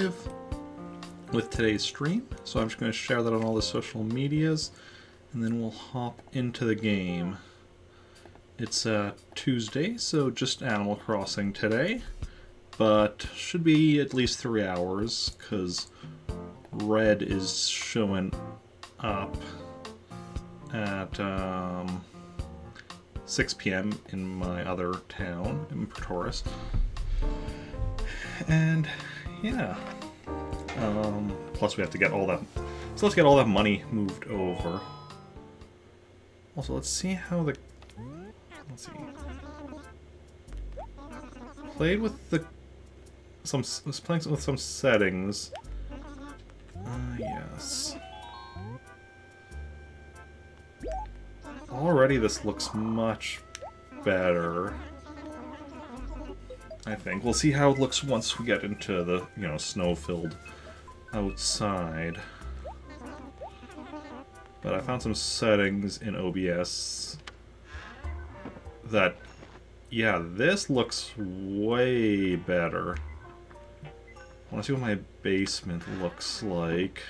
live with today's stream, so I'm just going to share that on all the social medias, and then we'll hop into the game. It's Tuesday, so just Animal Crossing today, but should be at least 3 hours, because Red is showing up at 6 p.m. in my other town, in Pretoris. And yeah, plus we have to get all that. So let's get all that money moved over. Also, let's see how the. Let's see. Played with the was playing with some settings. Yes. Already, this looks much better. I think we'll see how it looks once we get into the snow-filled outside. But I found some settings in OBS that, yeah, this looks way better. I want to see what my basement looks like.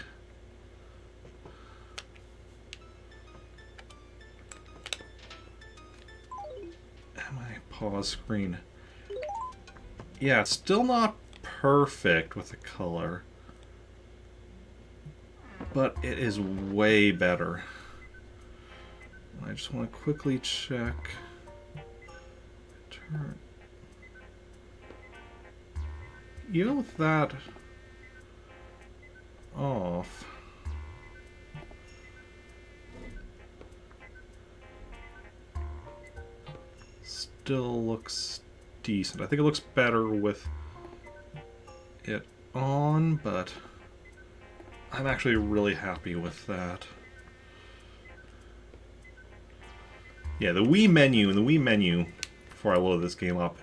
My pause screen. Yeah, it's still not perfect with the color, but it is way better. I just want to quickly check. Turn. Even with that off, still looks decent. I think it looks better with it on, but I'm actually really happy with that. Yeah, the Wii menu, before I load this game up,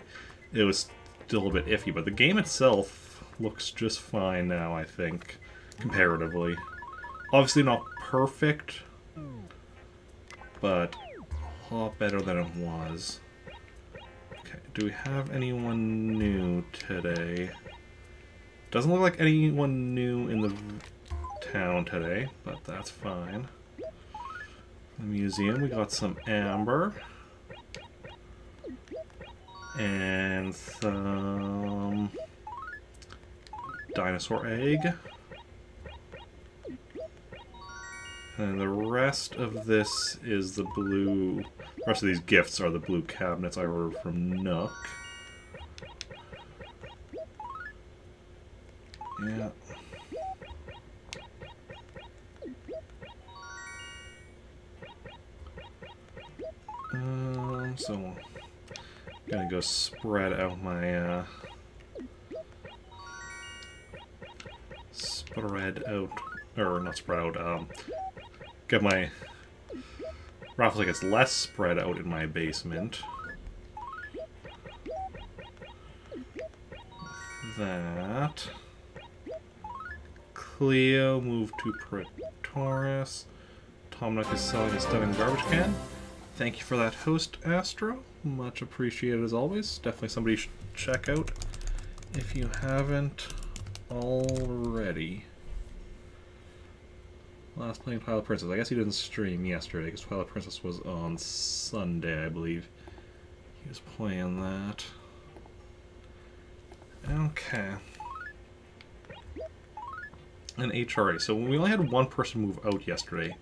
it was still a bit iffy, but the game itself looks just fine now, I think, comparatively. Obviously not perfect, but a lot better than it was. Okay, do we have anyone new today? Doesn't look like anyone new in the town today, but that's fine. The museum, we got some amber. And some dinosaur egg. And the rest of this is the blue. The rest of these gifts are the blue cabinets I ordered from Nook. Yeah. So gonna go spread out my get my raffle tickets less spread out in my basement. That. Cleo moved to Pretoris. Tom Nook is selling a stunning garbage can. Thank you for that host, Astro. Much appreciated as always. Definitely somebody you should check out if you haven't already. Last playing Twilight Princess. I guess he didn't stream yesterday because Twilight Princess was on Sunday, I believe. He was playing that. Okay. An HRA. So we only had one person move out yesterday.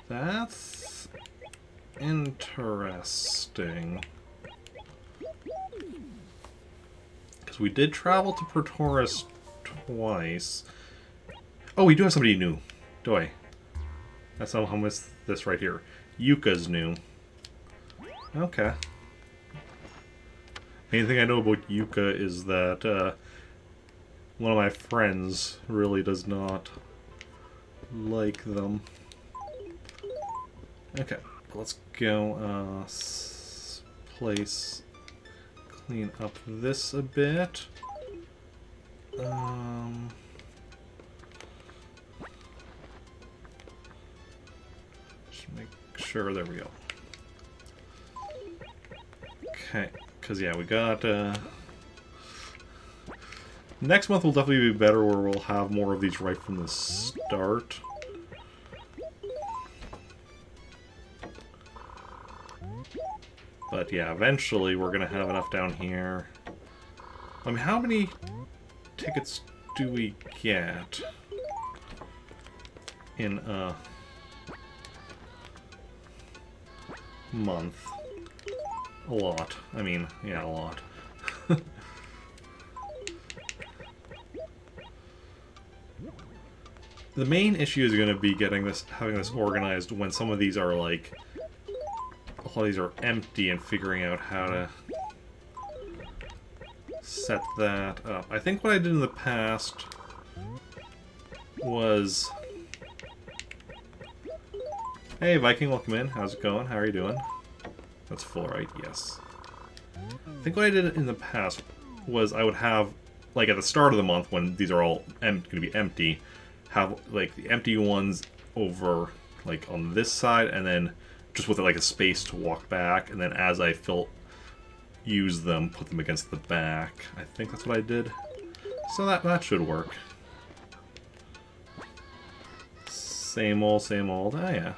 That's interesting. Because we did travel to Pretoris twice. Oh, we do have somebody new. Do I? That's how I missed this right here. Yuka's new. Okay. Main thing I know about Yuka is that one of my friends really does not like them. Okay, let's go clean up this a bit. Just make sure, there we go. Okay, because yeah, we got Next month will definitely be better, where we'll have more of these right from the start. But yeah, eventually we're going to have enough down here. I mean, how many tickets do we get in a month? A lot. I mean, yeah, a lot. The main issue is going to be having this organized when some of these are like, a lot of these are empty, and figuring out how to set that up. I think what I did in the past was... Hey Viking, welcome in. How's it going? How are you doing? That's full, right? Yes. I think what I did in the past was I would have, like at the start of the month when these are all going to be empty, have like the empty ones over like on this side, and then just with like a space to walk back, and then as I use them, put them against the back. I think that's what I did. So that should work. Same old, same old. Ah, yeah.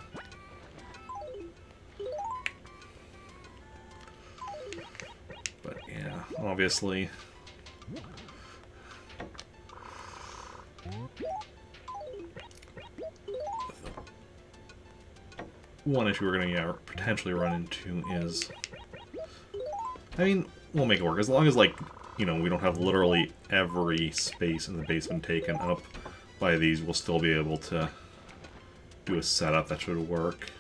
But yeah, obviously. One issue we're going to potentially run into is... I mean, we'll make it work. As long as, like, you know, we don't have literally every space in the basement taken up by these, we'll still be able to do a setup that should work.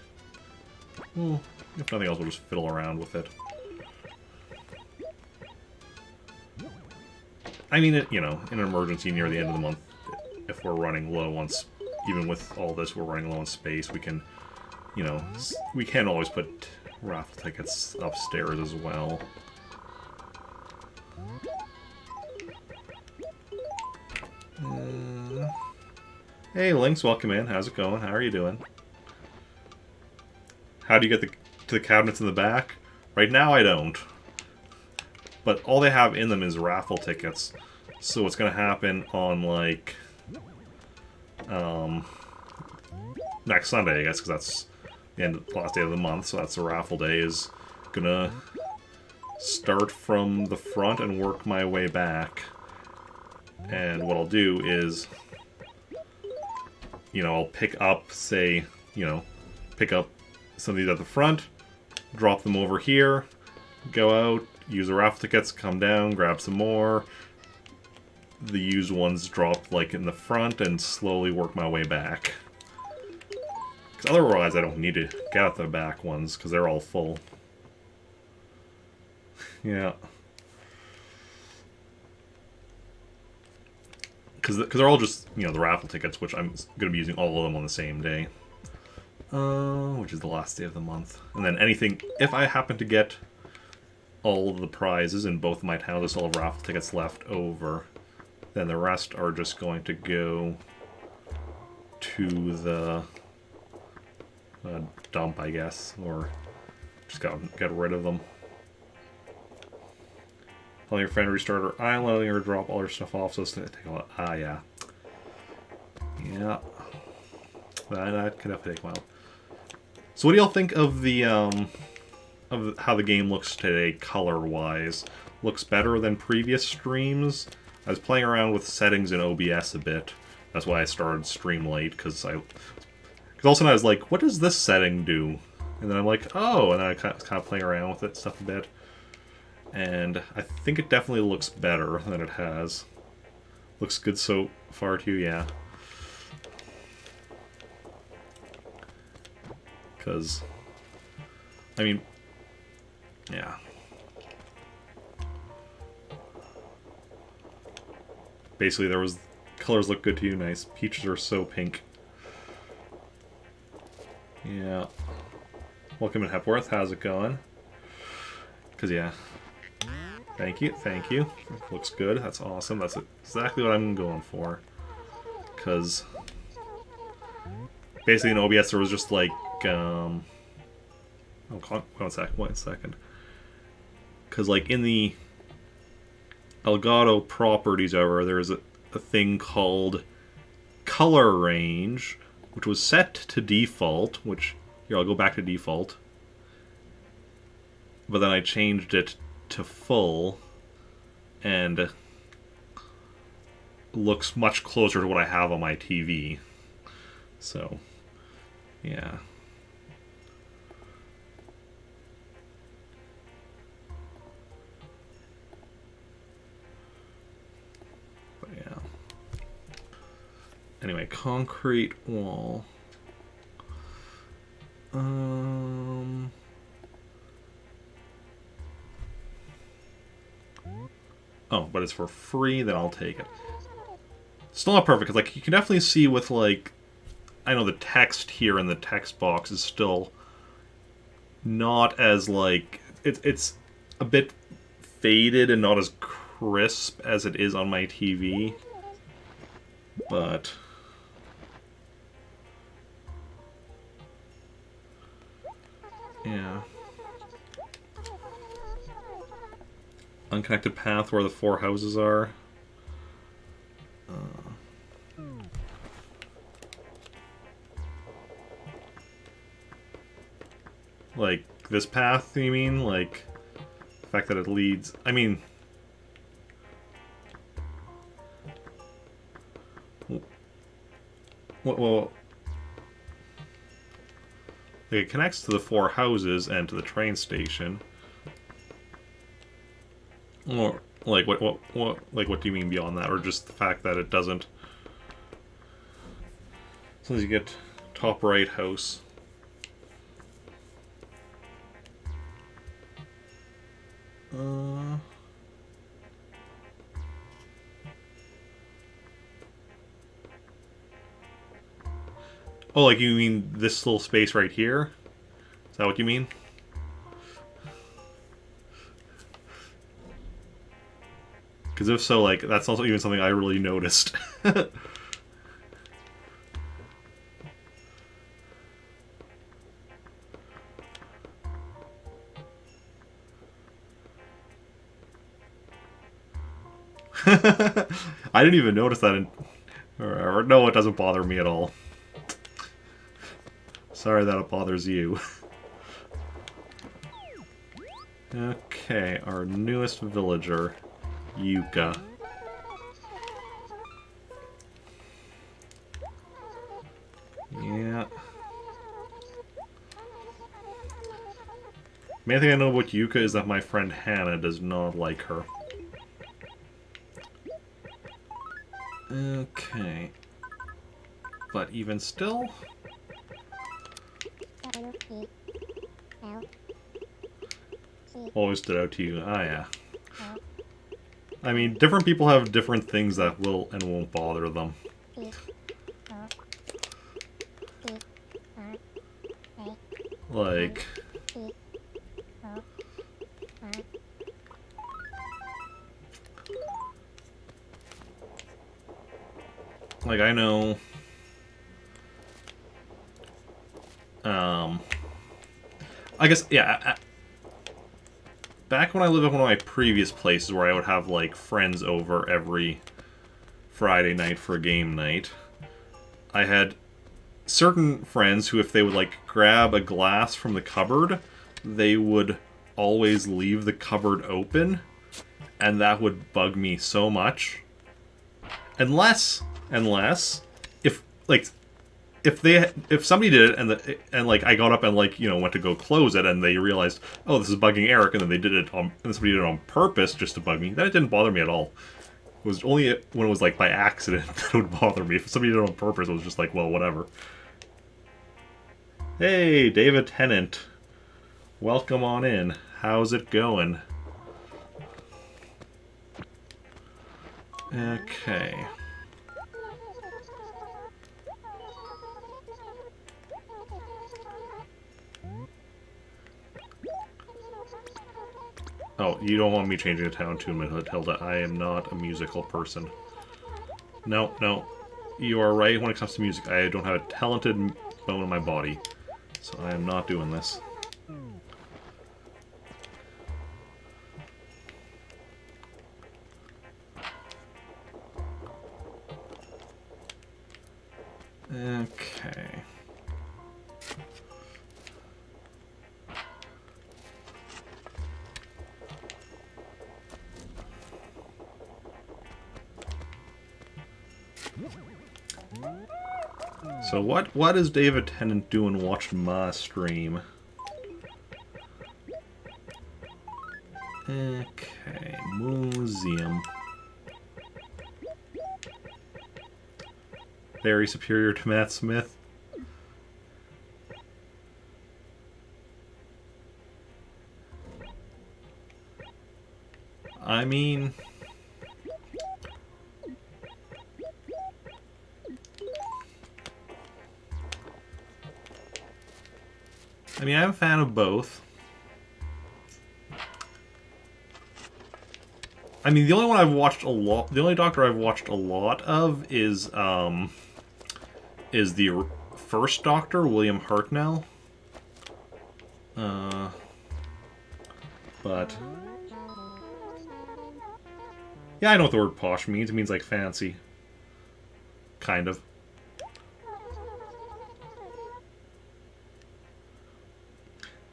Well, if nothing else, we'll just fiddle around with it. I mean, you know, in an emergency near the end of the month, if we're running low on... Even with all this, we're running low on space, we can... You know, we can always put raffle tickets upstairs as well. Hey, Lynx, welcome in. How's it going? How are you doing? How do you get to the cabinets in the back? Right now, I don't. But all they have in them is raffle tickets. So what's going to happen on, like... next Sunday, I guess, because that's... the last day of the month, so that's the raffle day, is gonna start from the front and work my way back. And what I'll do is, you know, I'll pick up, say, you know, pick up some of these at the front, drop them over here, go out, use the raffle tickets, come down, grab some more. The used ones drop, like, in the front, and slowly work my way back. Because otherwise I don't need to get out the back ones, because they're all full. Yeah. Because they're all just, you know, the raffle tickets, which I'm going to be using all of them on the same day. Which is the last day of the month. And then anything, if I happen to get all of the prizes in both of my towns, I still have raffle tickets left over, then the rest are just going to go to the... dump, I guess, or just get rid of them. Letting your friend restart her island, letting her drop all her stuff off, so it's gonna take a while. Ah, yeah. Yeah. That could definitely take a while. So what do y'all think of the, of how the game looks today, color-wise? Looks better than previous streams? I was playing around with settings in OBS a bit. That's why I started stream late, because all of a sudden I was like, what does this setting do? And then I'm like, oh, and then I was kind of playing around with it stuff a bit. And I think it definitely looks better than it has. Looks good so far too, yeah. Because, I mean, yeah. Basically, colors look good to you, nice. Peaches are so pink. Yeah. Welcome in Hepworth, how's it going? Because, yeah. Thank you, thank you. Looks good, that's awesome. That's exactly what I'm going for. Because, basically in OBS there was just like, oh, one second. Because, like, in the Elgato properties, however, there's a thing called color range, which was set to default, which, here, I'll go back to default. But then I changed it to full, and looks much closer to what I have on my TV. So, yeah. But yeah. Anyway, concrete wall. Oh, but it's for free, then I'll take it. Still not perfect, because like, you can definitely see with, like, I know the text here in the text box is still not as, like, it's a bit faded and not as crisp as it is on my TV. But yeah. Unconnected path where the 4 houses are. Like, this path, you mean? Like, the fact that it leads... I mean... Well... Like, it connects to the 4 houses and to the train station. Or, like, what do you mean beyond that? Or just the fact that it doesn't... As soon as you get top right house... Oh, like you mean this little space right here? Is that what you mean? Because if so, like, that's also even something I really noticed. I didn't even notice that or no, it doesn't bother me at all. Sorry that it bothers you. Okay, our newest villager, Yuka. Yeah. Main thing I know about Yuka is that my friend Hannah does not like her. Okay. But even still... Always stood out to you. Ah, yeah. I mean, different people have different things that will and won't bother them. Like... Like, I know... I guess, yeah, back when I lived at one of my previous places where I would have, like, friends over every Friday night for a game night, I had certain friends who, if they would, like, grab a glass from the cupboard, they would always leave the cupboard open, and that would bug me so much. Unless, if, like... If somebody did it and like I got up and like, you know, went to go close it and they realized, oh, this is bugging Eric, and then they did it and somebody did it on purpose just to bug me, then it didn't bother me at all. It was only when it was like by accident that it would bother me. If somebody did it on purpose, it was just like, well, whatever. Hey, David Tennant. Welcome on in. How's it going? Okay. Oh, you don't want me changing the town tune, Matilda. I am not a musical person. No, no. You are right when it comes to music. I don't have a talented bone in my body. So I am not doing this. Okay. So what is David Tennant doing watching my stream? Okay, museum. Very superior to Matt Smith. I mean... I'm a fan of both. I mean, the only one I've watched a lot... The only Doctor I've watched a lot of is the first Doctor, William Hartnell. But... yeah, I know what the word posh means. It means, like, fancy. Kind of.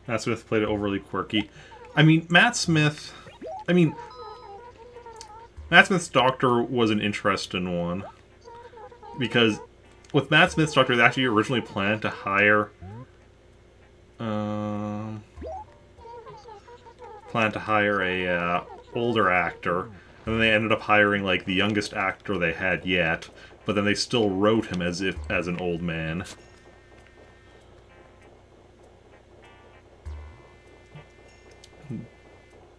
Matt Smith played it overly quirky. I mean, Matt Smith's Doctor was an interesting one. Because with Matt Smith's Doctor, they actually originally planned to hire... a older actor. And then they ended up hiring, like, the youngest actor they had yet. But then they still wrote him as an old man.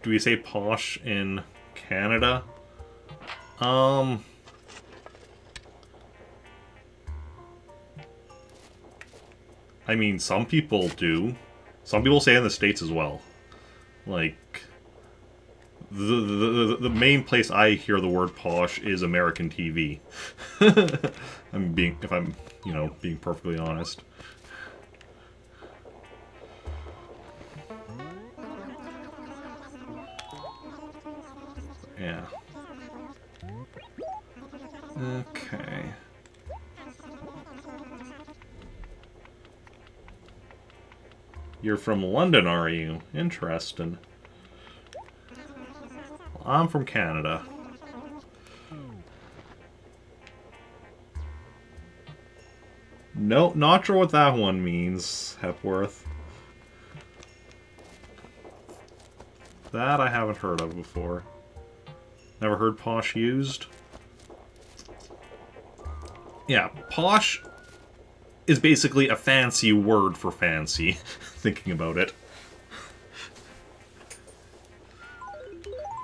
Do we say posh in Canada? I mean, some people do. Some people say in the States as well. Like, the main place I hear the word posh is American TV. If I'm, being perfectly honest. Yeah. Okay. You're from London, are you? Interesting. Well, I'm from Canada. No, not sure what that one means, Hepworth. That I haven't heard of before. Never heard posh used? Yeah, posh is basically a fancy word for fancy, thinking about it.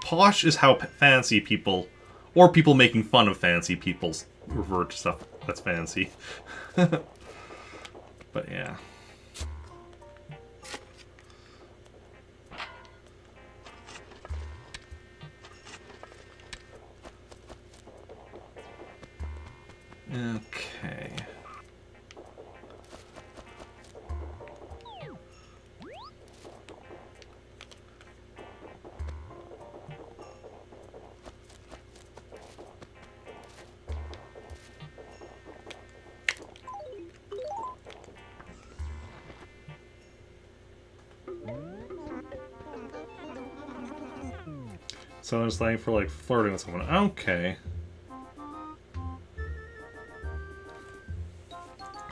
Posh is how fancy people, or people making fun of fancy people, refer to stuff that's fancy. But yeah. Okay. Someone's slang for, like, flirting with someone. Okay.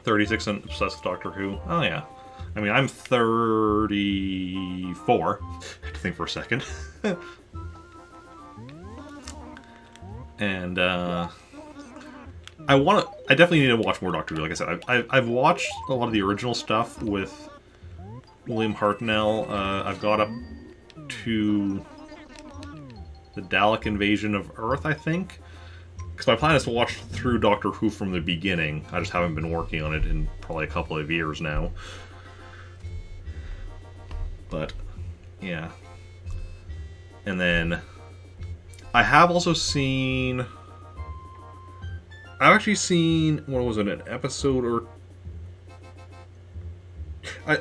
36 and obsessed with Doctor Who. Oh, yeah. I mean, I'm 34. I had to think for a second. And, I definitely need to watch more Doctor Who. Like I said, I've watched a lot of the original stuff with William Hartnell. I've got up to the Dalek invasion of Earth, I think. Because my plan is to watch through Doctor Who from the beginning. I just haven't been working on it in probably a couple of years now. But, yeah. And then, I have also seen... I've actually seen, what was it, an episode or...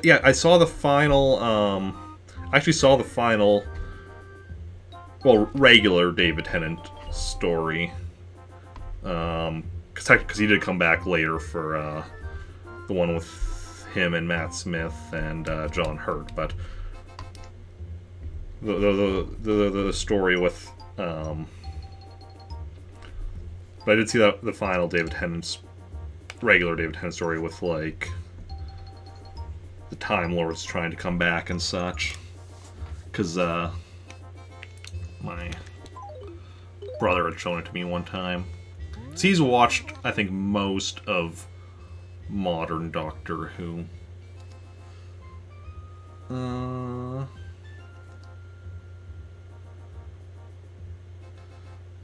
yeah, I saw the final, I actually saw the final, well, regular David Tennant story. Because because he did come back later for the one with him and Matt Smith and John Hurt, but the story with but I did see that the final regular David Tennant story with like the Time Lords trying to come back and such, because my brother had shown it to me one time. So he's watched, I think, most of modern Doctor Who.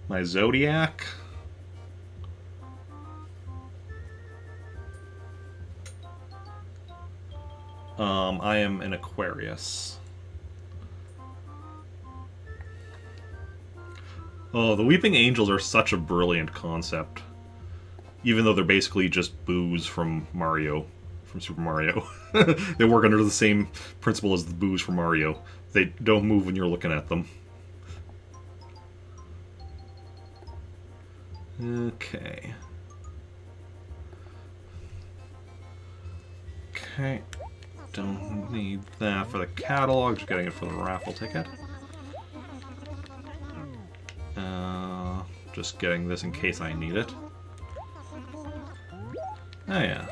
My zodiac. I am an Aquarius. Oh, the Weeping Angels are such a brilliant concept. Even though they're basically just boos from Mario, from Super Mario. They work under the same principle as the boos from Mario. They don't move when you're looking at them. Okay. Okay. Don't need that for the catalog, just getting it for the raffle ticket. Just getting this in case I need it. Oh yeah.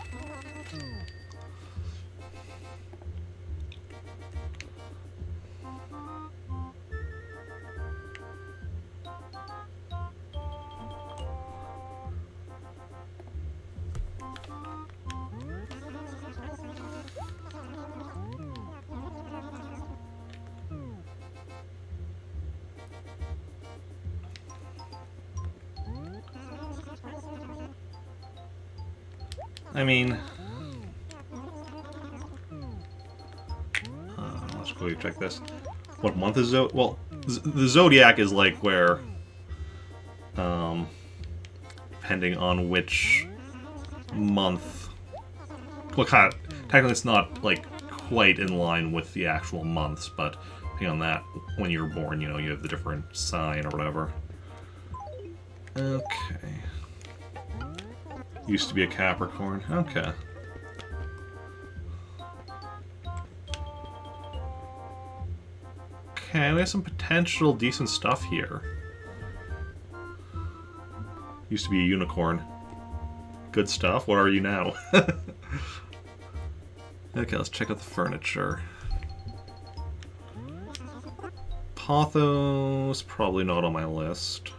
I mean, let's quickly check this. What month is Zodiac? Well, the Zodiac is like where, depending on which month, well, kind of, technically it's not like quite in line with the actual months, but depending on that, when you were born, you know, you have the different sign or whatever. Okay. Used to be a Capricorn. Okay. Okay, we have some potential decent stuff here. Used to be a unicorn. Good stuff. What are you now? Okay, let's check out the furniture. Pothos, probably not on my list.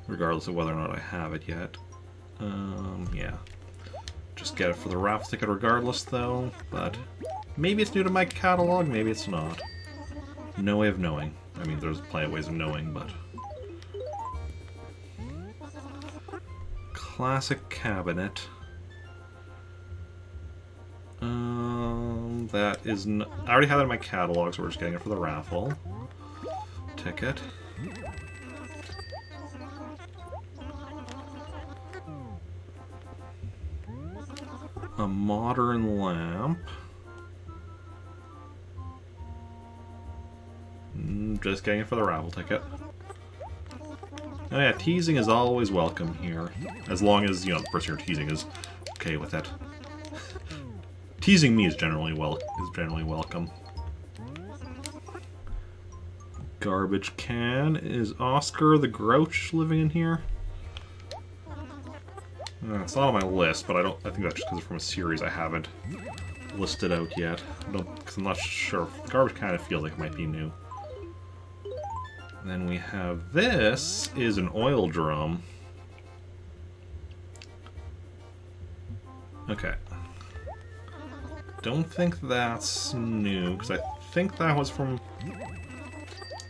Regardless of whether or not I have it yet. Yeah. Just get it for the raffle ticket regardless, though. But maybe it's new to my catalog, maybe it's not. No way of knowing. I mean, there's plenty of ways of knowing, but... Classic cabinet. That is... I already have that in my catalog, so we're just getting it for the raffle ticket. A modern lamp. Just getting it for the raffle ticket. Oh yeah, teasing is always welcome here. As long as, you know, the person you're teasing is okay with it. Teasing me is generally welcome. Garbage can. Is Oscar the Grouch living in here? It's not on my list, but I think that's just because it's from a series I haven't listed out yet. Because I'm not sure. Garbage kind of feels like it might be new. And then we have this is an oil drum. Okay. Don't think that's new, because I think that was from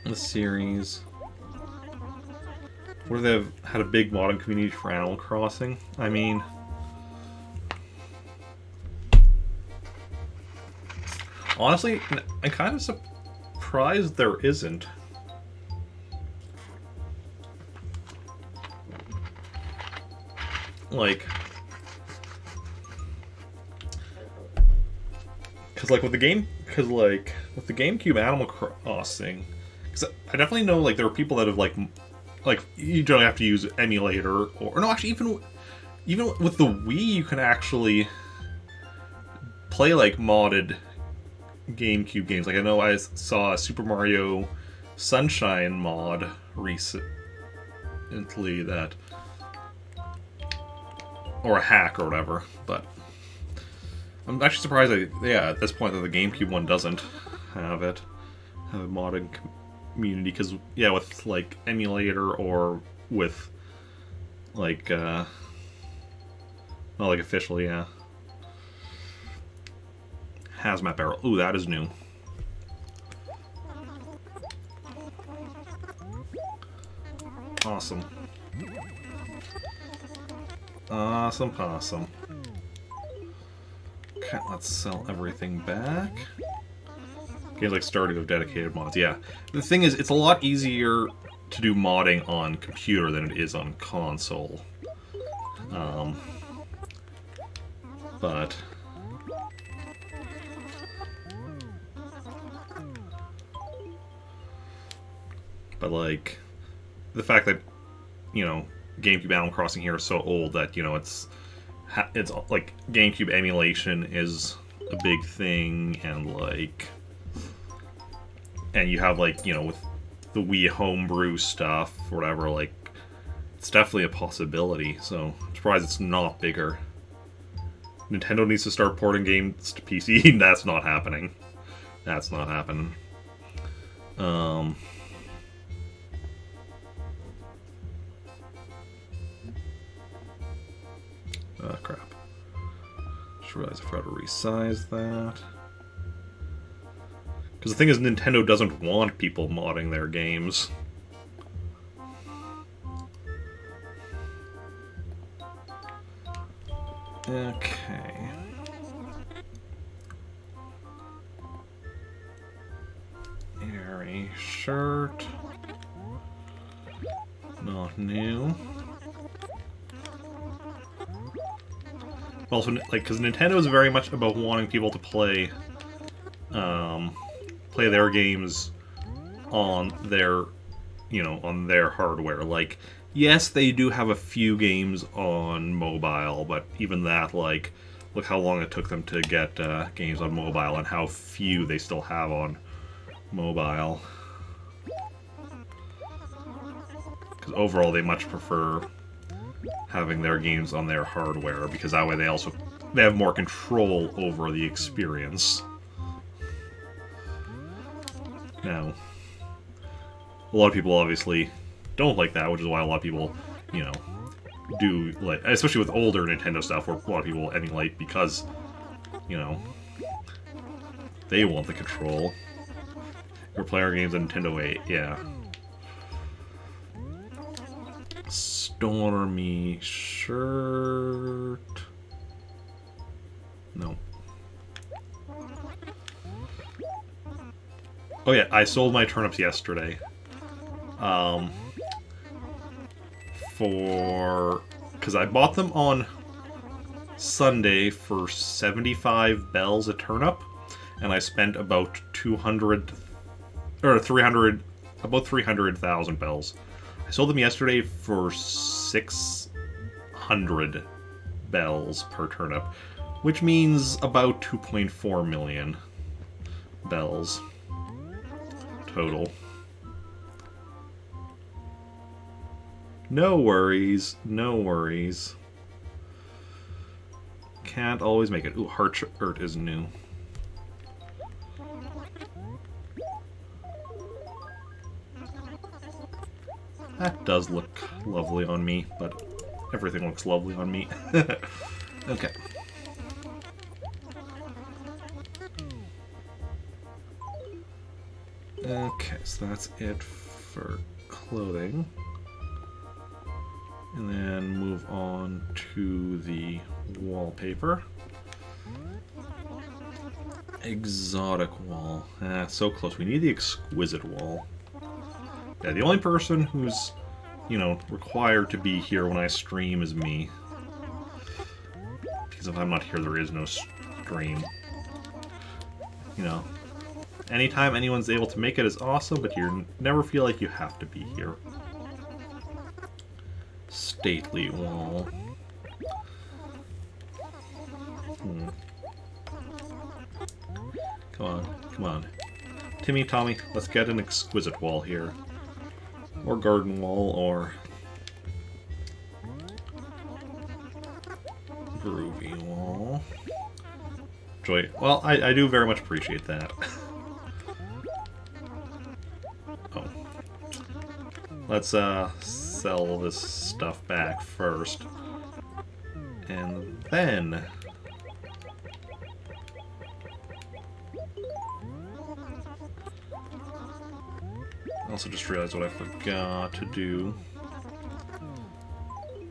the series. Where they've had a big modding community for Animal Crossing. I mean... honestly, I'm kind of surprised there isn't. Like... Because, like, with the GameCube Animal Crossing... Because I definitely know, like, there are people that have, like... like you don't have to use emulator or no, actually even with the Wii you can actually play like modded GameCube games. Like I know I saw a Super Mario Sunshine mod recently that, or a hack or whatever, but I'm actually surprised that, yeah, at this point that the GameCube one doesn't have a modding community, because, yeah, with, like, emulator or with, like, not like official, yeah. Hazmat barrel. Ooh, that is new. Awesome. Awesome possum. Okay, let's sell everything back. Games like Stardew have dedicated mods. Yeah. The thing is, it's a lot easier to do modding on computer than it is on console. But... like, the fact that, you know, GameCube Animal Crossing here is so old that, you know, it's like, GameCube emulation is a big thing, and, like... And you have, like, you know, with the Wii homebrew stuff, or whatever, like, it's definitely a possibility, so I'm surprised it's not bigger. Nintendo needs to start porting games to PC. That's not happening. That's not happening. Crap. Just realized I forgot to resize that. Because the thing is, Nintendo doesn't want people modding their games. Okay. Airy shirt. Not new. Also, like, because Nintendo is very much about wanting people to play, play their games on their, you know, on their hardware. Like, yes, they do have a few games on mobile, but even that, like, look how long it took them to get games on mobile and how few they still have on mobile. Because overall, they much prefer having their games on their hardware, because that way they have more control over the experience. Now, a lot of people obviously don't like that, which is why a lot of people, you know, do, like, especially with older Nintendo stuff, where a lot of people emulate because, you know, they want the control. We're playing our games on Nintendo 8, yeah. Stormy shirt. No. Oh yeah, I sold my turnips yesterday. Because I bought them on Sunday for 75 bells a turnip, and I spent about 200 or 300, about 300,000 bells. I sold them yesterday for 600 bells per turnip, which means about 2.4 million bells total. No worries, no worries. Can't always make it. Ooh, heart shirt is new. That does look lovely on me, but everything looks lovely on me. Okay. Okay, so that's it for clothing. And then move on to the wallpaper. Exotic wall. So close. We need the exquisite wall. Yeah, the only person who's, you know, required to be here when I stream is me. Because if I'm not here, there is no stream. You know, anytime anyone's able to make it is awesome, but you never feel like you have to be here. stately wall. Come on, come on. Timmy, Tommy, let's get an exquisite wall here. Or garden wall, or groovy wall. Joy. Well, I do very much appreciate that. Oh. Let's sell this stuff back first. And then I also just realized what I forgot to do.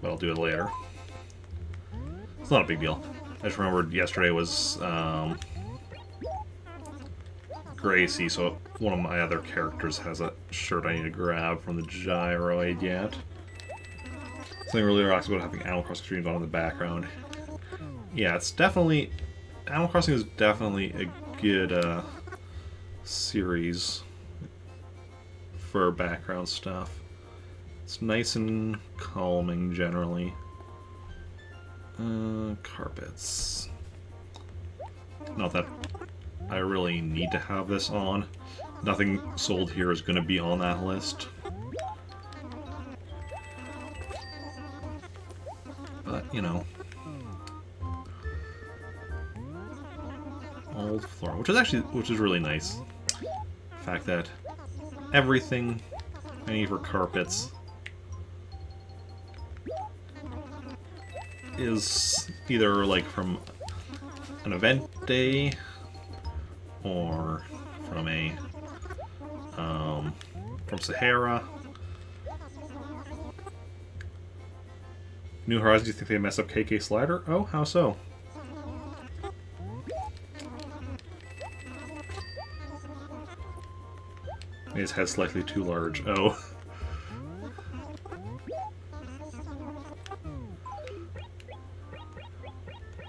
But I'll do it later. It's not a big deal. I just remembered yesterday was Gracie, so one of my other characters has a shirt I need to grab from the gyroid yet. Something really relaxed about having Animal Crossing streams on in the background. Yeah, it's definitely... Animal Crossing is definitely a good series for background stuff. It's nice and calming generally. Carpets. Not that I really need to have this on. Nothing sold here is going to be on that list. But, you know. Old floor, which is really nice. The fact that everything I need for carpets is either like from an event day or from a from Sahara. New Horizons, you think they mess up KK Slider? Oh, how so? His head's slightly too large. Oh.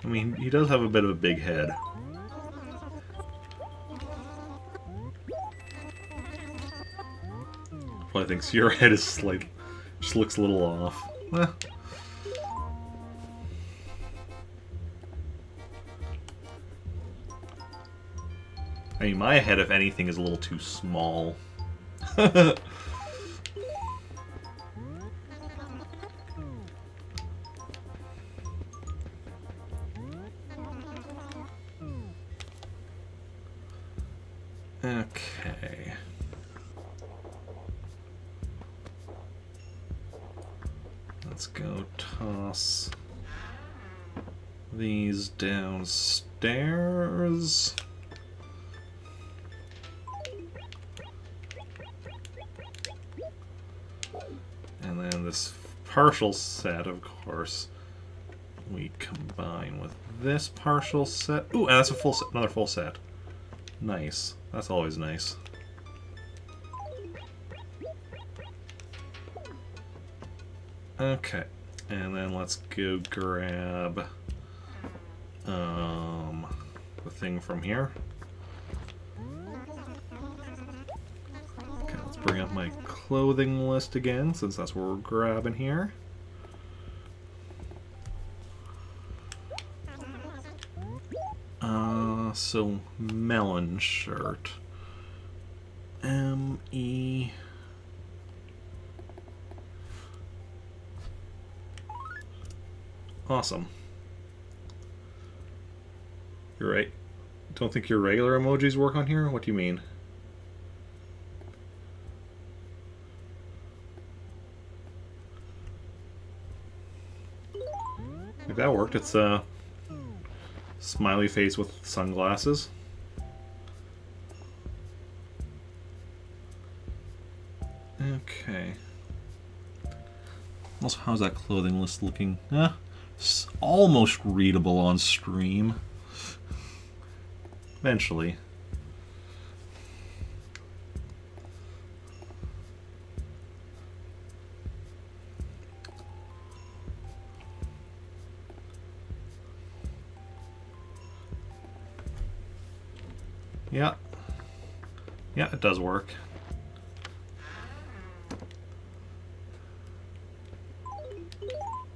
I mean, he does have a bit of a big head. Probably thinks your head is slight, just looks a little off. Eh. I mean, my head, if anything, is a little too small. Okay. Let's go toss these downstairs. And then this partial set, of course, we combine with this partial set. Ooh, and that's a full set, another full set. Nice. That's always nice. Okay, and then let's go grab the thing from here. Okay, let's bring up my clothing list again, since that's what we're grabbing here. So melon shirt. M-E... Awesome. You're right. Don't think your regular emojis work on here? What do you mean? If that worked, it's a smiley face with sunglasses. Okay. Also, how's that clothing list looking? It's almost readable on stream. Eventually. Yeah. Yeah, it does work.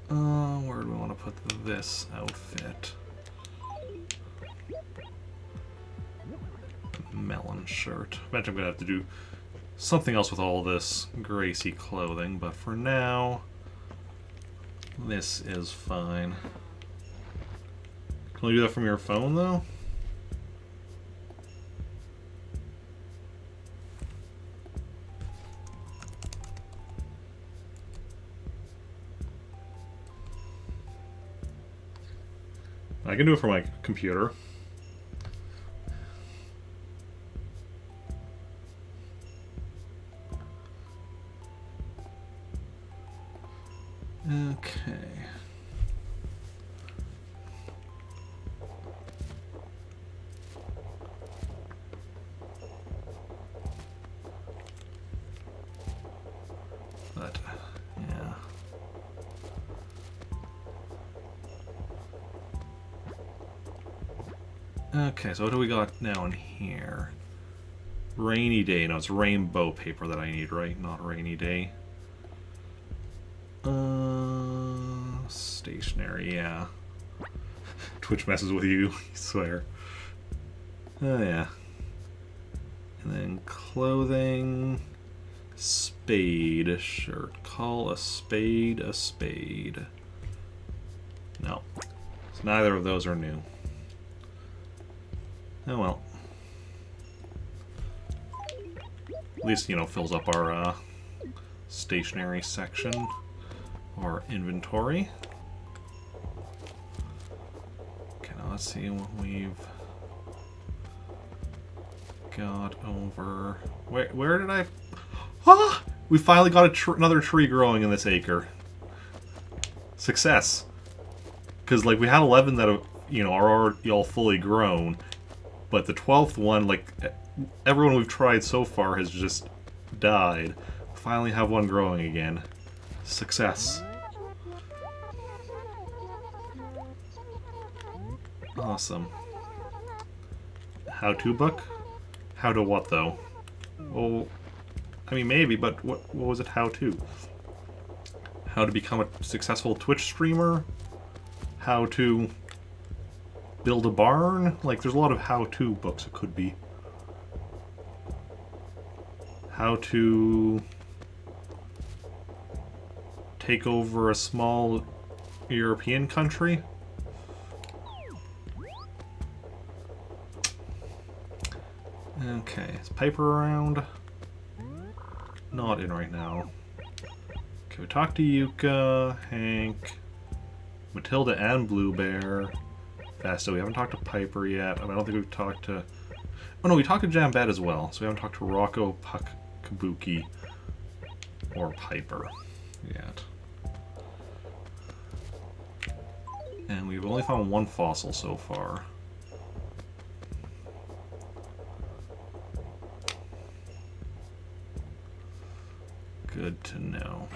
Where do we want to put this outfit? Melon shirt. I bet I'm going to have to do something else with all this Gracie clothing, but for now, this is fine. Can we do that from your phone, though? I can do it from my computer. Okay. But, yeah. Okay, so what do we got now in here? Rainy day. No, it's rainbow paper that I need, right? Not rainy day. Stationery, yeah. Twitch messes with you, I swear. Oh, yeah. And then clothing. Spade shirt. Call a spade a spade. No. So neither of those are new. Oh well. At least, you know, fills up our stationery section or inventory. Okay, now let's see what we've got over. Where did I? Ah! We finally got another tree growing in this acre. Success. Because like we had 11 that have, you know, are already all fully grown, but the 12th one, like everyone we've tried so far has just died. Finally have one growing again. Success. Awesome. How-to book? How to what, though? Well, I mean, maybe, but what was it how to? How to become a successful Twitch streamer? How to build a barn? Like, there's a lot of how-to books it could be. How to take over a small European country? Okay, is Piper around? Not in right now. Okay, we talked to Yuka, Hank, Matilda and Blue Bear. Fasto, we haven't talked to Piper yet, and I don't think we've talked to... Oh no, we talked to Jambet as well, so we haven't talked to Rocco, Puck, Kabuki, or Piper yet. And we've only found one fossil so far. Good to know.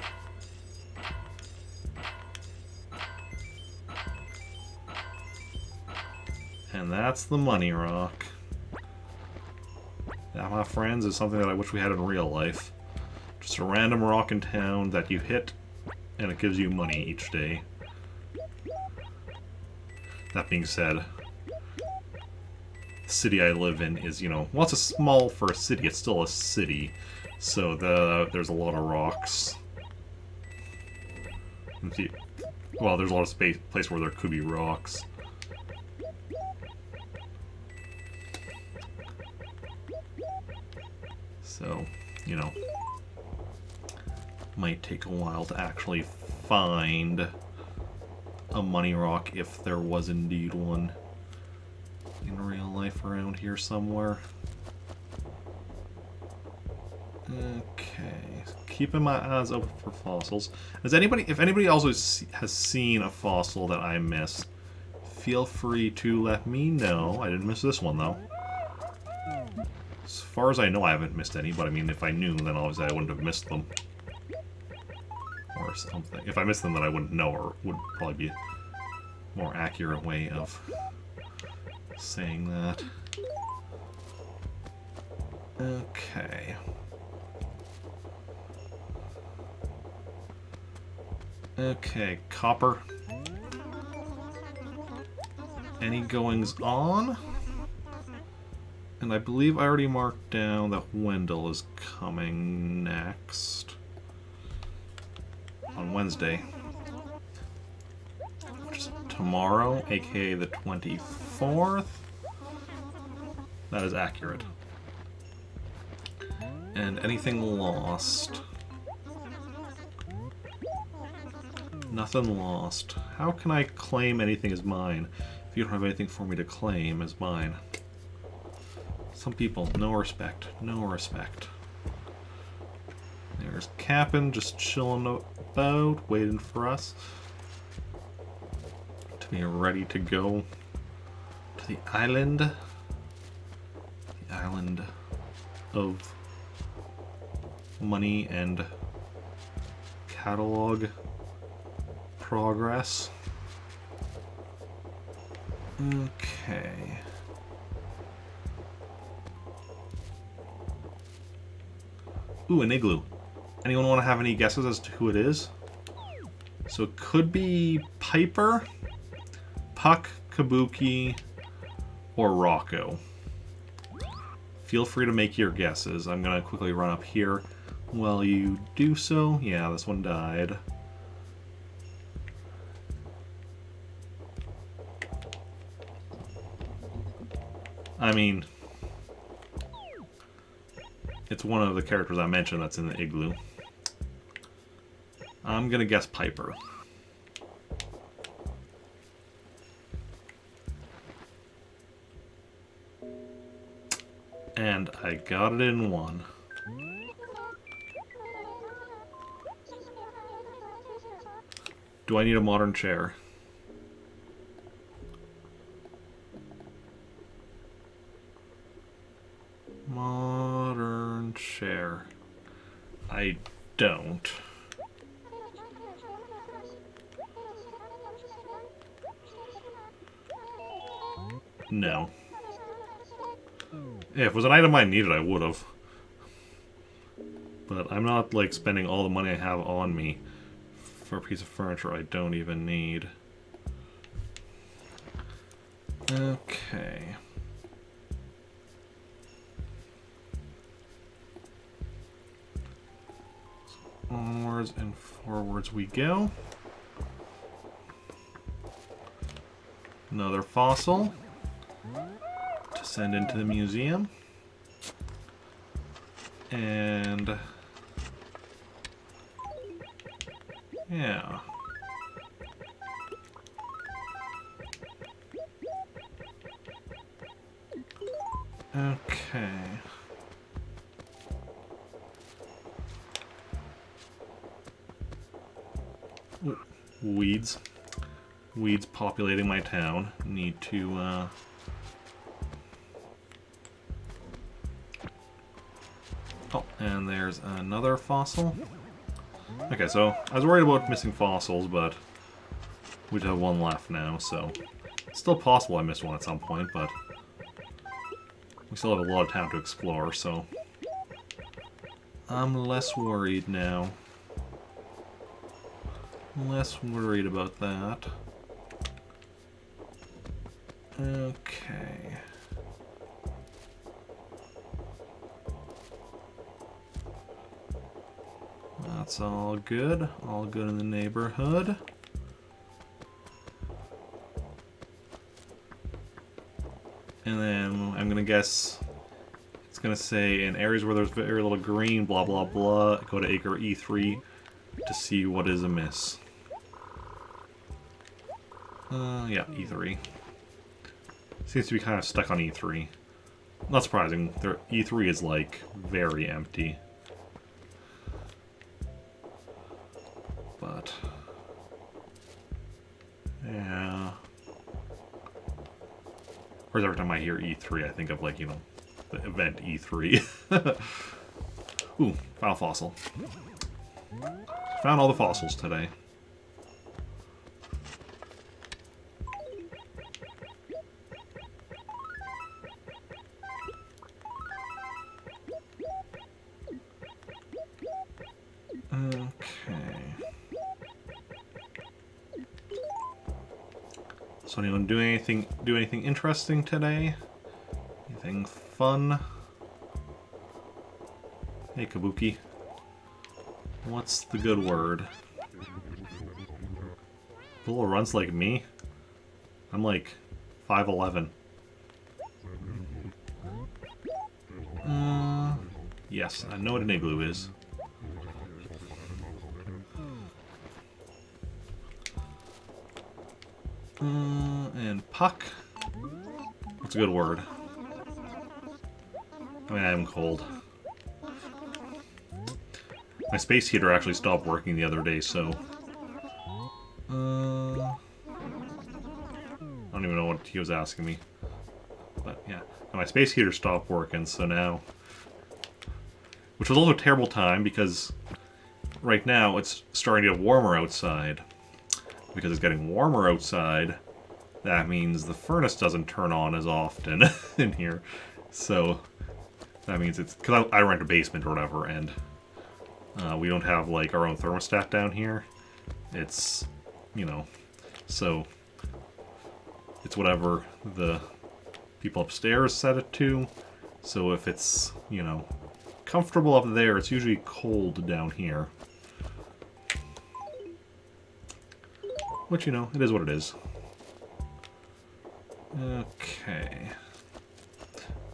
And that's the money rock. That, my friends, is something that I wish we had in real life. Just a random rock in town that you hit, and it gives you money each day. That being said, the city I live in is, you know, well, it's a small for a city, it's still a city. So there's a lot of rocks. Well, there's a lot of place where there could be rocks. So, you know, might take a while to actually find a money rock if there was indeed one in real life around here somewhere. Okay, keeping my eyes open for fossils. If anybody also has seen a fossil that I missed, feel free to let me know. I didn't miss this one though. As far as I know, I haven't missed any, but I mean, if I knew, then obviously I wouldn't have missed them. Or something. If I missed them, then I wouldn't know, or would probably be a more accurate way of saying that. Okay. Okay, copper. Any goings on? And I believe I already marked down that Wendell is coming next. On Wednesday. Which is tomorrow, aka the 24th. That is accurate. And anything lost? Nothing lost. How can I claim anything as mine if you don't have anything for me to claim as mine? Some people, no respect. No respect. There's Cap'n just chilling about, waiting for us to be ready to go to the island. The island of money and catalog progress. Okay. Ooh, an igloo. Anyone want to have any guesses as to who it is? So it could be Piper, Puck, Kabuki, or Rocco. Feel free to make your guesses. I'm going to quickly run up here while you do so. Yeah, this one died. I mean, it's one of the characters I mentioned that's in the igloo. I'm gonna guess Piper. And I got it in one. Do I need a modern chair? Modern chair. I don't. No. Yeah, if it was an item I needed, I would have. But I'm not, like, spending all the money I have on me for a piece of furniture I don't even need. Okay. So onwards and forwards we go. Another fossil to send into the museum. And yeah. Okay. Ooh, weeds. Weeds populating my town. Need to oh, and there's another fossil. Okay, so I was worried about missing fossils, but we just have one left now, so it's still possible I missed one at some point, but we still have a lot of town to explore, so I'm less worried now. Less worried about that. Okay. That's all good. All good in the neighborhood. And then I'm gonna guess it's gonna say in areas where there's very little green, blah blah blah, go to acre E3 to see what is amiss. Yeah, E3. Seems to be kind of stuck on E3. Not surprising. Their E3 is like very empty. But yeah. Whereas every time I hear E3, I think of, like, you know, the event E3. Ooh, found a fossil. Found all the fossils today. Okay. So anyone do anything interesting today? Anything fun? Hey, Kabuki. What's the good word? Bull runs like me? I'm like 5'11". Yes, I know what an igloo is. And puck. What's a good word? I mean, I'm cold. My space heater actually stopped working the other day, so... I don't even know what he was asking me. But, yeah. And my space heater stopped working, so now... Which was also a terrible time, because... Right now, it's starting to get warmer outside. Because it's getting warmer outside, that means the furnace doesn't turn on as often in here. So, that means it's... Because I rent a basement or whatever, and... we don't have, like, our own thermostat down here. It's, you know, so it's whatever the people upstairs set it to. So if it's, you know, comfortable up there, it's usually cold down here. Which, you know, it is what it is. Okay.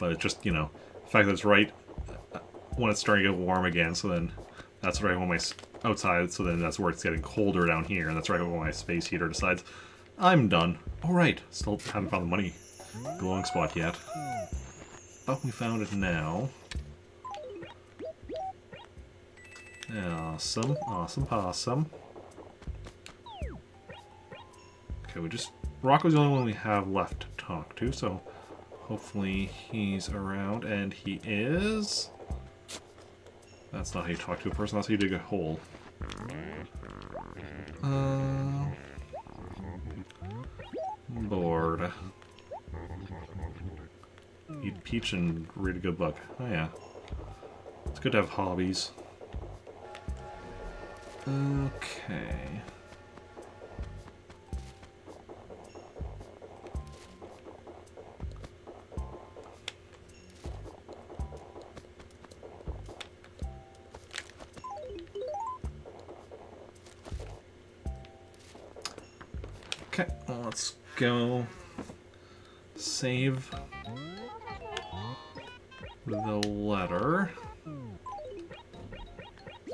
But it's just, you know, the fact that it's right when it's starting to get warm again, so then that's right when my outside, so then that's where it's getting colder down here, and that's right when my space heater decides I'm done. Alright, still haven't found the money glowing spot yet. But we found it now. Awesome, awesome, awesome. Okay, we just... Rocco's the only one we have left to talk to, so hopefully he's around, and he is... That's not how you talk to a person, that's how you dig a hole. Bored. Eat peach and read a good book. Oh yeah. It's good to have hobbies. Okay. Okay, let's go save the letter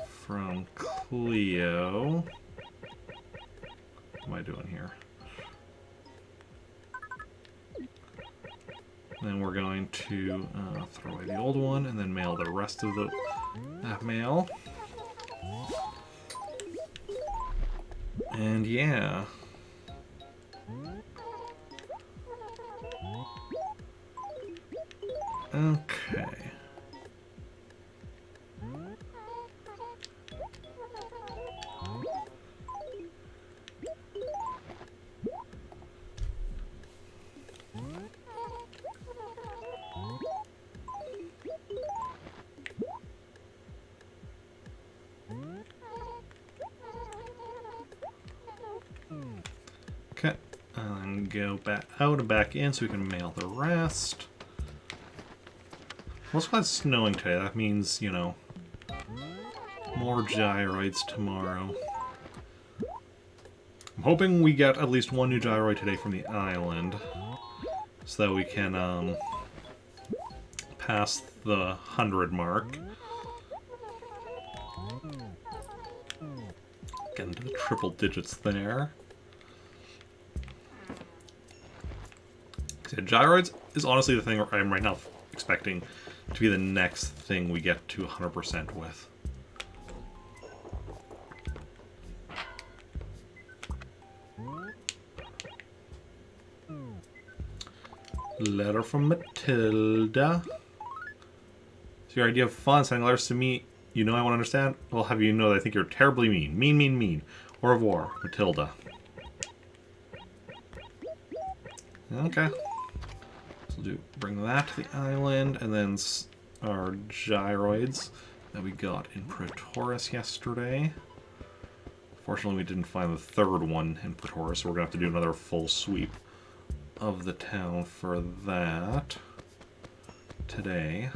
from Cleo. What am I doing here? Then we're going to throw away the old one and then mail the rest of that mail. And yeah. Okay. Okay, and go back out and back in so we can mail the rest. Well, it's glad it's snowing today. That means, you know, more gyroids tomorrow. I'm hoping we get at least one new gyroid today from the island, so that we can pass the 100 mark. Get into the triple digits there. So gyroids is honestly the thing I'm right now expecting to be the next thing we get to 100% with. Letter from Matilda. So your idea of fun, sending letters to me, you know I want to understand? Well, have you know that I think you're terribly mean. Mean, mean, mean. Au revoir, Matilda. Okay. So bring that to the island, and then our gyroids that we got in Pretoris yesterday. Fortunately, we didn't find the third one in Pretoris, so we're going to have to do another full sweep of the town for that today.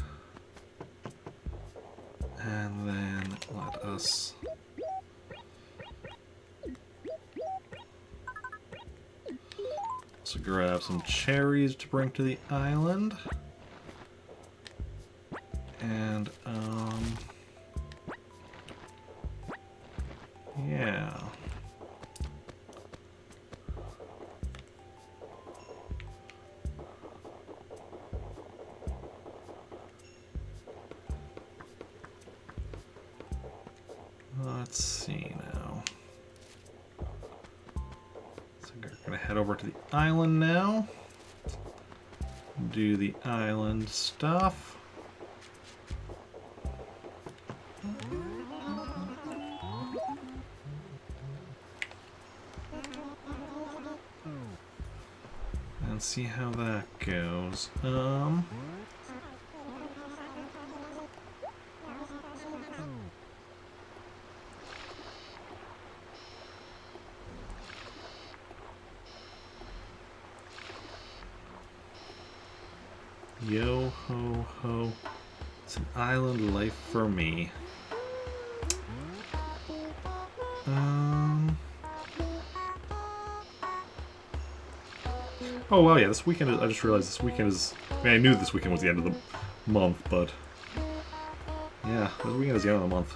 And then let us also grab some cherries to bring to the island. And, yeah. Let's see now. So we're gonna head over to the island now. Do the island stuff. And see how that goes. Yo ho ho. It's an island life for me. Oh wow, yeah, this weekend is, I just realized this weekend is, I mean, I knew this weekend was the end of the month, but yeah, this weekend is the end of the month.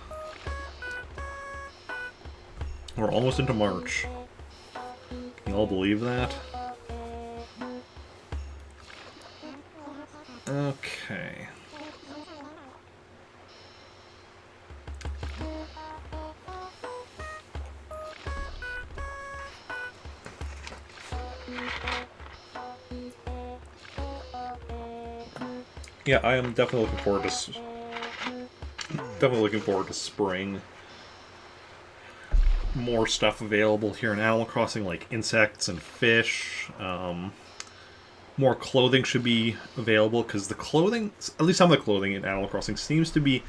We're almost into March. Can you all believe that? Okay. Yeah, I am definitely looking forward to spring. More stuff available here in Animal Crossing, like insects and fish. More clothing should be available, because the clothing, at least some of the clothing in Animal Crossing, seems to be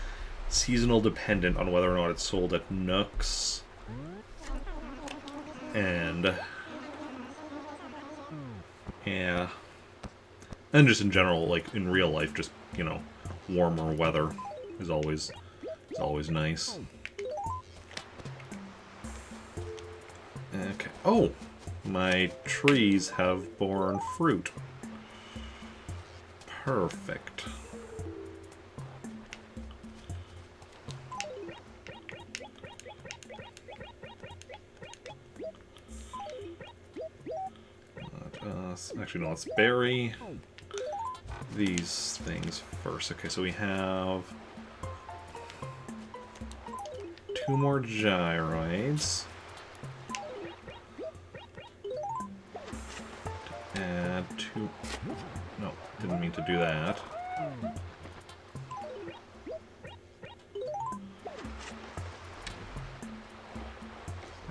seasonal dependent on whether or not it's sold at Nooks. And yeah. And just in general, like in real life, just, you know, warmer weather is always nice. Okay. Oh! My trees have borne fruit. Perfect. Actually, no, let's bury these things first. Okay, so we have 2 more gyroids. Add 2... No, didn't mean to do that.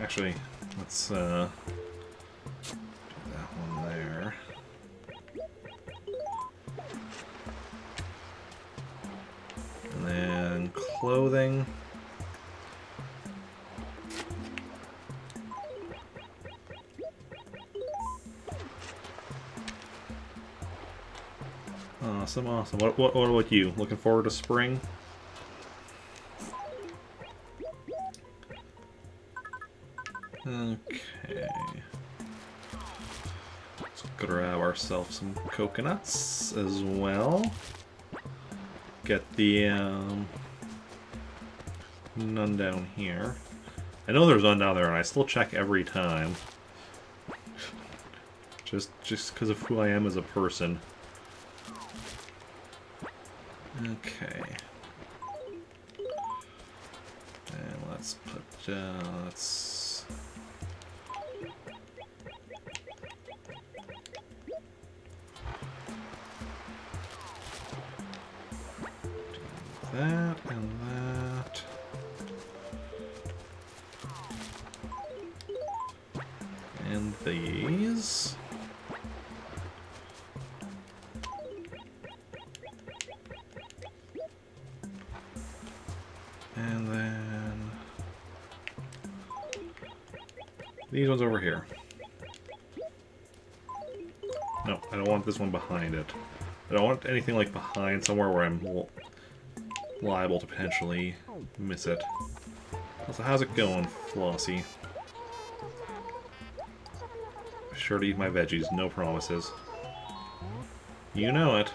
Actually, let's do that one there. And then clothing. Awesome, awesome. What about you? Looking forward to spring? Okay. Let's grab ourselves some coconuts as well. Get the none down here. I know there's none down there, and I still check every time. just because of who I am as a person. Okay. And let's put, let's... do that and that. And these. And then these ones over here. No, I don't want this one behind it. I don't want anything like behind somewhere where I'm liable to potentially miss it. So how's it going, Flossie? Sure to eat my veggies, no promises. You know it.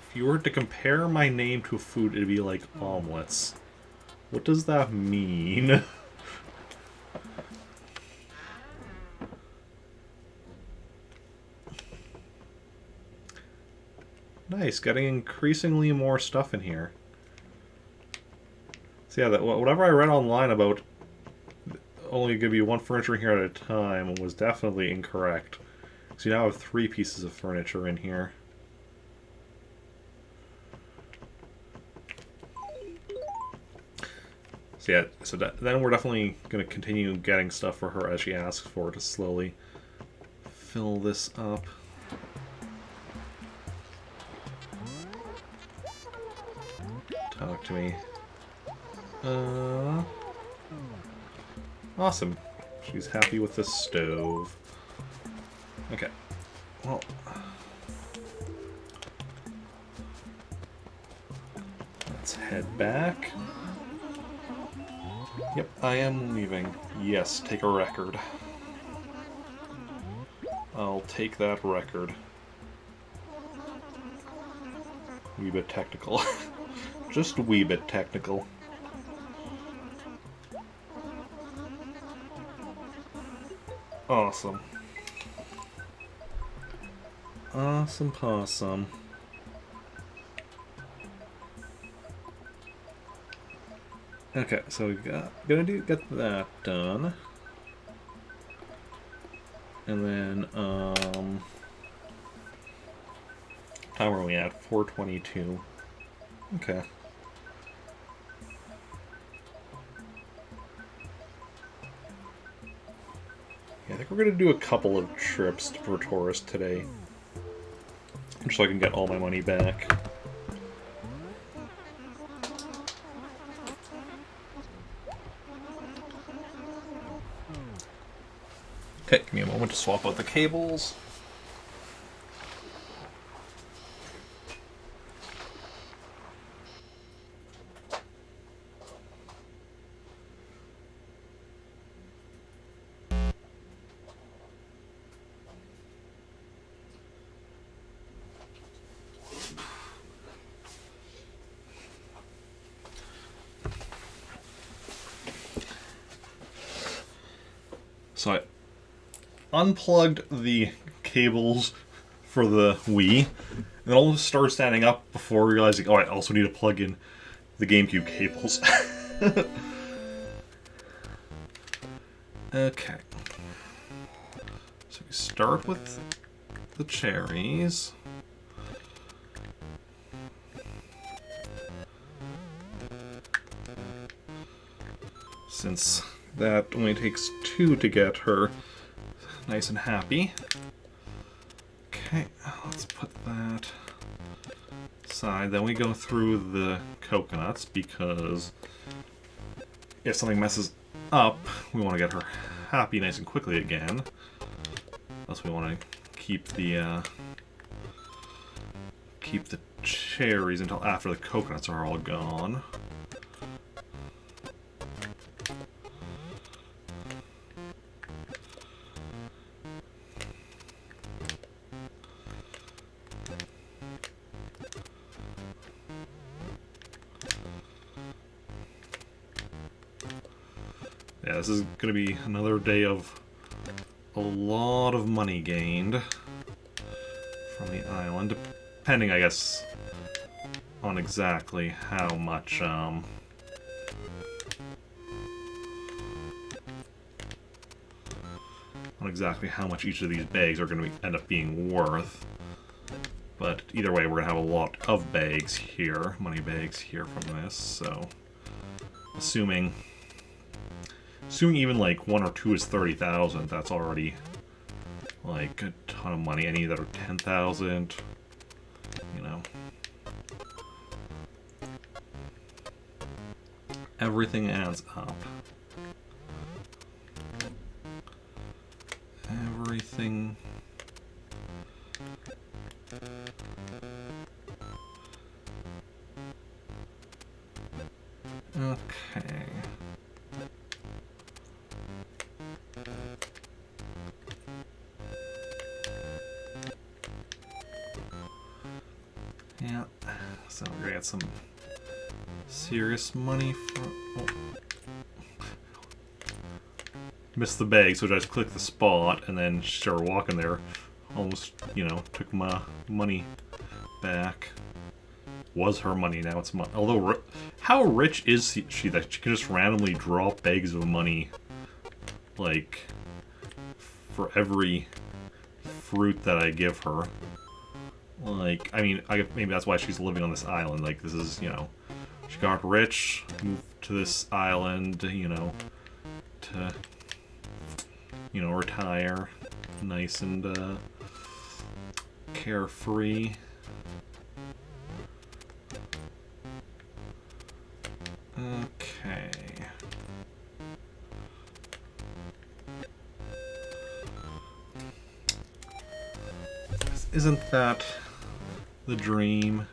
If you were to compare my name to a food, it'd be like omelets. What does that mean? Nice, getting increasingly more stuff in here. So yeah, whatever I read online about only give you one furniture here at a time was definitely incorrect. So you now have 3 pieces of furniture in here. So yeah, so then we're definitely going to continue getting stuff for her as she asks for to slowly fill this up. Talk to me. Awesome. She's happy with the stove. Okay. Well, let's head back. Yep, I am leaving. Yes, take a record. I'll take that record. Wee bit technical. Just a wee bit technical. Awesome. Awesome possum. Okay, so we get that done. And then, how are we at? 4:22. Okay. Yeah, I think we're gonna do a couple of trips for tourists today. Just so I can get all my money back. Okay, give me a moment to swap out the cables. So I unplugged the cables for the Wii, and then almost started standing up before realizing, oh, I also need to plug in the GameCube cables. Okay. So we start with the cherries. Since that only takes 2 to get her nice and happy. Okay, let's put that aside. Then we go through the coconuts because if something messes up, we want to get her happy nice and quickly again. Plus, we want to keep the cherries until after the coconuts are all gone. Yeah, this is going to be another day of a lot of money gained from the island, depending, I guess, on exactly how much, on exactly how much each of these bags are going to end up being worth. But either way, we're going to have a lot of bags here, money bags here from this, so assuming even like 1 or 2 is 30,000, that's already like a ton of money. Any that are 10,000, you know. Everything adds up. anything. Okay. Yeah, so we're gonna get some serious money from. Oh. Missed the bag, so I just clicked the spot and then started walking there. Almost, you know, took my money back. Was her money, now it's mine. Although, how rich is she that she can just randomly drop bags of money, like, for every fruit that I give her? Like, I mean, maybe that's why she's living on this island. Like, this is, you know, she got rich, moved to this island, you know, to, you know, retire nice and, carefree. Okay. Isn't that the dream?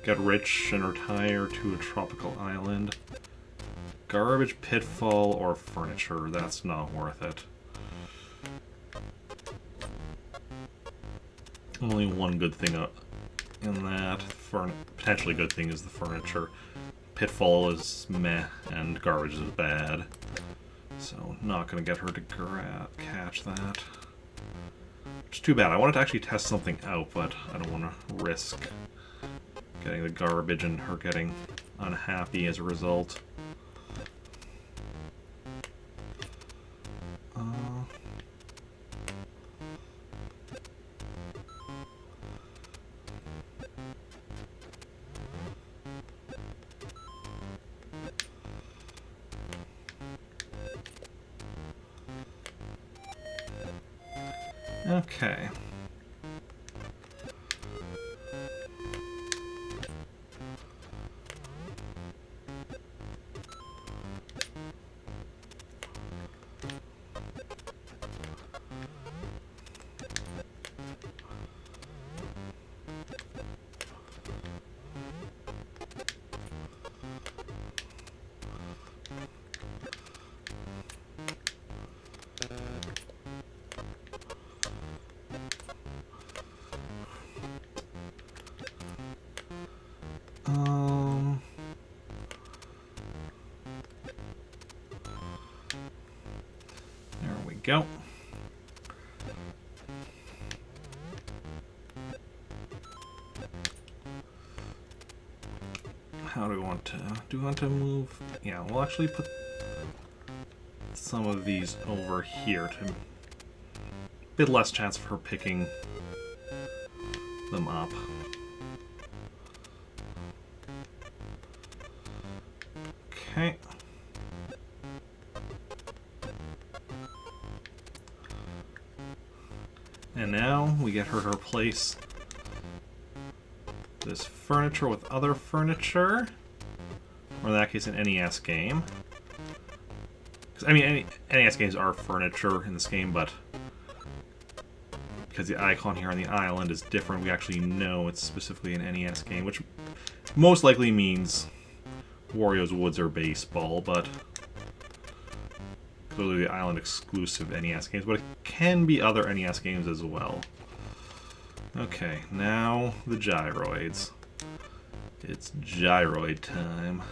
Get rich and retire to a tropical island. Garbage, pitfall, or furniture. That's not worth it. Only one good thing in that. Potentially good thing is the furniture. Pitfall is meh, and garbage is bad. So, not gonna get her to catch that. Which is too bad. I wanted to actually test something out, but I don't want to risk getting the garbage and her getting unhappy as a result. Okay. There we go. How do we want to move? Yeah, we'll actually put some of these over here to a bit less chance of her picking them up. Okay. And now we get her to replace this furniture with other furniture, or in that case, an NES game. I mean, NES games are furniture in this game, but because the icon here on the island is different, we actually know it's specifically an NES game, which most likely means Wario's Woods or Baseball, but clearly the island exclusive NES games, but it can be other NES games as well. Okay, now the gyroids. It's gyroid time.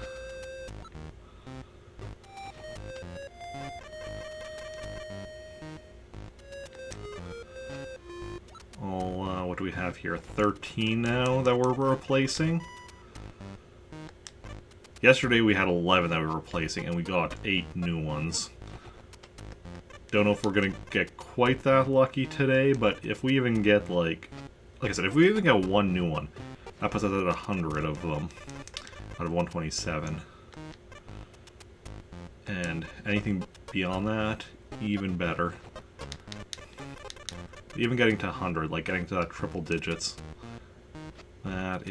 Oh, what do we have here? 13 now that we're replacing? Yesterday we had 11 that we were replacing, and we got 8 new ones. Don't know if we're gonna get quite that lucky today, but if we even get, like I said, if we even get one new one, that puts us at 100 of them out of 127. And anything beyond that, even better. Even getting to 100, like getting to that triple digits, that'd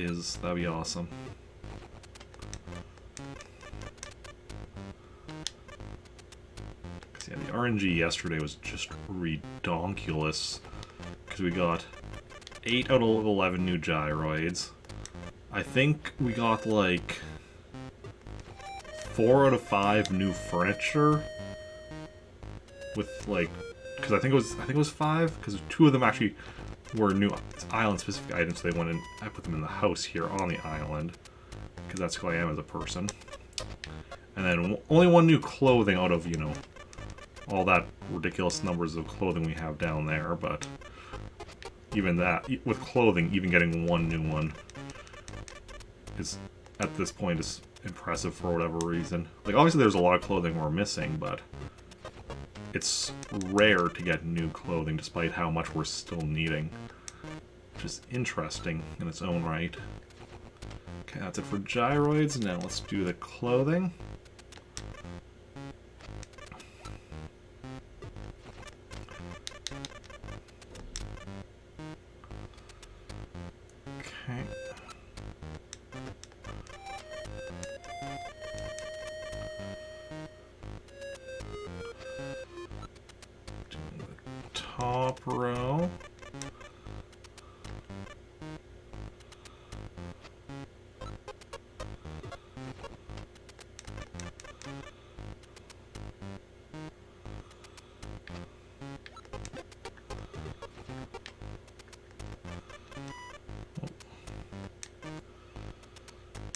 be awesome. Yeah, the RNG yesterday was just redonkulous because we got 8 out of 11 new gyroids. I think we got like 4 out of 5 new furniture with like, because I think it was 5 because 2 of them actually were new island specific items. So they went in. I put them in the house here on the island because that's who I am as a person. And then only 1 new clothing out of, you know, all that ridiculous numbers of clothing we have down there. But even that, with clothing, even getting 1 new one is, at this point, is impressive for whatever reason. Like, obviously there's a lot of clothing we're missing, but it's rare to get new clothing despite how much we're still needing. Which is interesting in its own right. Okay, that's it for gyroids. Now let's do the clothing. Okay. Doing the top row.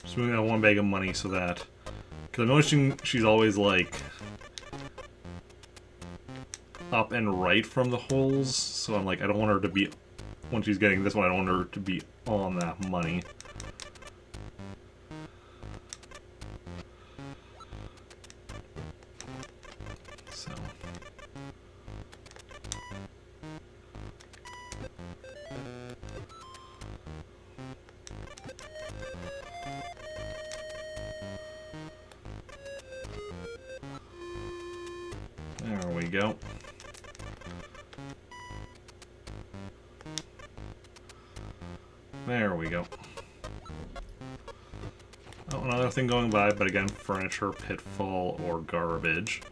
Just moving out 1 bag of money so that, because I'm noticing she's always like up and right from the holes, so I'm like, I don't want her to be, when she's getting this one, I don't want her to be on that money. So. There we go. There we go. Oh, another thing going by, but again, furniture, pitfall, or garbage.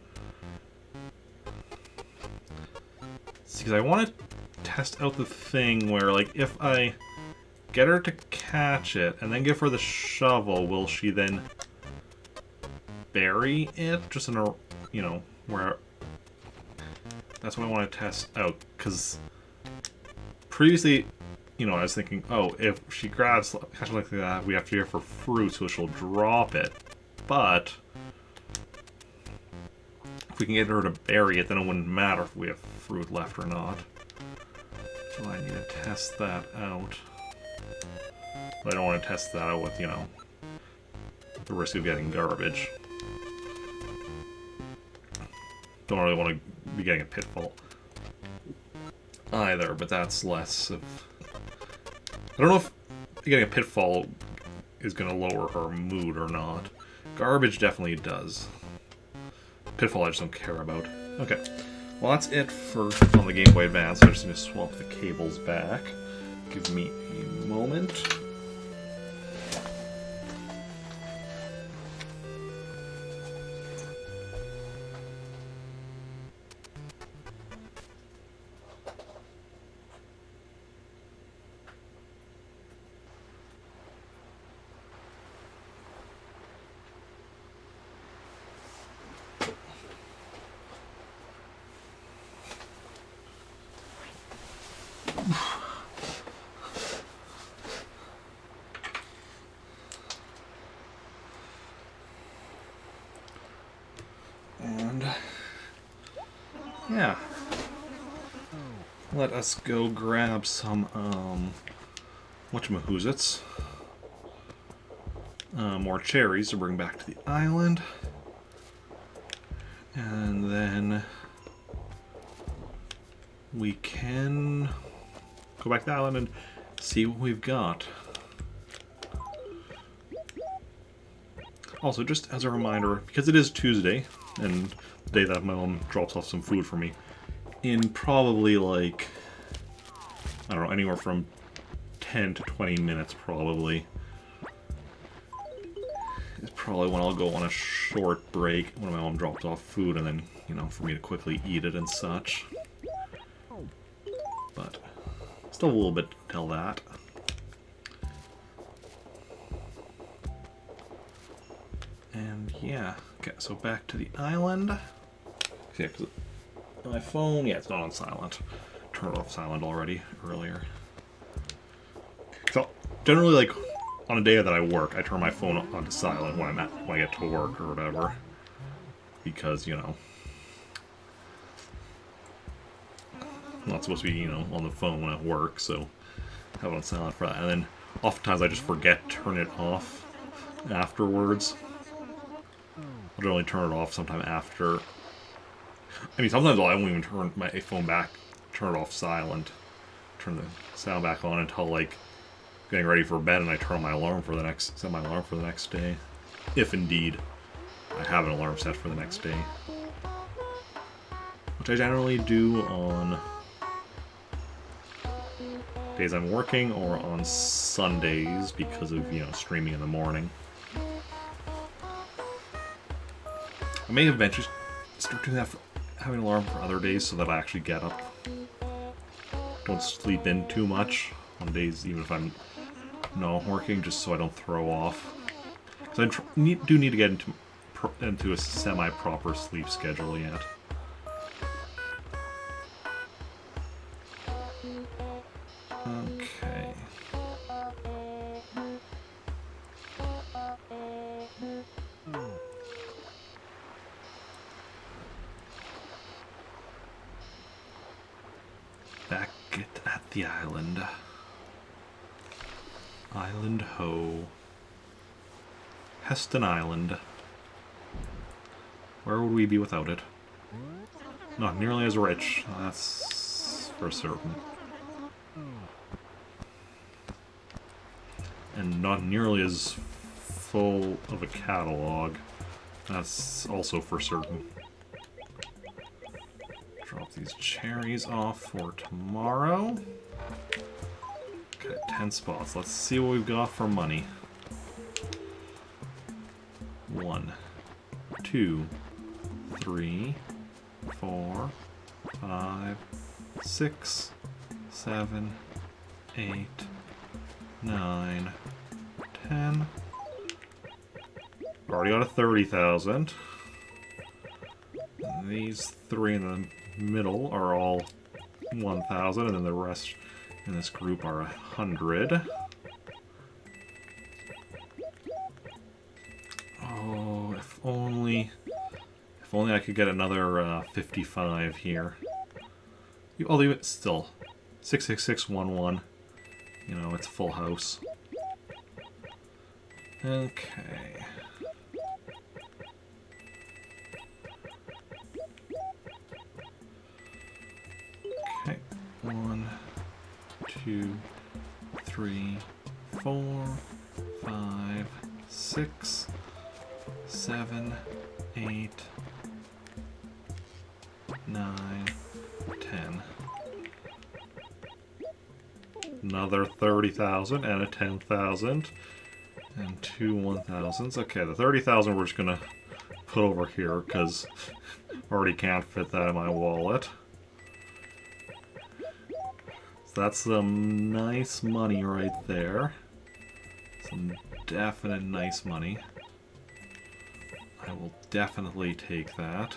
See, because I want to test out the thing where, like, if I get her to catch it and then give her the shovel, will she then bury it? Just in a, you know, where... That's what I want to test out, because previously, you know, I was thinking, oh, if she grabs catches like that, we have to give her fruit, so she'll drop it. But if we can get her to bury it, then it wouldn't matter if we have fruit left or not. So I need to test that out. But I don't want to test that out with, you know, the risk of getting garbage. Don't really want to be getting a pitfall either, but that's less of... I don't know if getting a pitfall is going to lower her mood or not. Garbage definitely does. Pitfall I just don't care about. Okay, well that's it for on the Game Boy Advance. I just need to swap the cables back. Give me a moment. And yeah, let us go grab some whatchamahoozits, more cherries to bring back to the island, and then we can go back to the island and see what we've got. Also, just as a reminder, because it is Tuesday, and the day that my mom drops off some food for me, in probably like, I don't know, anywhere from 10 to 20 minutes probably, probably when I'll go on a short break when my mom dropped off food, and then, you know, for me to quickly eat it and such. But still a little bit till that. And yeah, okay, so back to the island. Yeah, because my phone, yeah, it's not on silent. Turned it off silent already earlier. So generally, like, on a day that I work, I turn my phone onto silent when I get to work or whatever, because, you know, I'm not supposed to be, you know, on the phone at work, so I have it on silent for that. And then oftentimes I just forget to turn it off afterwards. I'll generally turn it off sometime after. I mean, sometimes I won't even turn my phone back, turn it off silent, turn the sound back on until, like, getting ready for bed, and I turn on my alarm for the next, set my alarm for the next day. If indeed I have an alarm set for the next day. Which I generally do on days I'm working or on Sundays because of, you know, streaming in the morning. I may eventually start doing that, having an alarm for other days so that I actually get up. Don't sleep in too much on days, even if I'm not working, just so I don't throw off. Because I do need to get into a semi-proper sleep schedule yet. Okay. Back at the island. Island Ho. Heston Island. Where would we be without it? Not nearly as rich, that's for certain. And not nearly as full of a catalog, that's also for certain. Drop these cherries off for tomorrow. Okay, 10 spots. Let's see what we've got for money. 1, 2, 3, 4, 5, 6, 7, 8, 9, 10. Already got a 30,000. These three in the middle are all 1,000, and then the rest in this group are 100. Oh, if only I could get another 55 here. I'll leave it still. 66611. You know, it's a full house. Okay. Okay. 1, 2, 3, 4, 5, 6, 7, 8, 9, 10. Another 30,000 and a 10,000 and 2 1,000s. Okay, the 30,000 we're just gonna put over here because already can't fit that in my wallet. So that's some nice money right there. Some definite nice money. I will definitely take that.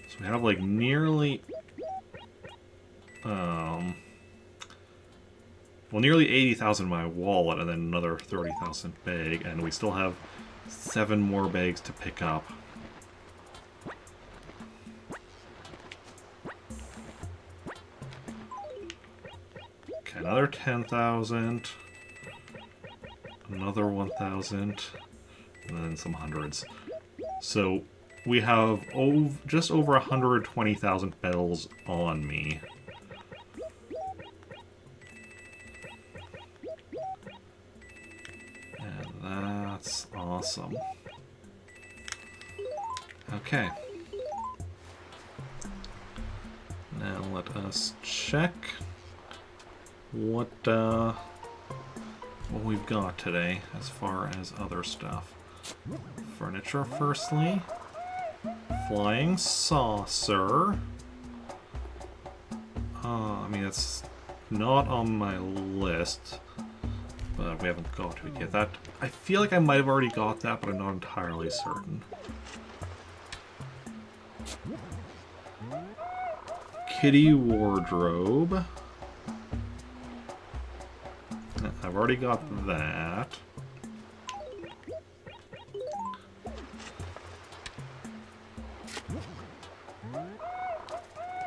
So we have like nearly, well, nearly 80,000 in my wallet, and then another 30,000 bag, and we still have 7 more bags to pick up. Okay, another 10,000, another 1,000, and then some hundreds. So we have just over 120,000 bells on me. And that's awesome. Okay. Now let us check what we've got today as far as other stuff. Furniture, firstly. Flying saucer. I mean, it's not on my list, but we haven't got to it yet. That, I feel like I might have already got that, but I'm not entirely certain. Kitty wardrobe. I've already got that.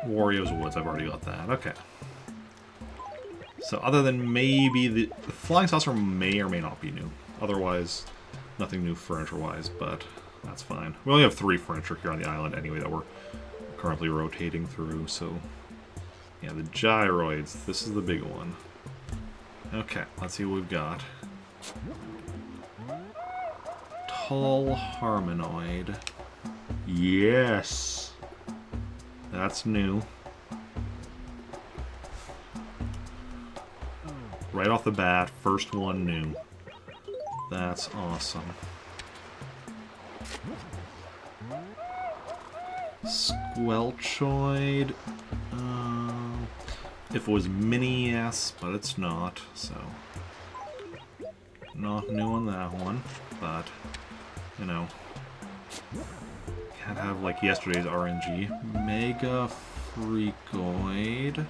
Wario's Woods, I've already got that. Okay. So other than maybe the flying saucer may or may not be new. Otherwise, nothing new furniture-wise, but that's fine. We only have 3 furniture here on the island anyway that we're currently rotating through, so... Yeah, the gyroids. This is the big one. Okay, let's see what we've got. Tall Harmonoid. Yes! That's new. Right off the bat, first one new. That's awesome. Squelchoid. If it was mini, yes, but it's not, so... Not new on that one, but, you know... Can't have, like, yesterday's RNG. Mega Freakoid.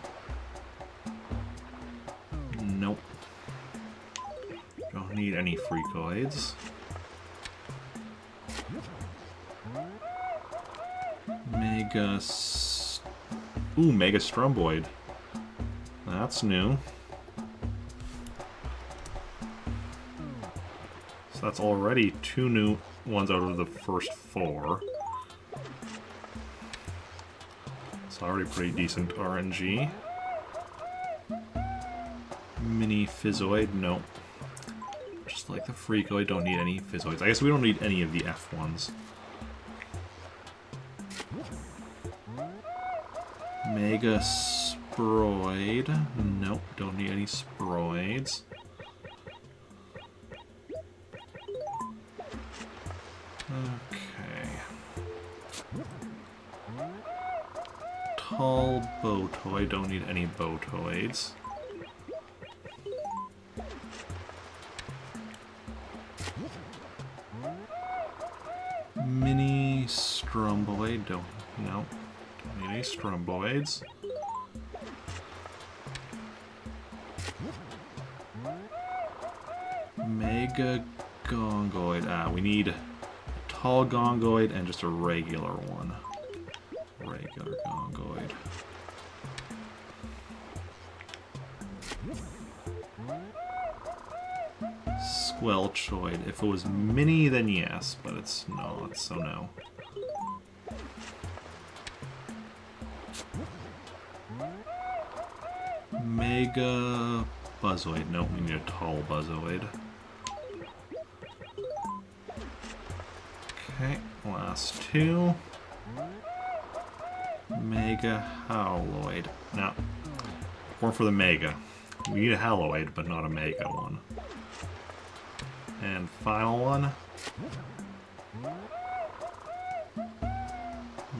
Nope. Don't need any Freakoids. Ooh, Mega Strumboid. That's new. So that's already 2 new ones out of the first 4. It's already pretty decent RNG. Mini Fizzoid, nope. Just like the Freakoid, don't need any Fizzoids. I guess we don't need any of the F ones. Mega Sproid. Nope, don't need any Sproids. Okay. Tall Botoid. Don't need any Botoids. Mini Strumboid. Nope. Don't need any Strumboids. Mega Gongoid. We need a tall Gongoid and just a regular one. Regular Gongoid. Squelchoid. If it was mini, then yes, but it's not, so no. Mega Buzzoid. No, we need a tall Buzzoid. Okay, last 2. Mega Howloid. Now, going for the Mega. We need a Howloid, but not a Mega one. And final one.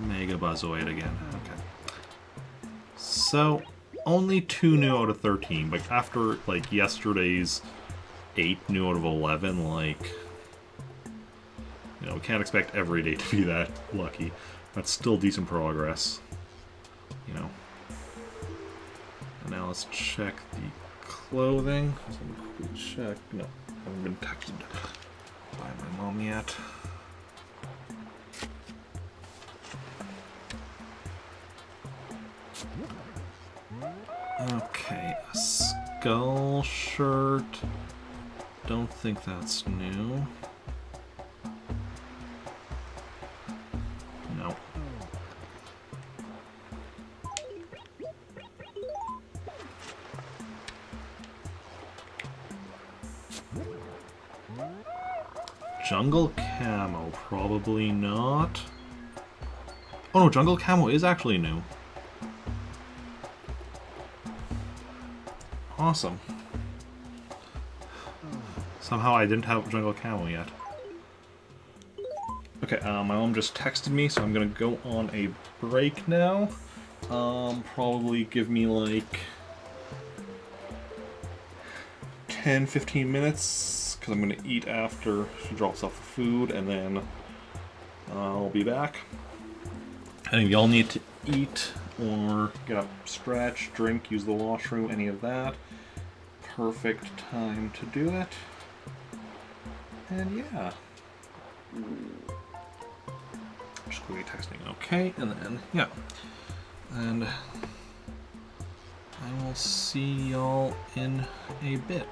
Mega Buzzoid again. Okay. So, only 2 new out of 13, but after, like, yesterday's 8 new out of 11, like... You know, we can't expect every day to be that lucky. That's still decent progress. You know. And now let's check the clothing. Check. No, I haven't been texted by my mom yet. Okay, a skull shirt. Don't think that's new. No. Jungle Camo, probably not. Oh no, Jungle Camo is actually new. Awesome. Somehow I didn't have jungle camo yet. Okay, my mom just texted me, so I'm gonna go on a break now. Probably give me like 10-15 minutes, because I'm gonna eat after she drops off the food, and then I'll be back. And if y'all need to eat or get up, stretch, drink, use the washroom, any of that, perfect time to do it. And yeah. Just quickly texting okay, and then, yeah. And I will see y'all in a bit.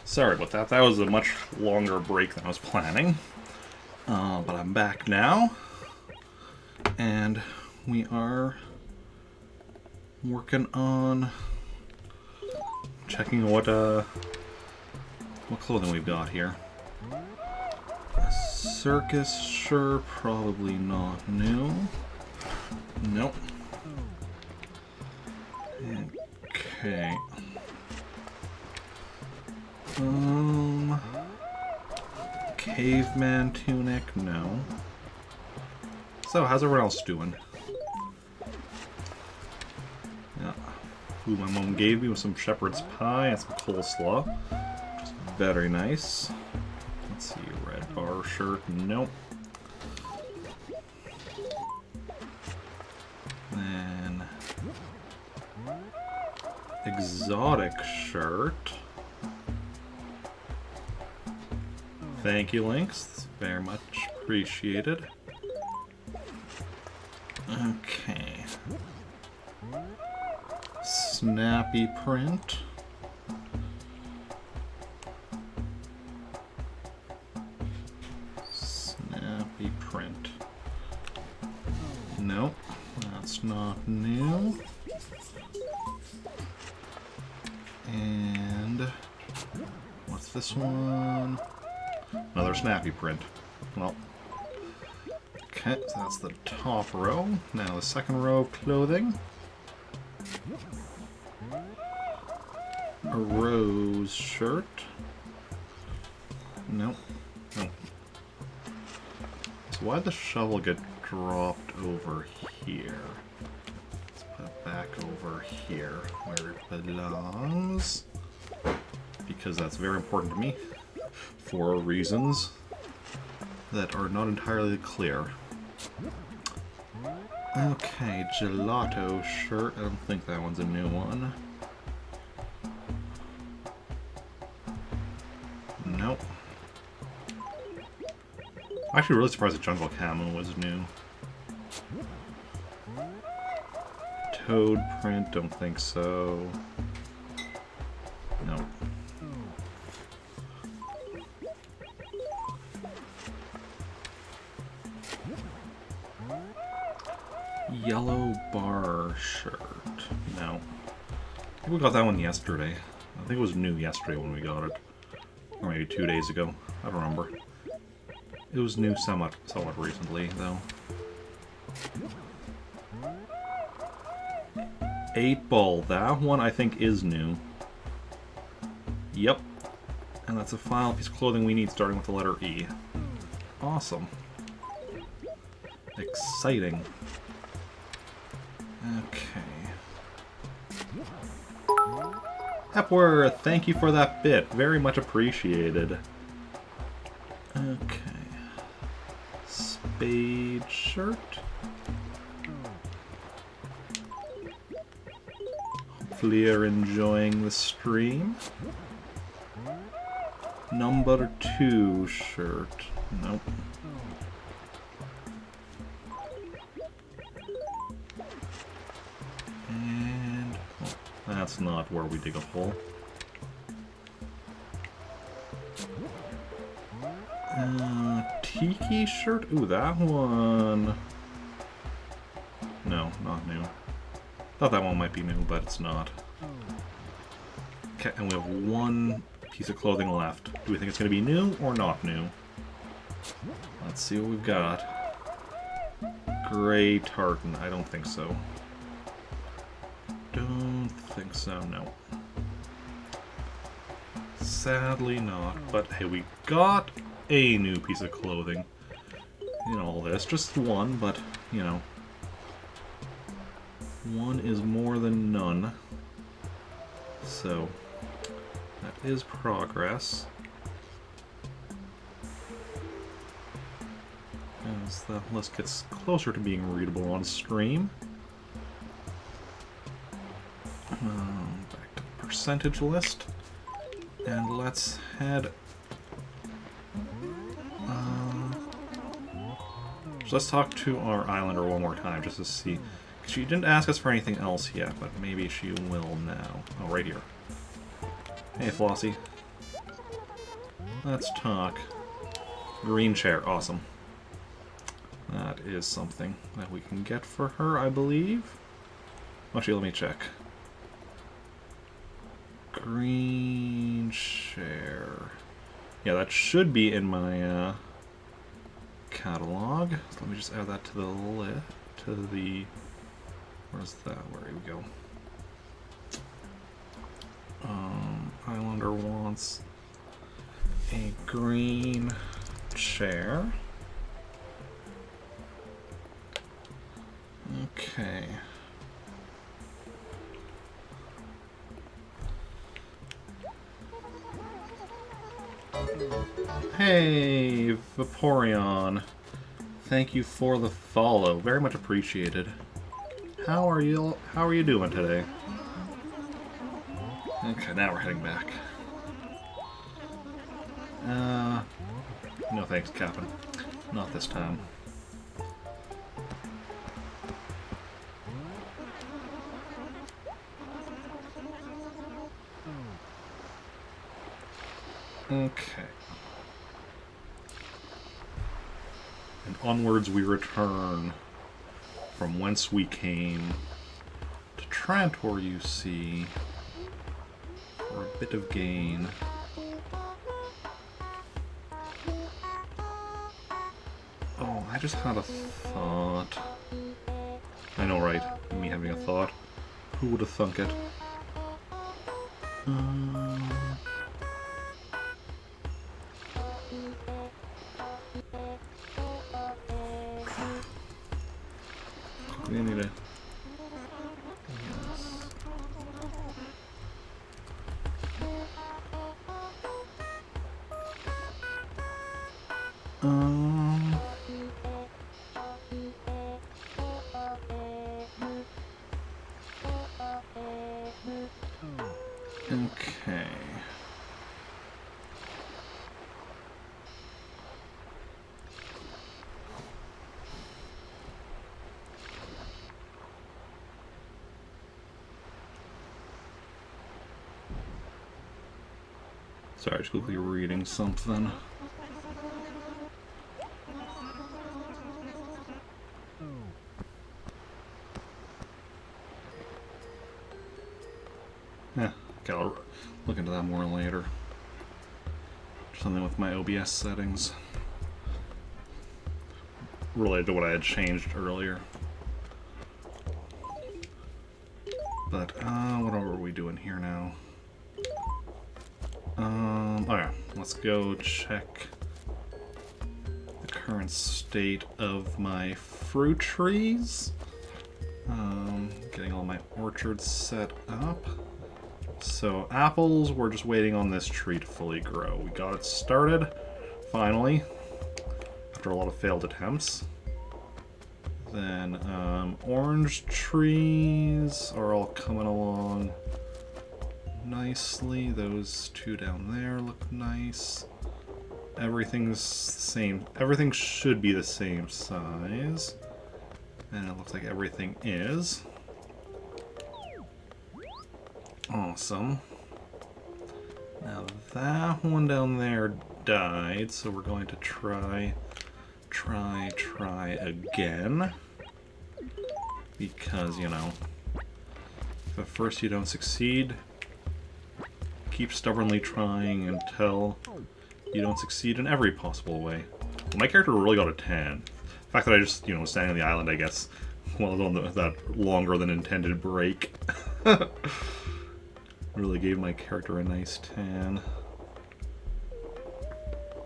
Sorry about that. That was a much longer break than I was planning. But I'm back now. And we are working on checking what clothing we've got here. A circus shirt, probably not new. Nope. Okay. Caveman tunic, no. So, how's everyone else doing? Yeah. Food my mom gave me with some shepherd's pie and some coleslaw. Which is very nice. Let's see, red bar shirt, nope. Then exotic shirt. Thank you, Lynx. It's very much appreciated. Okay. Snappy print. Snappy print. Nope, that's not new. And what's this one? Another snappy print. Well, okay, so that's the top row. Now the second row of clothing. A rose shirt. Nope. Nope. So why'd the shovel get dropped over here? Let's put it back over here where it belongs. Because that's very important to me. For reasons that are not entirely clear. Okay, Gelato Shirt. I don't think that one's a new one. Nope. I'm actually really surprised that Jungle Camo was new. Toad print, don't think so. Nope. Yellow bar shirt. No. I think we got that one yesterday. I think it was new yesterday when we got it. Or maybe 2 days ago. I don't remember. It was new somewhat recently, though. 8-ball. That one I think is new. Yep. And that's a final piece of clothing we need starting with the letter E. Awesome. Exciting. Okay. Hepworth, thank you for that bit. Very much appreciated. Okay. Spade shirt. Hopefully you're enjoying the stream. Number 2 shirt. Nope. And that's not where we dig a hole. Tiki shirt? Ooh, that one. No, not new. Thought that one might be new, but it's not. Okay, and we have one piece of clothing left. Do we think it's going to be new or not new? Let's see what we've got. Gray tartan. I don't think so. Don't think so, no. Sadly not, but hey, we got a new piece of clothing in all this. Just one, but, you know. One is more than none. So, that is progress. As the list gets closer to being readable on stream. Back to the percentage list. And let's head... let's talk to our islander one more time, just to see. She didn't ask us for anything else yet, but maybe she will now. Oh, right here. Hey, Flossie. let's talk. Green chair, awesome. That is something that we can get for her, I believe. Actually, let me check. Green chair. Yeah, that should be in my catalog. So let me just add that to the list. Where's that? Where do we go? Islander wants a green chair. Okay. Hey, Vaporeon. Thank you for the follow. Very much appreciated. How are you doing today? Okay, now we're heading back. No thanks, Captain. Not this time. Okay. And onwards we return from whence we came to Trantor, you see, for a bit of gain. Oh, I just had a thought. I know, right? Me having a thought. Who would have thunk it? We need to... Yes. Okay. Sorry, just quickly reading something. Yeah, okay, I'll look into that more later. Something with my OBS settings related to what I had changed earlier. But, what are we doing here now? Alright, let's go check the current state of my fruit trees. Getting all my orchards set up. So apples, we're just waiting on this tree to fully grow. We got it started, finally, after a lot of failed attempts. Then orange trees are all coming along nicely. Those two down there look nice. Everything's the same. Everything should be the same size. And it looks like everything is. Awesome. Now that one down there died, so we're going to try again. Because, you know, if at first you don't succeed, keep stubbornly trying until you don't succeed in every possible way. Well, my character really got a 10. The fact that I just, you know, was standing on the island, I guess, while I was on that longer than intended break, really gave my character a nice 10.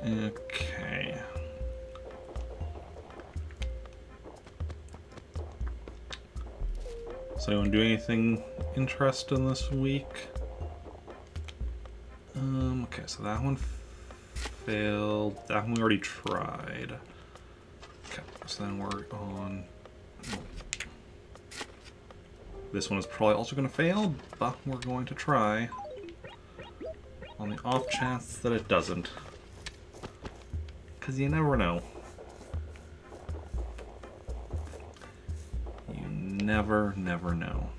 Okay. So anyone do anything interesting this week? Okay, so that one failed. That one we already tried. Okay, so then we're on... This one is probably also going to fail, but we're going to try. On the off chance that it doesn't. Because you never know. You never know.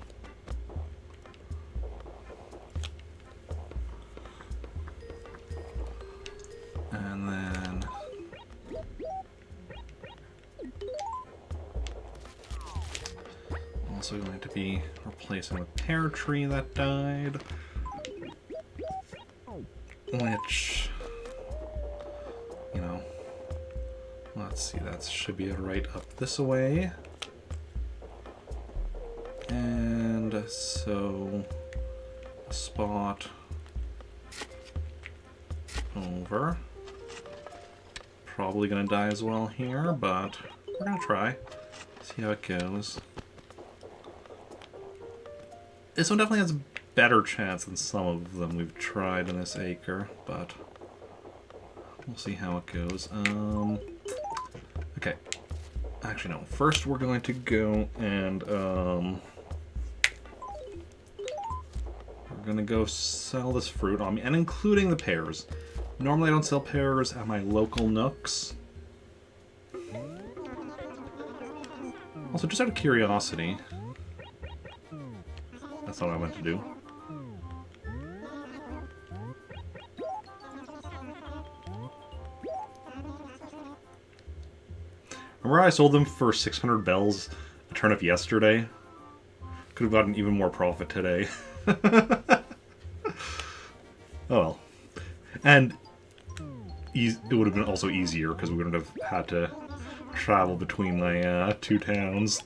And then also going to be replacing the pear tree that died, which, you know, let's see, that should be right up this way. And so a spot over. Probably gonna die as well here, but we're gonna try. See how it goes. This one definitely has a better chance than some of them we've tried in this acre, but we'll see how it goes. Okay. Actually, no. First, we're going to go and we're gonna go sell this fruit on me, and including the pears. Normally, I don't sell pears at my local nooks. Also, just out of curiosity, that's not what I meant to do. Remember I sold them for 600 bells a turnip yesterday? Could have gotten even more profit today. Oh well. And it would have been also easier because we wouldn't have had to travel between my two towns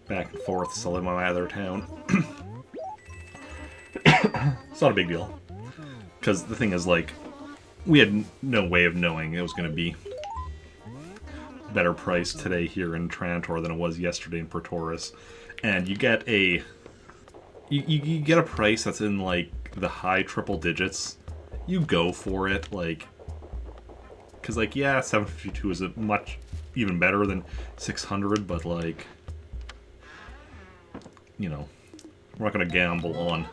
back and forth, selling my other town. It's not a big deal. Because the thing is, like, we had no way of knowing it was going to be better price today here in Trantor than it was yesterday in Pretoris. And you get a you get a price that's in like the high triple digits. You go for it, like, because like, yeah, 752 is a much even better than 600, but like, you know, we're not gonna gamble on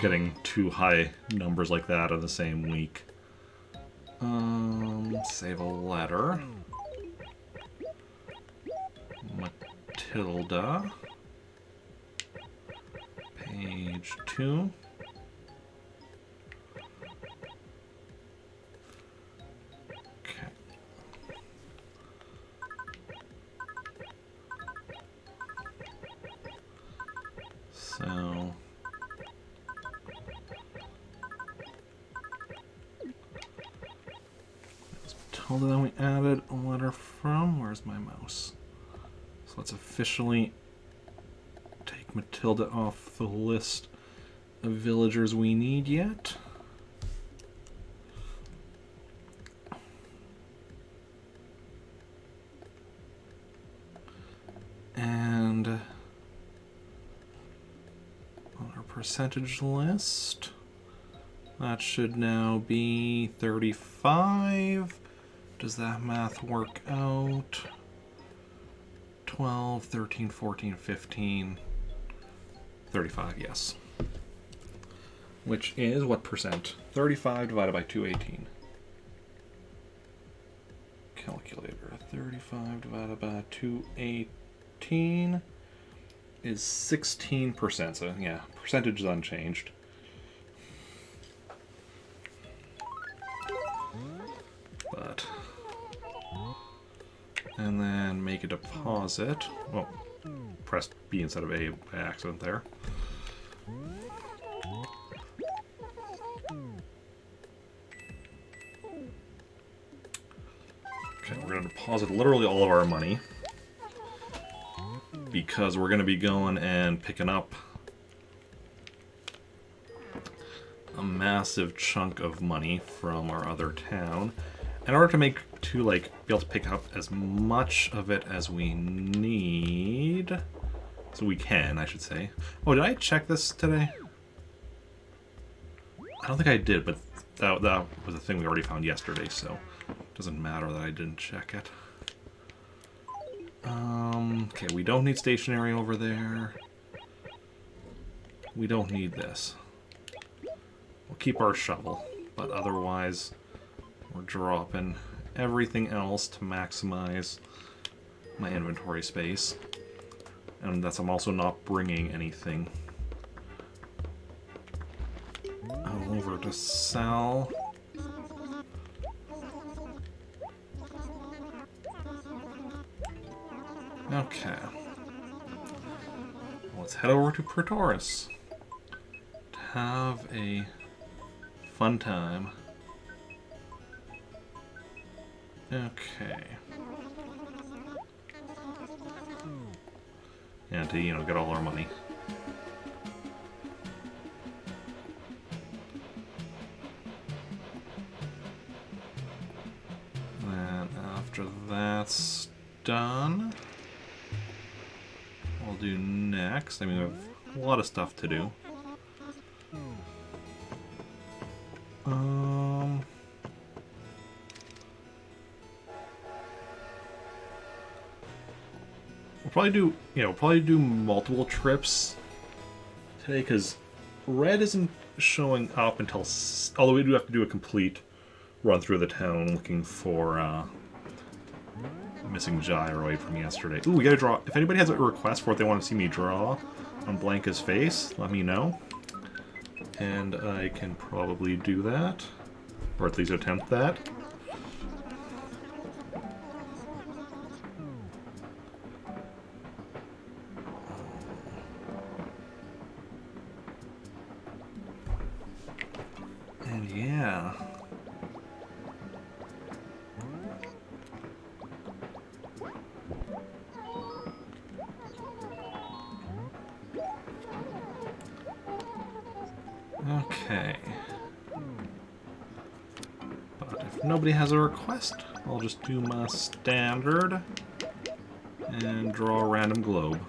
getting two high numbers like that in the same week. Save a letter. Matilda. Page 2. Okay. So Matilda, then we added a letter from, where's my mouse? So let's officially take Matilda off the list of villagers we need yet. And on our percentage list, that should now be 35. Does that math work out? 12, 13, 14, 15, 35, yes. Which is what percent? 35 divided by 218. Calculator. 35 divided by 218 is 16%. So yeah, percentage is unchanged. But, and then make a deposit. Oh, pressed B instead of A by accident there. Okay, we're going to deposit literally all of our money because we're going to be going and picking up a massive chunk of money from our other town in order to be able to pick up as much of it as we need. So we can, I should say. Oh, did I check this today? I don't think I did, but that was a thing we already found yesterday, so it doesn't matter that I didn't check it. Okay, we don't need stationery over there. We don't need this. We'll keep our shovel, but otherwise we're dropping everything else to maximize my inventory space. And that's, I'm also not bringing anything over to sell. Okay. Let's head over to Pretoris to have a fun time. Okay. And to, get all our money. And after that's done, we'll do next. I mean, we have a lot of stuff to do. We'll probably do multiple trips today because Red isn't showing up until. Although we do have to do a complete run through the town looking for missing gyroid from yesterday. Ooh, we gotta draw. If anybody has a request for what they want to see me draw on Blanca's face, let me know, and I can probably do that, or at least attempt that. And yeah. Okay. But if nobody has a request, I'll just do my standard and draw a random globe.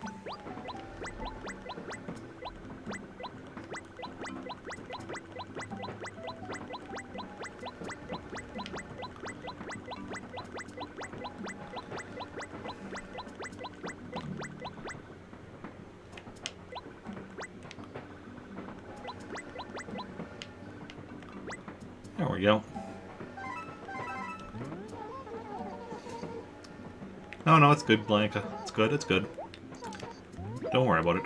There we go. No, it's good, Blanca. It's good, it's good. Don't worry about it.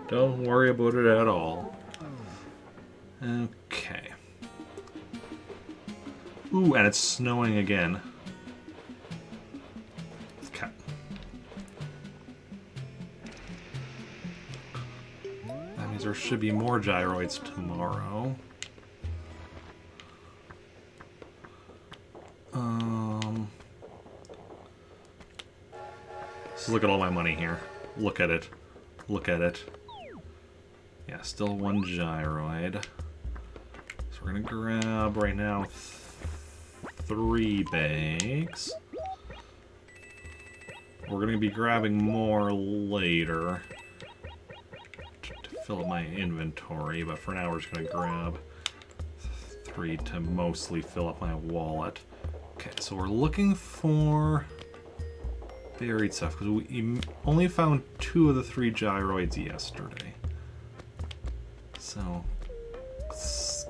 Don't worry about it at all. Okay. Ooh, and it's snowing again. Okay. That means there should be more gyroids tomorrow. So look at all my money here. Look at it. Look at it. Yeah, still one gyroid. So we're gonna grab right now 3 bags. We're gonna be grabbing more later to fill up my inventory, but for now we're just gonna grab 3 to mostly fill up my wallet. Okay, so we're looking for buried stuff because we only found 2 of the 3 gyroids yesterday. So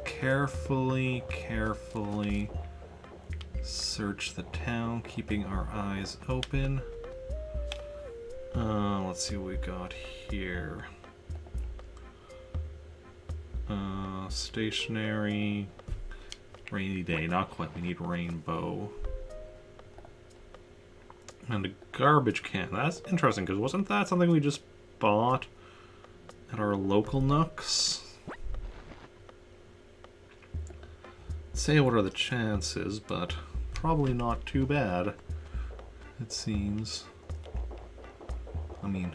carefully search the town, keeping our eyes open. Let's see what we got here. Stationary, rainy day, not quite. We need rainbow. And a garbage can. That's interesting, because wasn't that something we just bought at our local Nooks? Say what are the chances, but probably not too bad, it seems. I mean...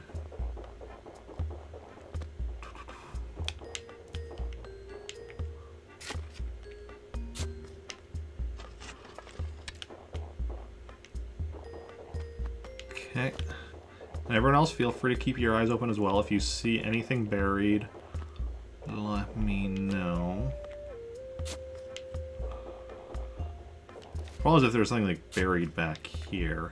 Okay. And everyone else, feel free to keep your eyes open as well. If you see anything buried, let me know. Probably if there's something like buried back here.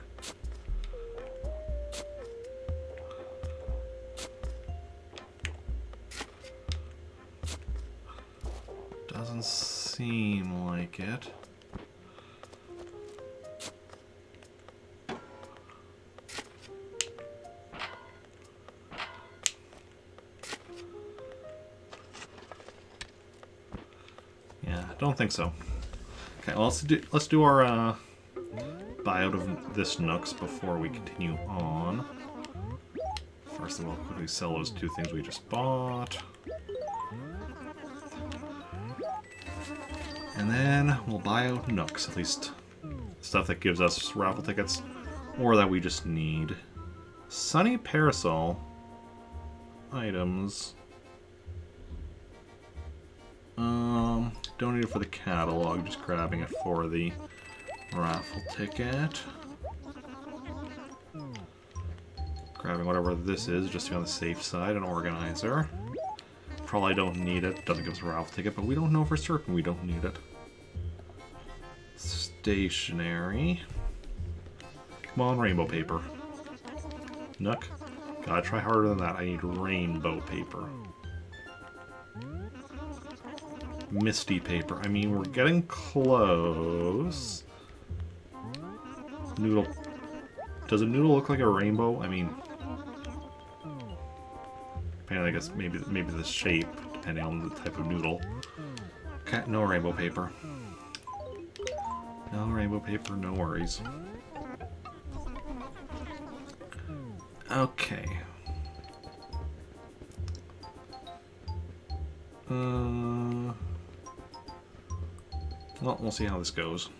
Doesn't seem like it. Don't think so. Okay, well, let's do our buy out of this Nooks before we continue on. First of all, quickly sell those 2 things we just bought. And then we'll buy out Nooks, at least stuff that gives us raffle tickets, or that we just need. Sunny Parasol. Items. Don't need it for the catalog, just grabbing it for the raffle ticket. Grabbing whatever this is, just to be on the safe side, an organizer. Probably don't need it, doesn't give us a raffle ticket, but we don't know for certain we don't need it. Stationery. Come on, rainbow paper. Nook. Gotta try harder than that, I need rainbow paper. Misty paper. I mean, we're getting close. Noodle. Does a noodle look like a rainbow? I mean, I guess maybe the shape, depending on the type of noodle. Okay, no rainbow paper. No rainbow paper, no worries. Okay. Well, we'll see how this goes.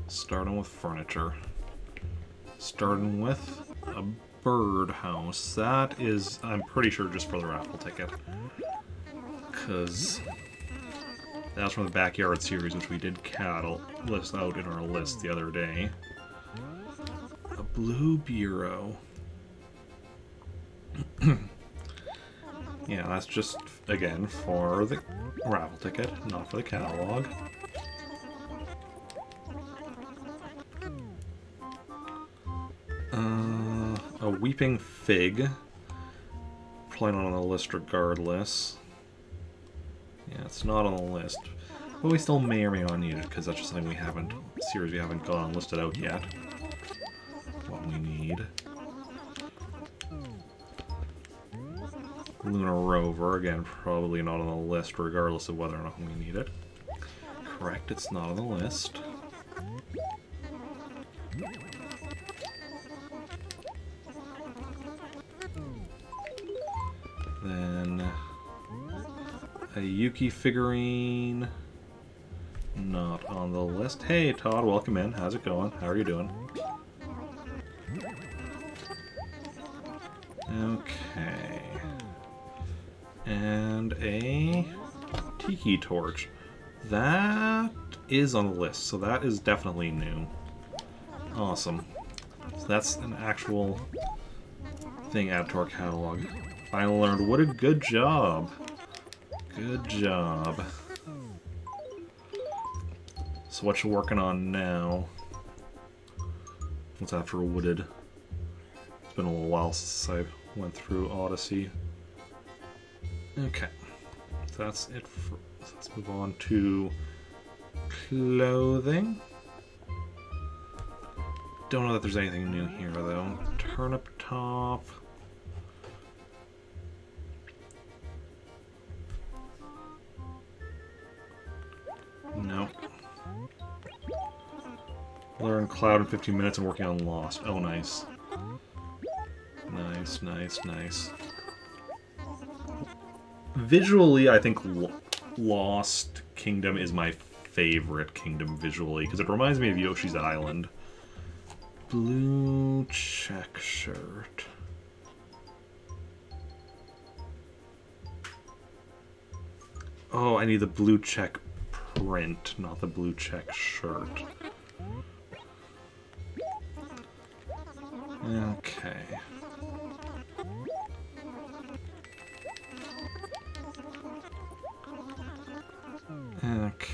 Starting with furniture. Starting with a birdhouse. That is, I'm pretty sure, just for the raffle ticket. Because that's from the Backyard series, which we did list out in our list the other day. A blue bureau. Yeah, that's just, again, for the raffle ticket, not for the catalog. A weeping fig. Probably not on the list regardless. Yeah, it's not on the list. But we still may or may not need it, because that's just something we haven't, series we haven't gone listed out yet. What we need. Lunar Rover, again, probably not on the list regardless of whether or not we need it. Correct, it's not on the list. Then a Yuki figurine, not on the list. Hey Todd, welcome in. How's it going? How are you doing? Okay. And a tiki torch. That is on the list, so that is definitely new. Awesome. So that's an actual thing added to our catalog. Finally learned what a good job. Good job. So what you working on now? What's after Wooded? It's been a little while since I went through Odyssey. Okay, so that's it for, so let's move on to clothing. Don't know that there's anything new here though. Turnip top. Nope. Learn Cloud in 15 minutes and working on Lost. Oh, nice. Nice, nice, nice. Visually, I think Lost Kingdom is my favorite kingdom visually, because it reminds me of Yoshi's Island. Blue check shirt. Oh, I need the blue check print, not the blue check shirt. Okay. Okay.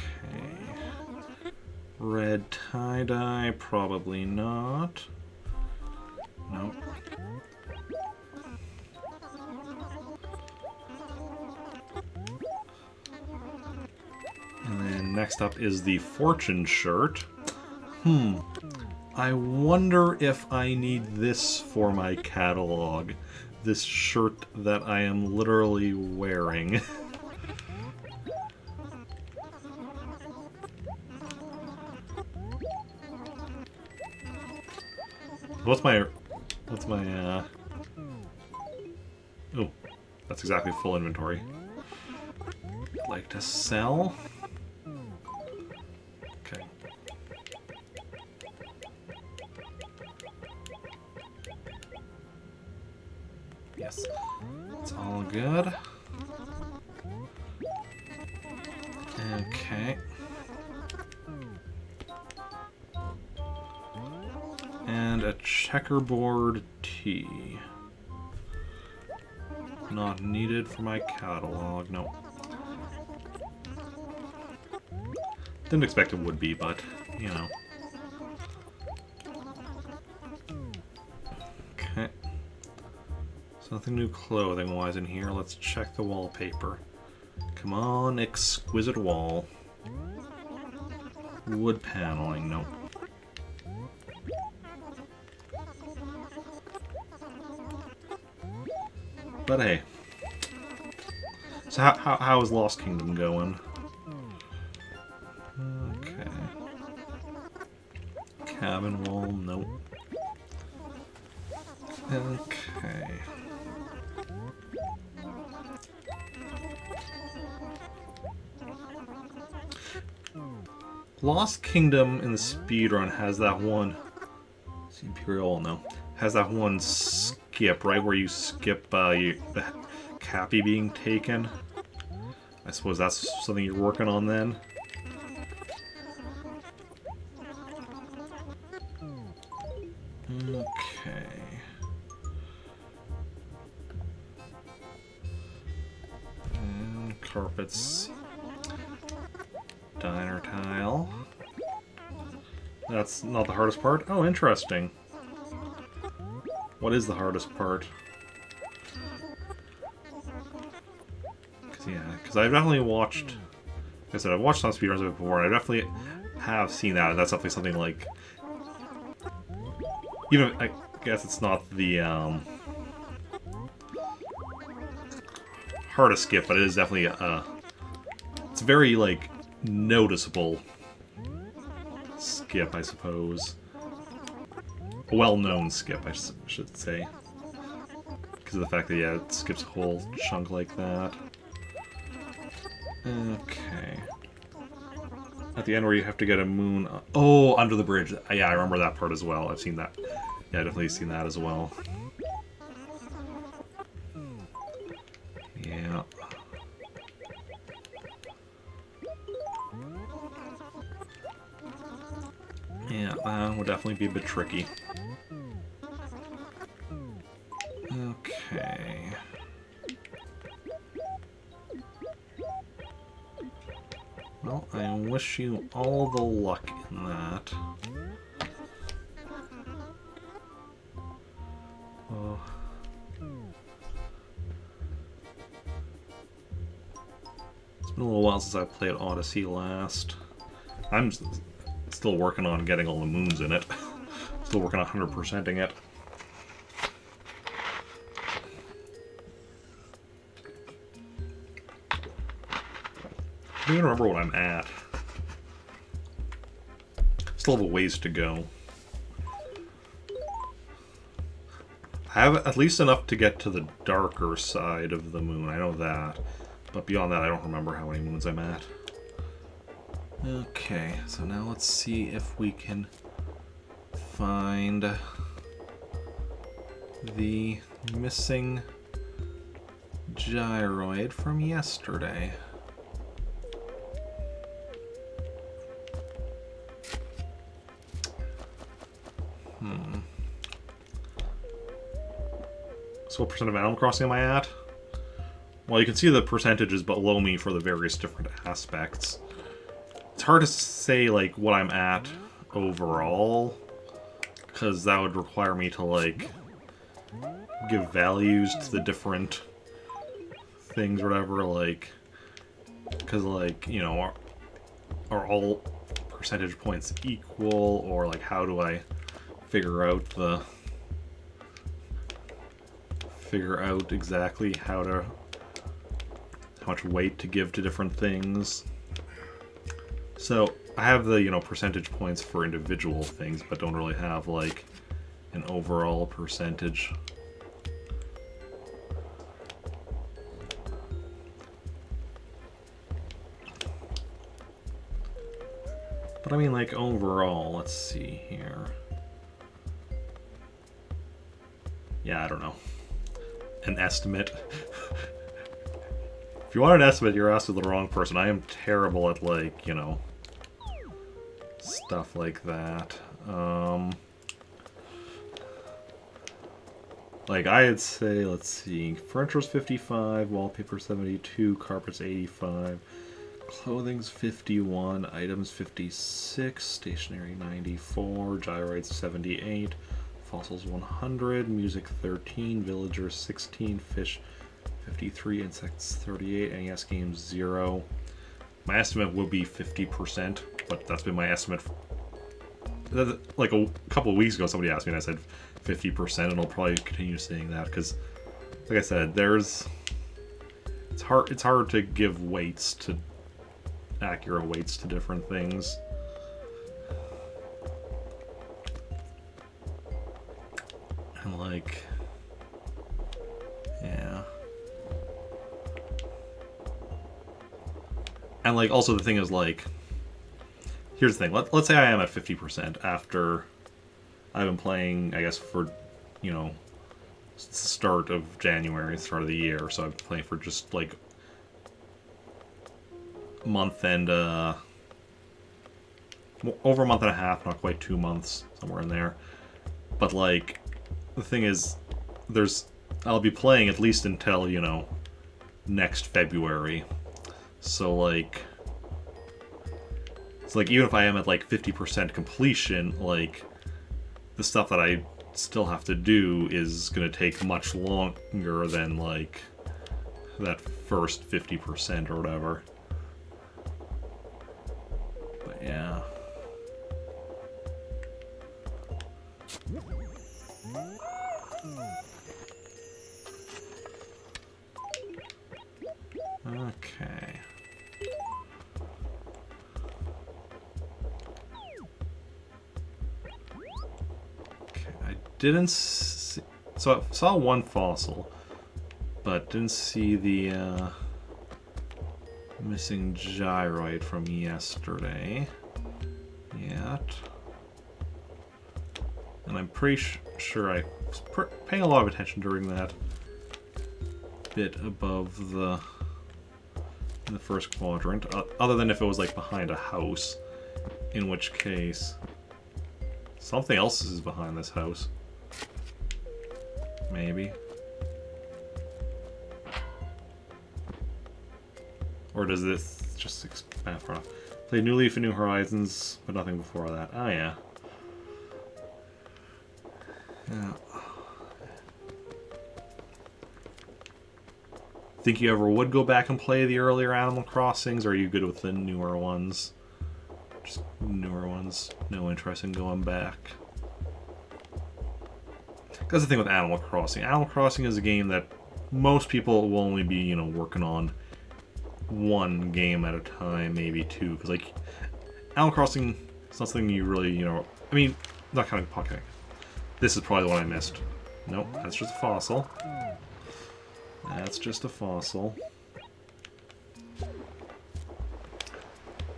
Red tie-dye, probably not. Nope. And then next up is the fortune shirt. I wonder if I need this for my catalog. This shirt that I am literally wearing. What's my oh, that's exactly full inventory. I'd like to sell. Okay. Yes. It's all good. Okay. And a checkerboard tee. Not needed for my catalog, no. Didn't expect it would be, but, you know. Okay. So nothing new clothing-wise in here. Let's check the wallpaper. Come on, exquisite wall. Wood paneling, nope. But hey. So how is Lost Kingdom going? Okay. Cabin wall, nope. Okay. Lost Kingdom in the speedrun has that one... Imperial, no. Has that one skip, right? Where you skip the Cappy being taken. I suppose that's something you're working on then. Okay. And carpets. Diner tile. That's not the hardest part. Oh, interesting. What is the hardest part? Because I've definitely watched... Like I said, I've watched some speedruns of it before, and I definitely have seen that, and that's definitely something like... Even, I guess it's not the hardest skip, but it is definitely it's very, like, noticeable skip, I suppose. A well-known skip, I should say. Because of the fact that, yeah, it skips a whole chunk like that. Okay. At the end where you have to get a moon... Oh, under the bridge. Yeah, I remember that part as well. I've seen that. Yeah, I've definitely seen that as well. Yeah. Yeah, that would definitely be a bit tricky. Okay. Well, I wish you all the luck in that. Oh. It's been a little while since I played Odyssey last. I'm still working on getting all the moons in it. Still working on 100%ing it. I don't even remember what I'm at. Still have a ways to go. I have at least enough to get to the darker side of the moon, I know that. But beyond that, I don't remember how many moons I'm at. Okay, so now let's see if we can find the missing gyroid from yesterday. So what percent of Animal Crossing am I at? Well, you can see the percentages below me for the various different aspects. It's hard to say, like, what I'm at overall, because that would require me to, like, give values to the different things or whatever, like, because, like, you know, are all percentage points equal, or, like, how do I figure out exactly how much weight to give to different things. So I have the, you know, percentage points for individual things, but don't really have, like, an overall percentage. But I mean, like, overall, let's see here. Yeah, I don't know. An estimate. If you want an estimate, you're asking the wrong person. I am terrible at, like, you know, stuff like that. Like, I'd say, let's see, furniture's 55, wallpaper 72, carpet's 85, clothing's 51, items 56, stationery 94, gyroids 78, fossils 100, music 13, villagers 16, fish 53, insects 38, NES games 0. My estimate would be 50%, but that's been my estimate. Like a couple of weeks ago, somebody asked me and I said 50%, and I'll probably continue saying that because, like I said, it's hard to give weights to accurate weights to different things. And like, yeah. And like, also the thing is, like, here's the thing. Let's say I am at 50% after I've been playing, I guess, for, you know, start of January, start of the year. So I've been playing for just like a month and over a month and a half, not quite 2 months, somewhere in there. But like, the thing is, I'll be playing at least until, you know, next February. So like, it's like, even if I am at like 50% completion, like, the stuff that I still have to do is going to take much longer than like that first 50% or whatever. But yeah. Okay. I didn't see, so I saw one fossil, but didn't see the missing gyroid from yesterday yet. And I'm pretty sure I was paying a lot of attention during that bit above the first quadrant, other than if it was like behind a house, in which case something else is behind this house. Maybe. Or does this just expand far enough? Play New Leaf and New Horizons, but nothing before that. Oh yeah. Yeah. Think you ever would go back and play the earlier Animal Crossings, or are you good with the newer ones? Just newer ones. No interest in going back. That's the thing with Animal Crossing. Animal Crossing is a game that most people will only be, you know, working on one game at a time, maybe two. Because, like, Animal Crossing is not something you really, you know... I mean, not counting Pocket. This is probably the one I missed. Nope, that's just a fossil. That's just a fossil.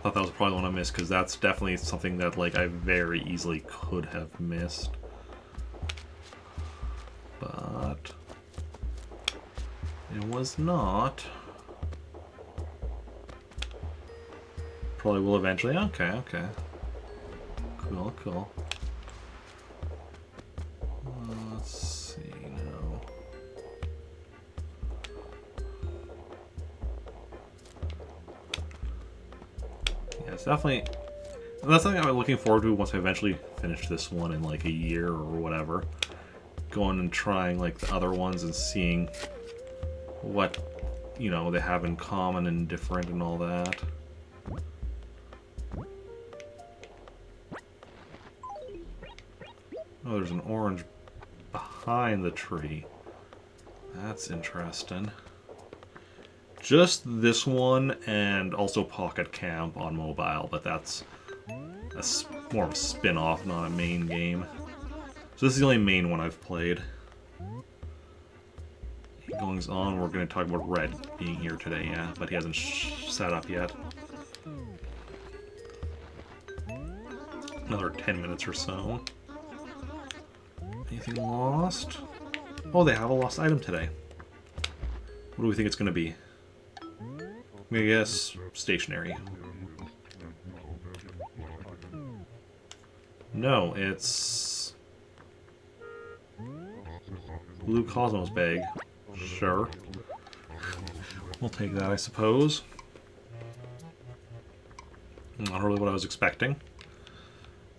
Thought that was probably the one I missed, because that's definitely something that, like, I very easily could have missed. But it was not. Probably will eventually. Okay, okay. Cool, cool. Let's see now. Yeah, it's definitely... That's something I'm looking forward to once I eventually finish this one in like a year or whatever. Going and trying like the other ones and seeing what, you know, they have in common and different and all that. Oh, there's an orange behind the tree. That's interesting. Just this one and also Pocket Camp on mobile, but that's more of a spin-off, not a main game. So this is the only main one I've played. Goings on, we're going to talk about Red being here today, yeah, but he hasn't set up yet. Another 10 minutes or so. Anything lost? Oh, they have a lost item today. What do we think it's going to be? I'm going to guess stationary. No, it's Blue Cosmos bag. Sure. We'll take that, I suppose. Not really what I was expecting.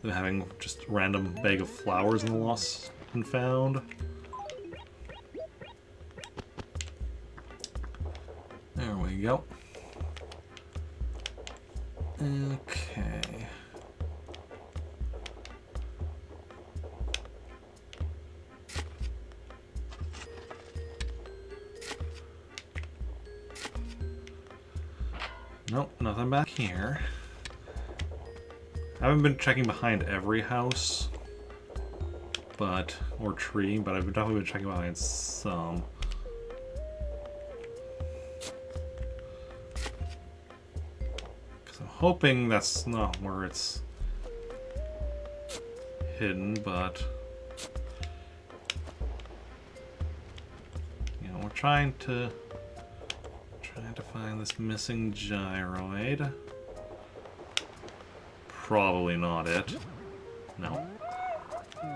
Them having just random bag of flowers in the lost and found. There we go. Okay. Nope, nothing back here. I haven't been checking behind every house, or tree, but I've definitely been checking behind some. Because I'm hoping that's not where it's hidden, but you know, we're trying to find this missing gyroid. Probably not it. No.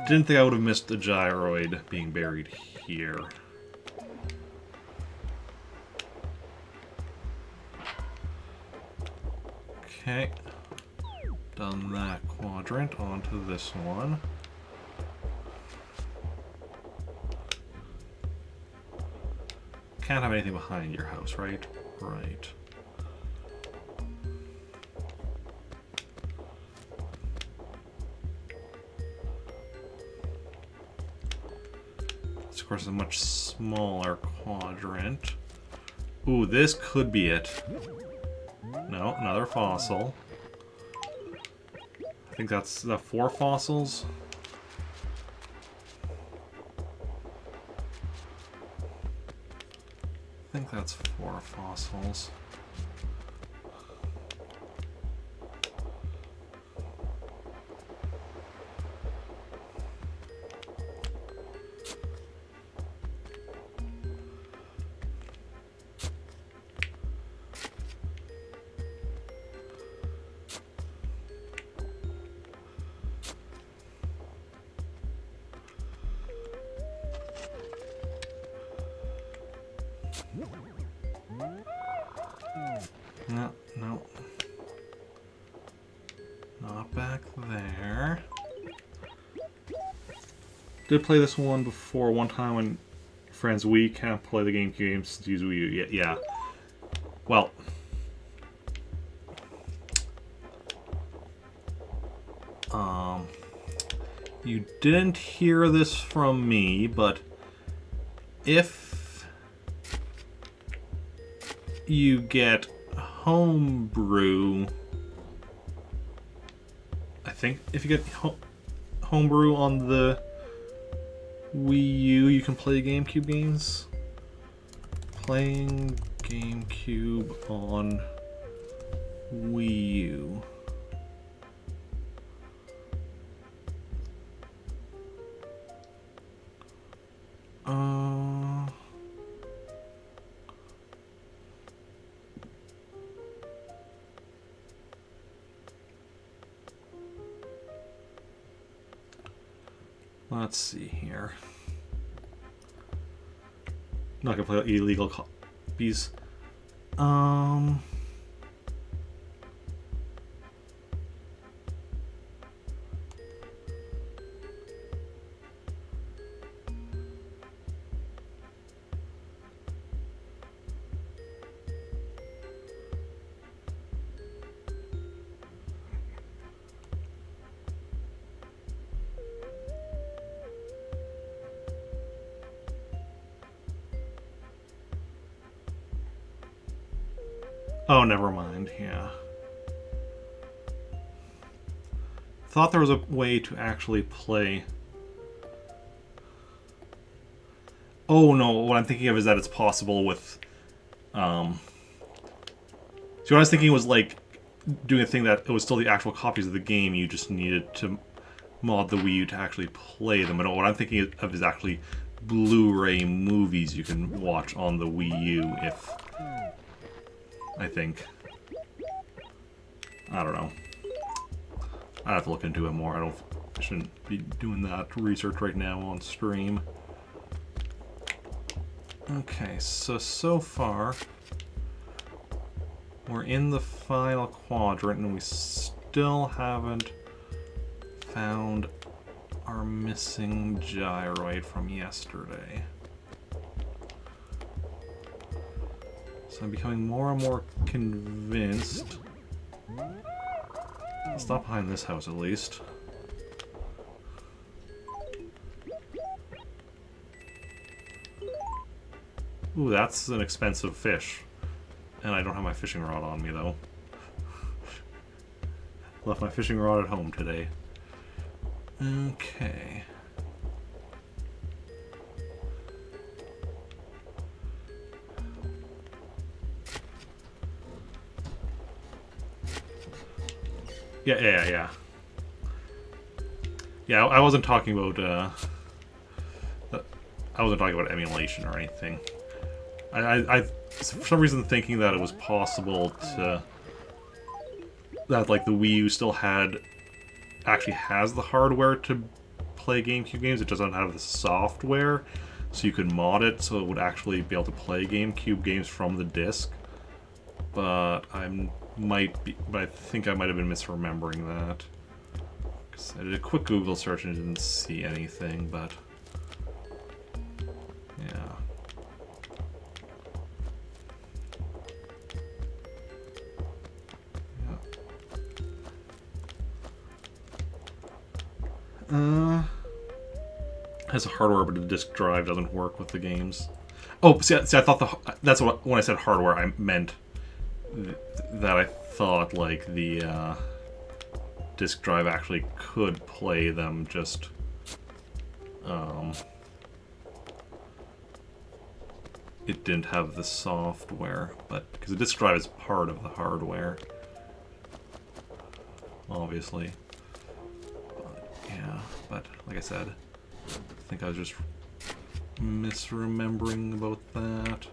Didn't think I would have missed a gyroid being buried here. Okay. Done that quadrant, onto this one. Can't have anything behind your house, right? Right. This, of course, is a much smaller quadrant. Ooh, this could be it. No, another fossil. I think that's the 4 fossils. I think that's 4 fossils. No, no. Not back there. Did play this one before one time when friends, we can't play the GameCube games to use Wii U. Yeah. Well. You didn't hear this from me, but if you get homebrew, I think if you get homebrew on the Wii U, you can play GameCube games. Playing GameCube on Wii U. Let's see here. Not gonna play illegal copies. Oh, never mind, yeah. Thought there was a way to actually play Oh no, what I'm thinking of is that it's possible with... So what I was thinking was like doing a thing that it was still the actual copies of the game, you just needed to mod the Wii U to actually play them. And what I'm thinking of is actually Blu-ray movies you can watch on the Wii U if... I think. I don't know. I have to look into it more. I shouldn't be doing that research right now on stream. Okay, so far we're in the final quadrant and we still haven't found our missing gyroid from yesterday. So I'm becoming more and more convinced. I'll stop behind this house at least. Ooh, that's an expensive fish. And I don't have my fishing rod on me, though. Left my fishing rod at home today. Okay. Yeah. Yeah, I wasn't talking about, I wasn't talking about emulation or anything. I for some reason thinking that it was possible to... that, like, the Wii U still actually has the hardware to play GameCube games. It doesn't have the software, so you could mod it so it would actually be able to play GameCube games from the disc. But I think I might have been misremembering that. 'Cause I did a quick Google search and didn't see anything, but... yeah. Has hardware, but the disc drive doesn't work with the games. Oh, see, I thought that's what when I said hardware, I meant that I thought like the disc drive actually could play them. Just it didn't have the software, but because the disc drive is part of the hardware, obviously. Yeah, but like I said, I think I was just misremembering about that.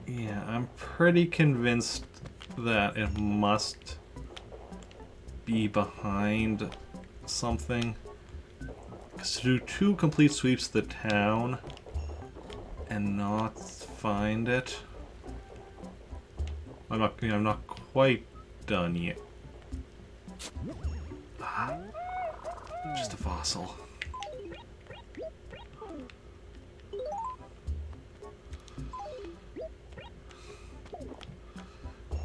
Yeah, I'm pretty convinced that it must be behind something. Because to do 2 complete sweeps of the town and not find it, I'm not quite done yet. Just a fossil.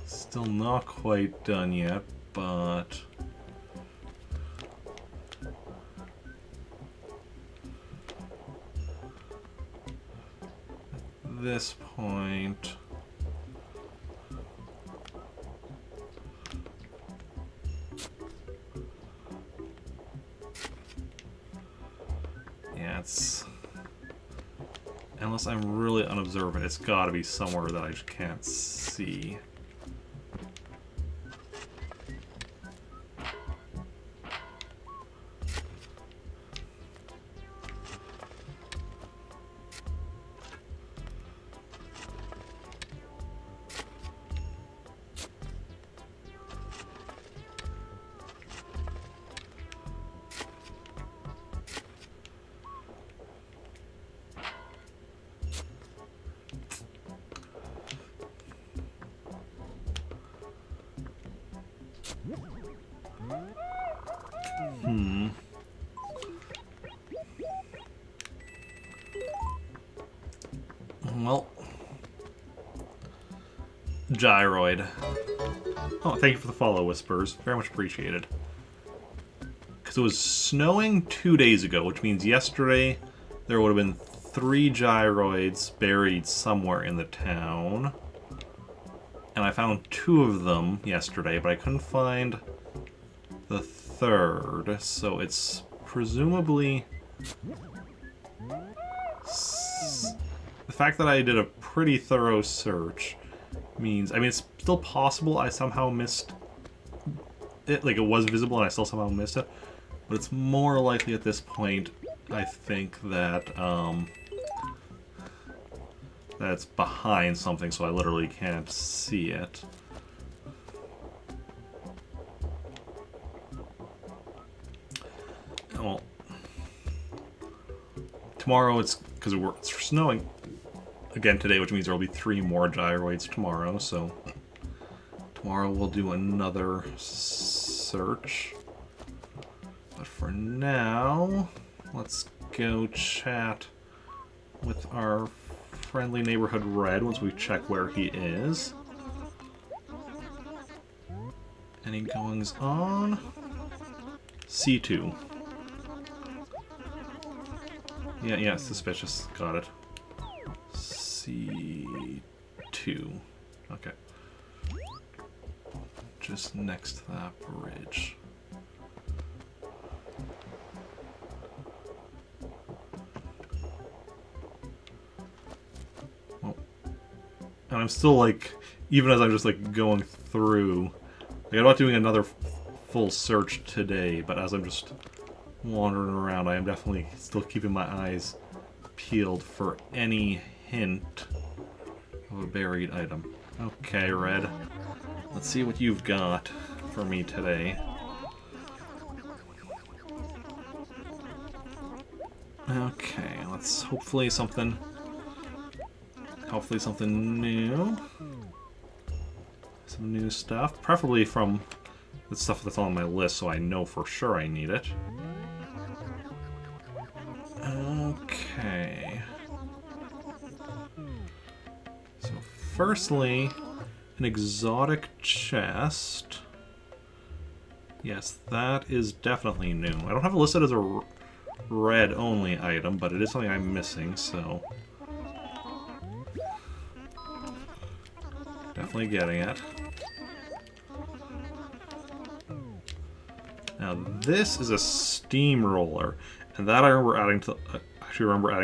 Still not quite done yet, but... at this point... yeah, it's... unless I'm really unobservant, it's gotta be somewhere that I just can't see. Well, gyroid. Oh, thank you for the follow, Whispers. Very much appreciated. Because it was snowing 2 days ago, which means yesterday there would have been 3 gyroids buried somewhere in the town. And I found 2 of them yesterday, but I couldn't find the 3rd. So it's presumably... The fact that I did a pretty thorough search means... I mean, it's still possible I somehow missed it. Like, it was visible and I still somehow missed it. But it's more likely at this point, I think, that... that's behind something, so I literally can't see it. Well, tomorrow it's because it's snowing again today, which means there will be 3 more gyroids tomorrow. So tomorrow we'll do another search. But for now, let's go chat with our friendly neighborhood Red once we check where he is. Any goings on? C2. Yeah, suspicious. Got it. C2. Okay. Just next to that bridge. Oh. And I'm still like, even as I'm just like going through, like I'm not doing another full search today, but as I'm just wandering around, I am definitely still keeping my eyes peeled for any hint of a buried item. Okay, Red. Let's see what you've got for me today. Okay, let's hopefully something new. Some new stuff. Preferably from the stuff that's on my list so I know for sure I need it. Okay. So firstly, an exotic chest. Yes, that is definitely new. I don't have it listed as a red only item, but it is something I'm missing, so definitely getting it. Now this is a steamroller, and that I remember adding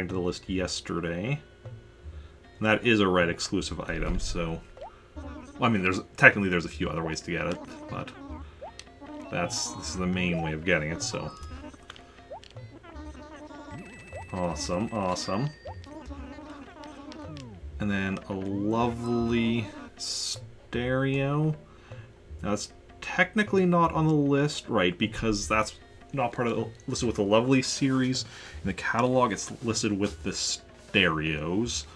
to the list yesterday. And that is a red exclusive item, so well, I mean, there's a few other ways to get it, but this is the main way of getting it. So awesome, awesome. And then a lovely stereo. Now it's technically not on the list, right? Because that's not part of listed with the lovely series. In the catalog, it's listed with the stereos,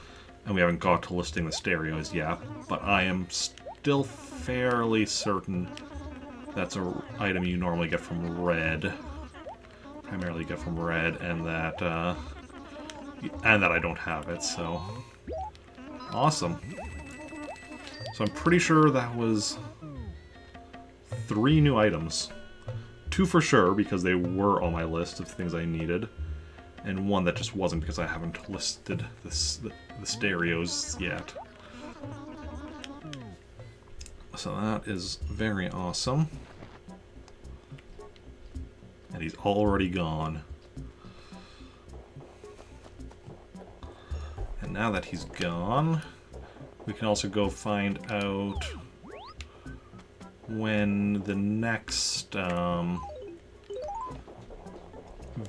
and we haven't got to listing the stereos yet. But I am still fairly certain that's an item you normally get from Red, primarily get from Red, and that I don't have it. So awesome. So I'm pretty sure that was 3 new items. 2 for sure, because they were on my list of things I needed. And 1 that just wasn't, because I haven't listed the stereos yet. So that is very awesome. And he's already gone. And now that he's gone, we can also go find out when the next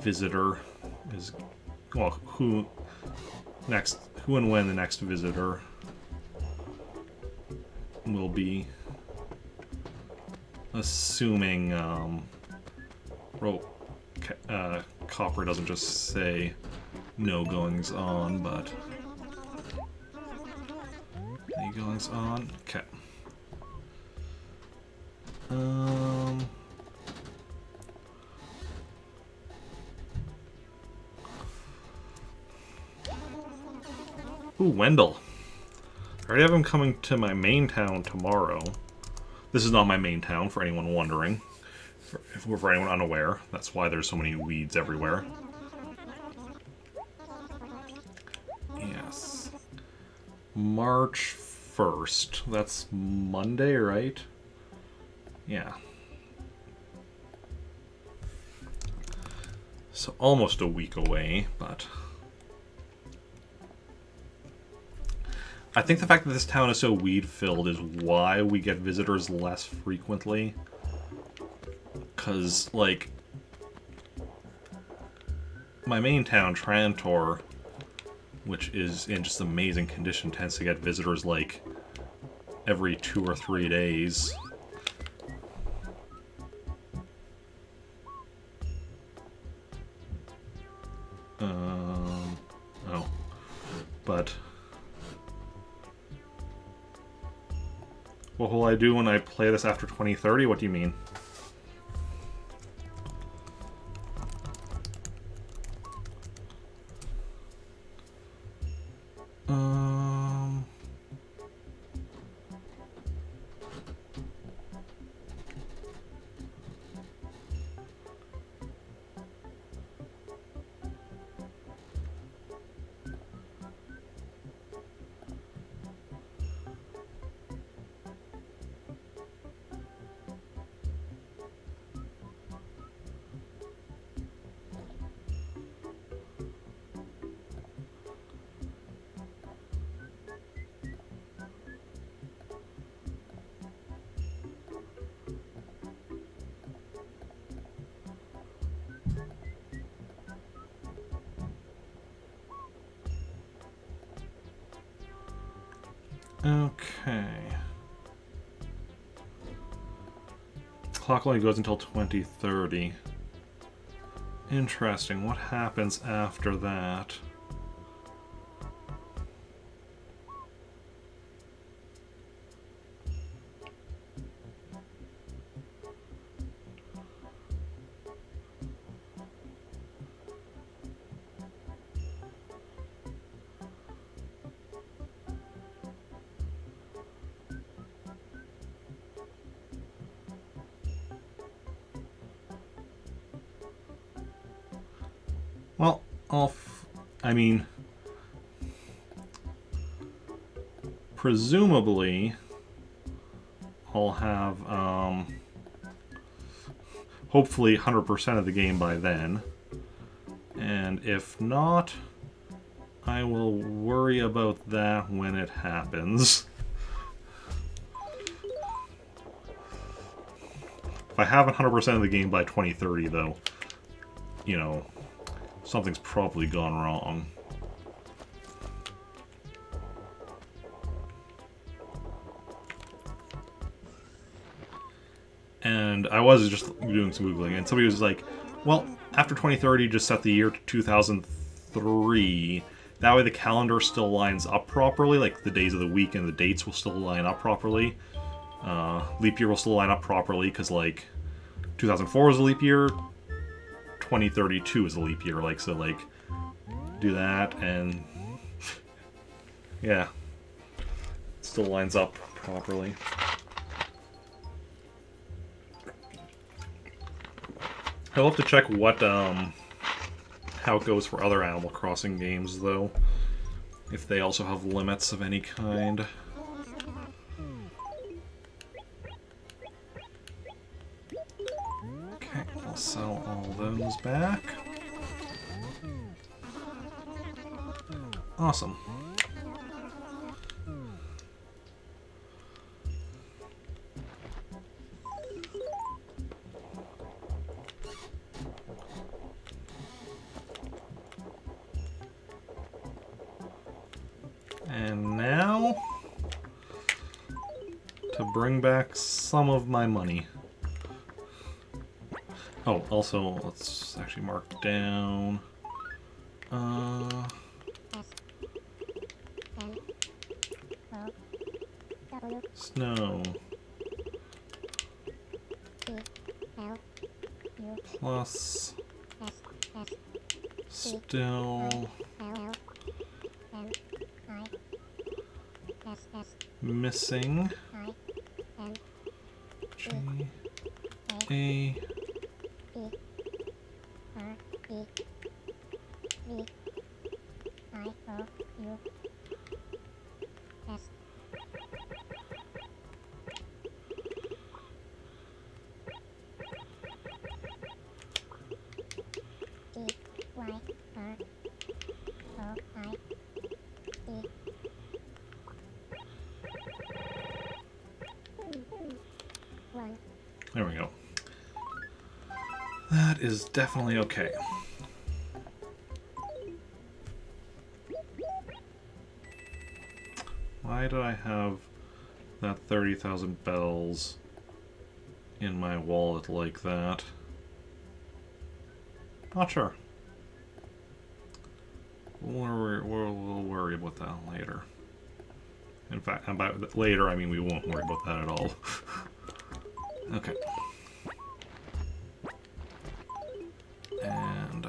visitor is, well, who and when the next visitor will be, assuming Copper doesn't just say no goings on, but any goings on? Okay. Ooh, Wendell. already have him coming to my main town tomorrow. This is not my main town, for anyone wondering. For anyone unaware. That's why there's so many weeds everywhere. Yes. March 1st. That's Monday, right? Yeah. So almost a week away, but... I think the fact that this town is so weed-filled is why we get visitors less frequently. Because, like... my main town, Trantor, which is in just amazing condition, tends to get visitors, like, every 2 or 3 days. Oh. But... what will I do when I play this after 2030? What do you mean? Okay. Clock only goes until 2030. Interesting. What happens after that? Well, I mean, presumably, I'll have, hopefully 100% of the game by then. And if not, I will worry about that when it happens. If I have 100% of the game by 2030, though, you know, something's probably gone wrong. And I was just doing some Googling, and somebody was like, well, after 2030, just set the year to 2003. That way the calendar still lines up properly, like the days of the week and the dates will still line up properly. Leap year will still line up properly, because, like, 2004 is a leap year, 2032 is a leap year, like, so, like, do that, and yeah, it still lines up properly. I'll have to check what, how it goes for other Animal Crossing games, though, if they also have limits of any kind. Okay, I'll sell all those back. Awesome. And now, to bring back some of my money. Oh, also, let's actually mark down. Snow. Plus. Still. missing G A There we go. That is definitely okay. Why did I have that 30,000 bells in my wallet like that? Not sure. We'll worry about that later. In fact, about later, I mean we won't worry about that at all. Okay. And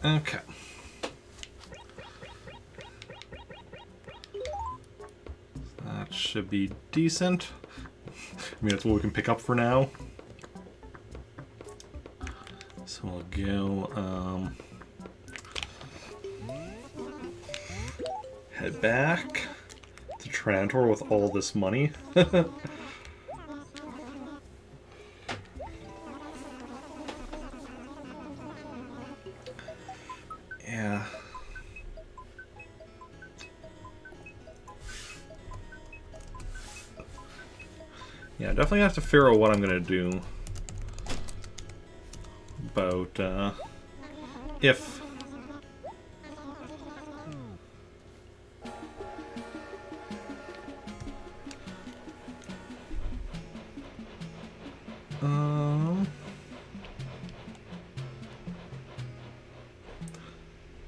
okay. That should be decent. I mean, that's what we can pick up for now. So we'll go head back to Trantor with all this money. Yeah. Yeah, definitely have to figure out what I'm gonna do about if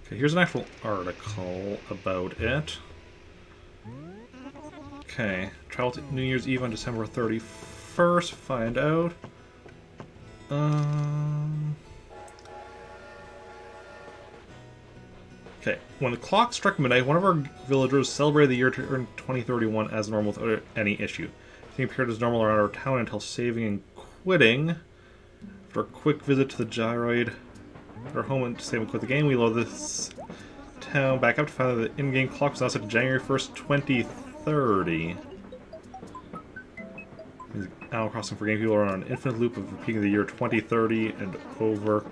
okay, here's an actual article about it. Okay, travel to New Year's Eve on December 31st. Find out. Okay, when the clock struck midnight, one of our villagers celebrated the year turn 2031 as normal without any issue. Everything appeared as normal around our town until saving and quitting. After a quick visit to the gyroid at our home and save and quit the game, we load this town back up to find that the in-game clock was now set to January 1st, 2030. Animal Crossing for game people are on an infinite loop of repeating the year 2030 and over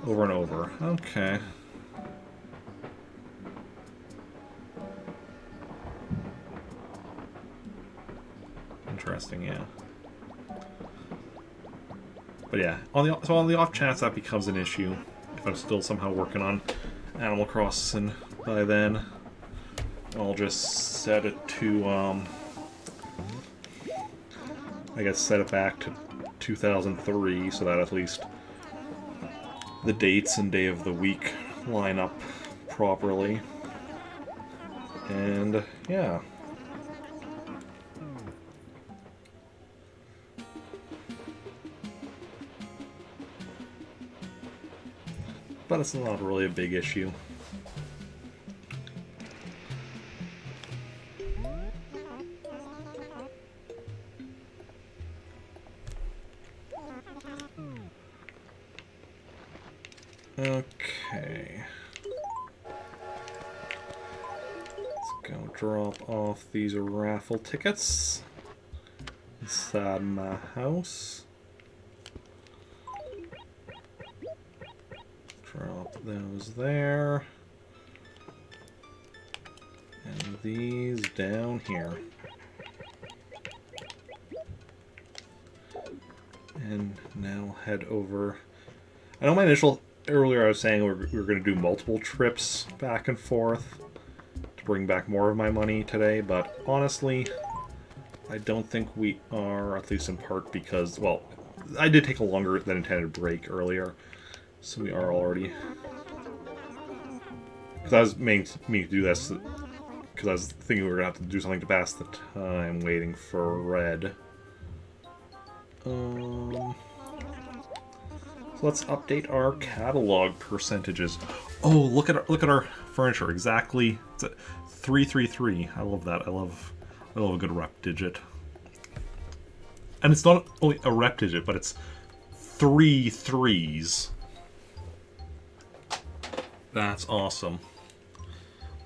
and over. Okay. Interesting, yeah. But yeah, on the off chance that becomes an issue, if I'm still somehow working on Animal Crossing by then, I'll just set it to I guess set it back to 2003 so that at least the dates and day of the week line up properly. And yeah. But it's not really a big issue. Okay. Let's go drop off these raffle tickets inside my house. Drop those there. And these down here. And now head over. I know my initial earlier I was saying we were going to do multiple trips back and forth to bring back more of my money today, but honestly, I don't think we are, at least in part because, well, I did take a longer than intended break earlier, so we are already... Because I was meaning to do this because I was thinking we were going to have to do something to pass the time waiting for red. So let's update our catalog percentages. Oh, look at our furniture. Exactly. It's a 333. I love that. I love a good rep digit. And it's not only a rep digit, but it's 3 3s. That's awesome.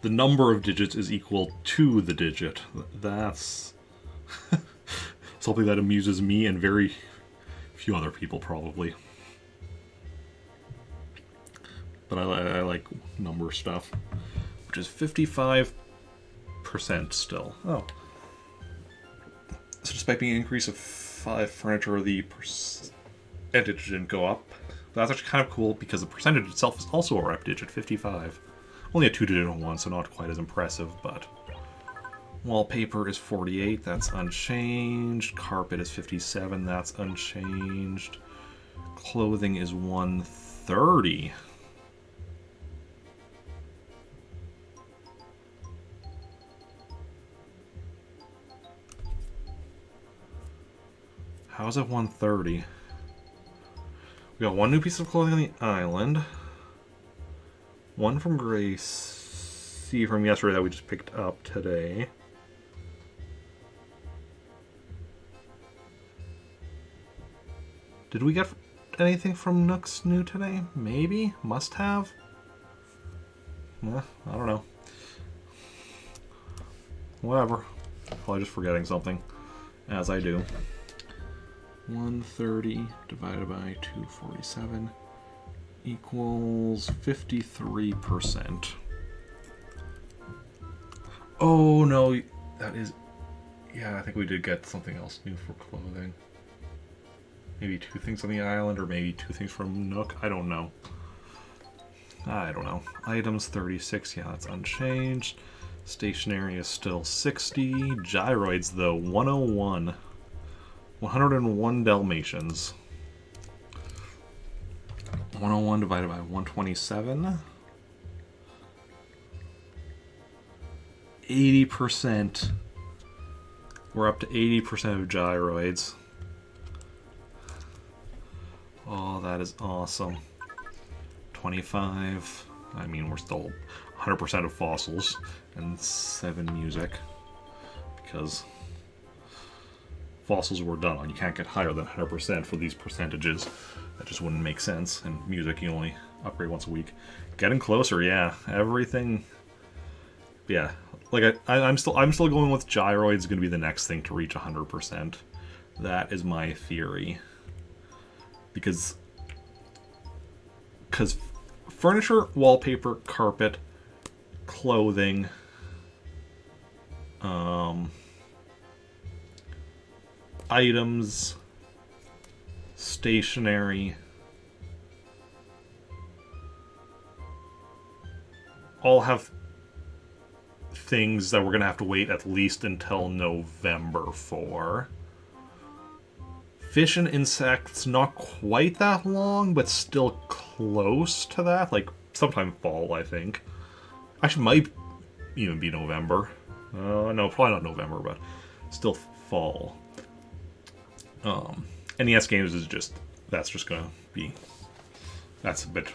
The number of digits is equal to the digit. That's something that amuses me and very few other people, probably. But I like number stuff, which is 55% still. Oh. So despite being an increase of 5 furniture, the percentage didn't go up. But that's actually kind of cool because the percentage itself is also a rep digit, 55. Only a 2-digit one, so not quite as impressive, but... Wallpaper is 48, that's unchanged. Carpet is 57, that's unchanged. Clothing is 130. How is it 130? We got one new piece of clothing on the island. One from Gracie from yesterday that we just picked up today. Did we get anything from Nook's new today? Maybe? Must have? I don't know. Whatever. Probably just forgetting something. As I do. 130 divided by 247 equals 53%. Oh no, that is... Yeah, I think we did get something else new for clothing. Maybe 2 things on the island, or maybe 2 things from Nook. I don't know. Items 36, yeah, that's unchanged. Stationery is still 60. Gyroids, though, 101. 101 Dalmatians. 101 divided by 127. 80%. We're up to 80% of gyroids. Oh, that is awesome. 25. I mean, we're still 100% of fossils. And 7 music. Because fossils were done on. You can't get higher than 100% for these percentages. That just wouldn't make sense. And music, you only upgrade once a week. Getting closer, yeah. Everything, yeah. Like I'm still going with gyroids. Going to be the next thing to reach 100%. That is my theory. Because furniture, wallpaper, carpet, clothing, items, stationery, all have things that we're going to have to wait at least until November for. Fish and insects, not quite that long, but still close to that. Like, sometime fall, I think. Actually, might even be November. No, probably not November, but still fall. NES games is just... That's just going to be... That's a bit...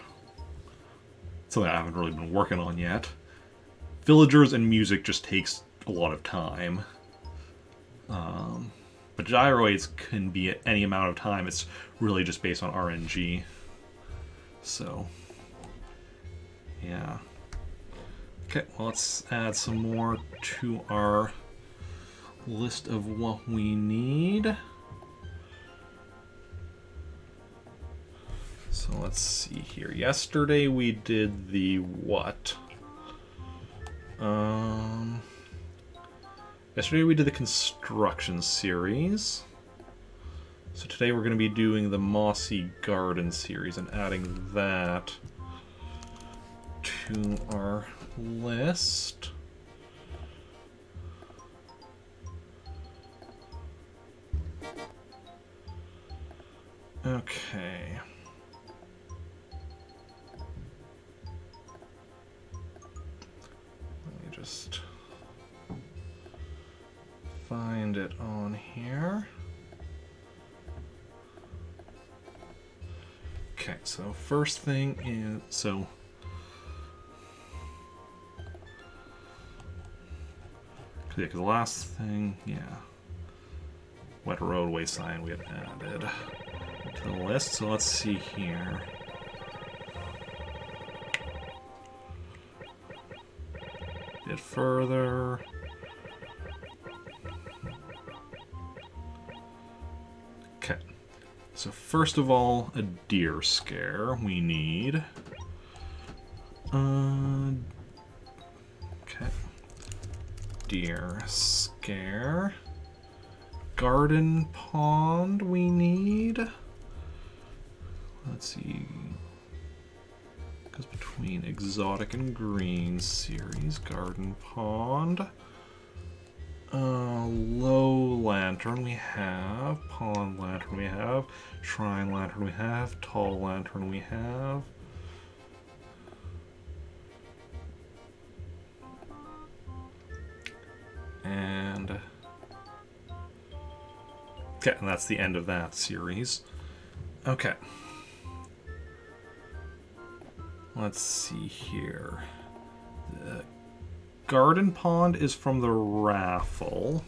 something I haven't really been working on yet. Villagers and music just takes a lot of time. But gyroids can be at any amount of time. It's really just based on RNG. So, yeah. Okay, well, let's add some more to our list of what we need. So let's see here. Yesterday we did the what? Yesterday we did the construction series. So today we're going to be doing the Mossy Garden series and adding that to our list. Okay. Let me just on here. Okay, so first thing is, so yeah, because the last thing, yeah, wet roadway sign we had added to the list. So let's see here. A bit further. Okay. So first of all, a deer scare we need. Okay. Deer scare. Garden pond we need. Let's see. Goes between exotic and green series. Garden pond. Low lantern we have. Pond lantern we have. Shrine lantern we have. Tall lantern we have. And okay, and that's the end of that series. Okay. Let's see here. The garden pond is from the raffle.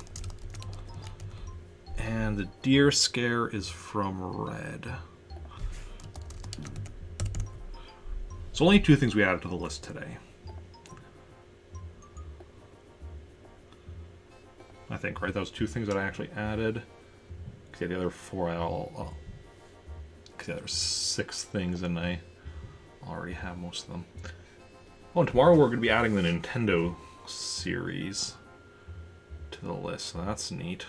And the deer scare is from red. So only two things we added to the list today. I think, right? Those two things that I actually added. Yeah, the other four I all... Because there's 6 things and I already have most of them. Oh, and tomorrow we're going to be adding the Nintendo series to the list, so that's neat.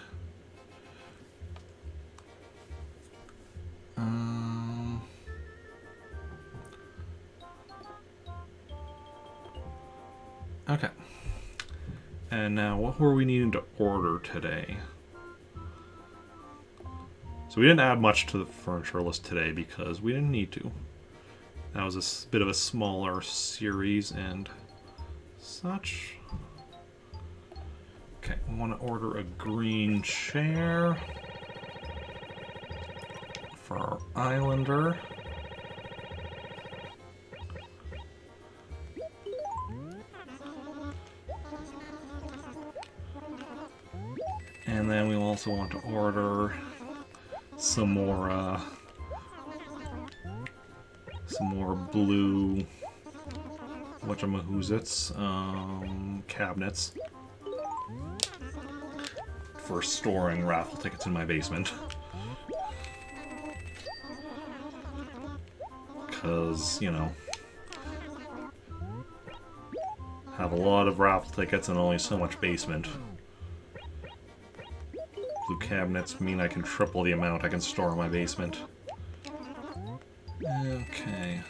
Okay. And now, what were we needing to order today? So we didn't add much to the furniture list today because we didn't need to. That was a bit of a smaller series and such. Okay, we want to order a green chair for our Islander. And then we also want to order some more blue whatchamahoozits cabinets for storing raffle tickets in my basement. Because, you know, have a lot of raffle tickets and only so much basement. Blue cabinets mean I can triple the amount I can store in my basement. Okay.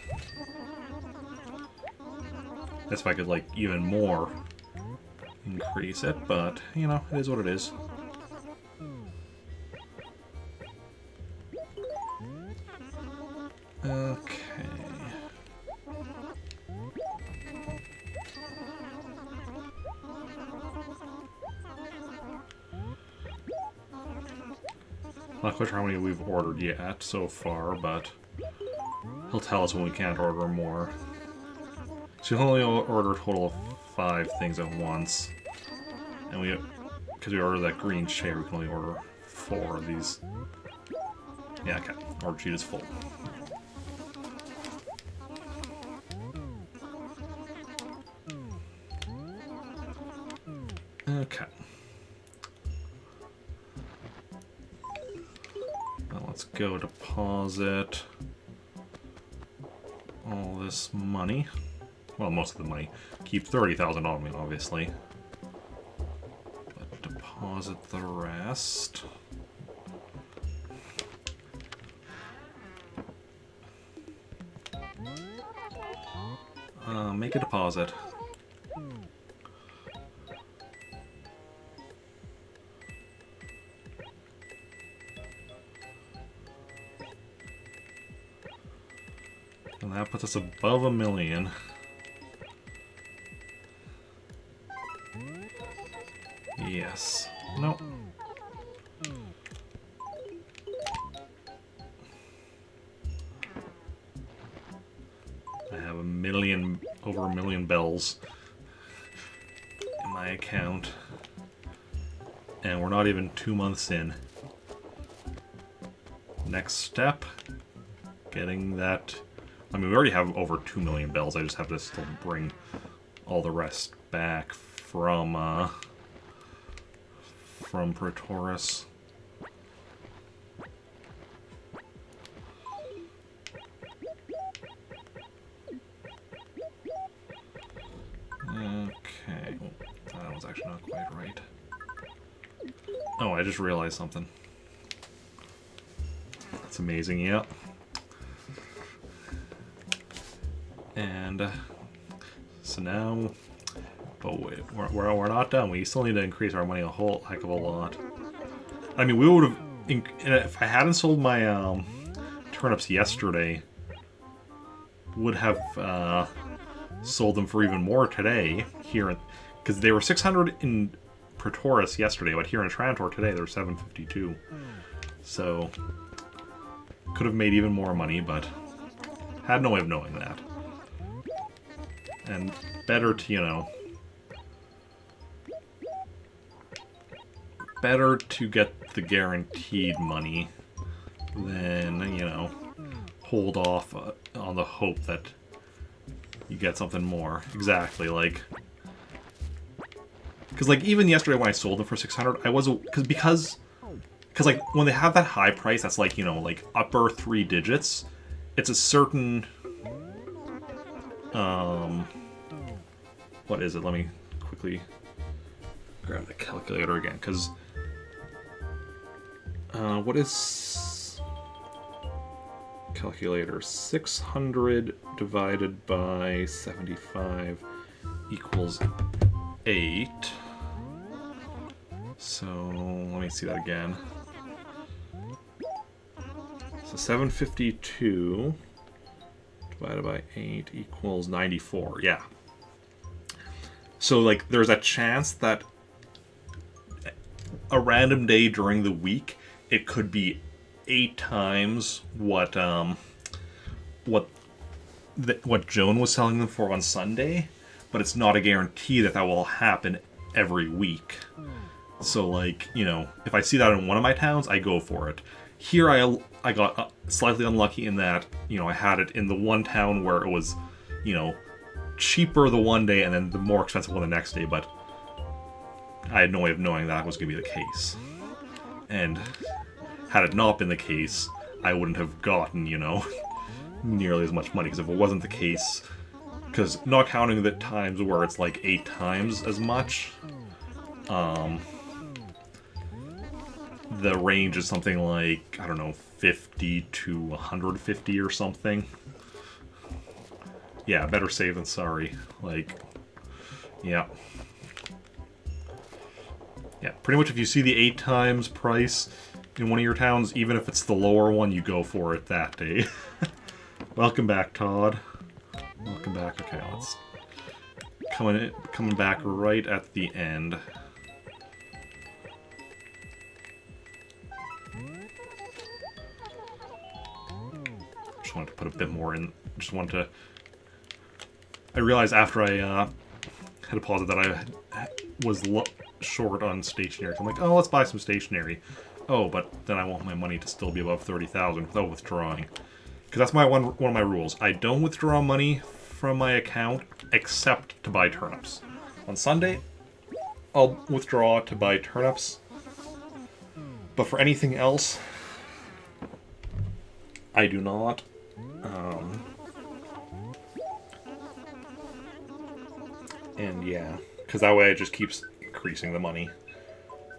That's if I could, like, even more increase it, but, you know, it is what it is. Okay. Not quite sure how many we've ordered yet so far, but he'll tell us when we can't order more. So you only order a total of 5 things at once. And because we ordered that green chair, we can only order 4 of these. Yeah, okay. Order sheet is full. Okay. Now let's go deposit all this money. Well, most of the money. Keep 30,000 on me, obviously. But deposit the rest. Make a deposit. And that puts us above $1 million. Yes. Nope. over a million bells in my account. And we're not even 2 months in. Next step, getting that. I mean, we already have over 2 million bells. I just have to still bring all the rest back from Pretoris. Okay, that was actually not quite right. Oh, I just realized something. That's amazing, yep. And so now, but wait, we're not done. We still need to increase our money a whole heck of a lot. I mean, we would have, if I hadn't sold my turnips yesterday, would have sold them for even more today here, because they were 600 in Pretoris yesterday, but here in Trantor today they're 752. So could have made even more money, but had no way of knowing that. And better to, you know, better to get the guaranteed money than, you know, hold off on the hope that you get something more. Exactly, like, because like even yesterday when I sold them for 600, I was because like when they have that high price, that's like, you know, like upper 3 digits. It's a certain what is it? Let me quickly grab the calculator again, because what is calculator? 600 divided by 75 equals 8. So let me see that again. So 752 divided by 8 equals 94. Yeah. So like there's a chance that a random day during the week it could be 8 times what Joan was selling them for on Sunday, but it's not a guarantee that that will happen every week. So like, you know, if I see that in one of my towns, I go for it. Here I got slightly unlucky in that, you know, I had it in the one town where it was, you know, cheaper the one day and then the more expensive one the next day, but I had no way of knowing that was going to be the case. And had it not been the case, I wouldn't have gotten, you know, nearly as much money, because if it wasn't the case, because not counting the times where it's like 8 times as much, the range is something like, I don't know, 50 to 150 or something. Yeah, better safe than sorry. Like, yeah. Yeah, pretty much if you see the 8 times price in one of your towns, even if it's the lower one, you go for it that day. Welcome back, Todd. Welcome back. Okay, let's... Coming back right at the end. Just wanted to put a bit more in. Just wanted to... I realized after I had deposited that I was short on stationery. So I'm like, oh, let's buy some stationery. Oh, but then I want my money to still be above 30,000 without withdrawing. Because that's one of my rules. I don't withdraw money from my account except to buy turnips. On Sunday, I'll withdraw to buy turnips. But for anything else, I do not. And yeah, because that way it just keeps increasing the money.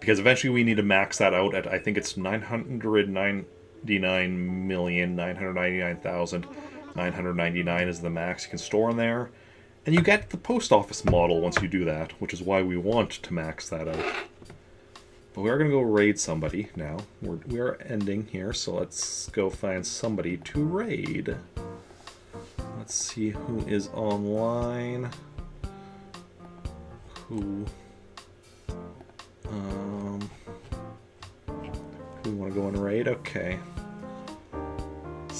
Because eventually we need to max that out at, I think it's 999,999,999 is the max you can store in there. And you get the post office model once you do that, which is why we want to max that out. But we are going to go raid somebody now. We are ending here, so let's go find somebody to raid. Let's see who is online. Who we want to go and raid? Okay.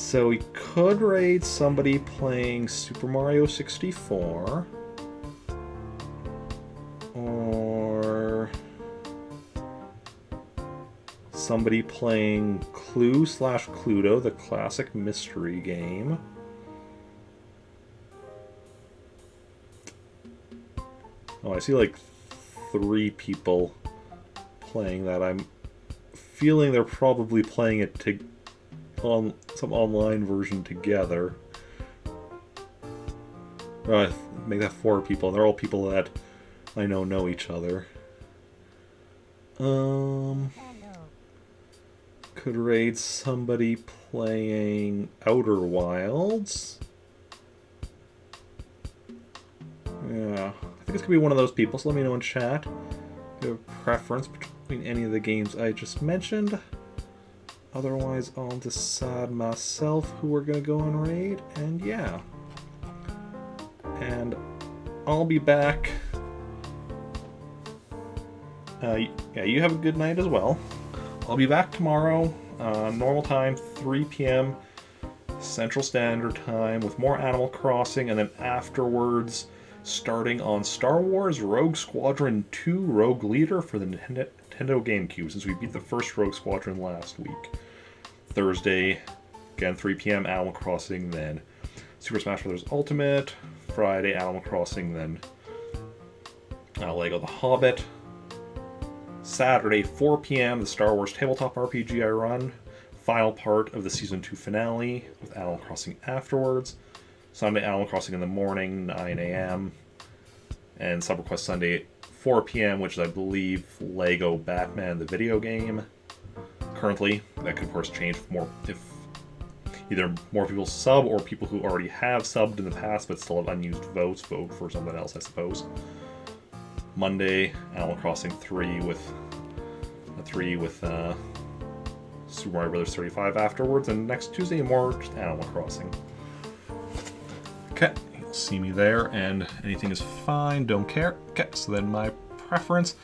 So we could raid somebody playing Super Mario 64. Or somebody playing Clue/Cluedo, the classic mystery game. Oh, I see like 3 people playing that. I'm feeling they're probably playing it on some online version together. Make that 4 people. They're all people that I know each other. Could raid somebody playing Outer Wilds. Yeah, I think it's gonna be one of those people, so let me know in chat if you have a preference between any of the games I just mentioned. Otherwise, I'll decide myself who we're gonna go and raid, and yeah. And I'll be back. Yeah, you have a good night as well. I'll be back tomorrow, normal time, 3 p.m. Central Standard Time, with more Animal Crossing, and then afterwards, starting on Star Wars Rogue Squadron 2 Rogue Leader for the Nintendo GameCube, since we beat the first Rogue Squadron last week. Thursday, again, 3 p.m. Animal Crossing, then Super Smash Bros. Ultimate. Friday, Animal Crossing, then Lego The Hobbit. Saturday, 4 p.m., the Star Wars Tabletop RPG I run. Final part of the Season 2 finale with Animal Crossing afterwards. Sunday, Animal Crossing in the morning, 9 a.m. And SubRequest Sunday, 4 p.m., which is, I believe, Lego Batman, the video game. Currently, that could, of course, change if either more people sub or people who already have subbed in the past but still have unused votes vote for something else, I suppose. Monday, Animal Crossing 3 with Super Mario Bros. 35 afterwards, and next Tuesday more just Animal Crossing. Okay, you'll see me there, and anything is fine, don't care. Okay, so then my preference,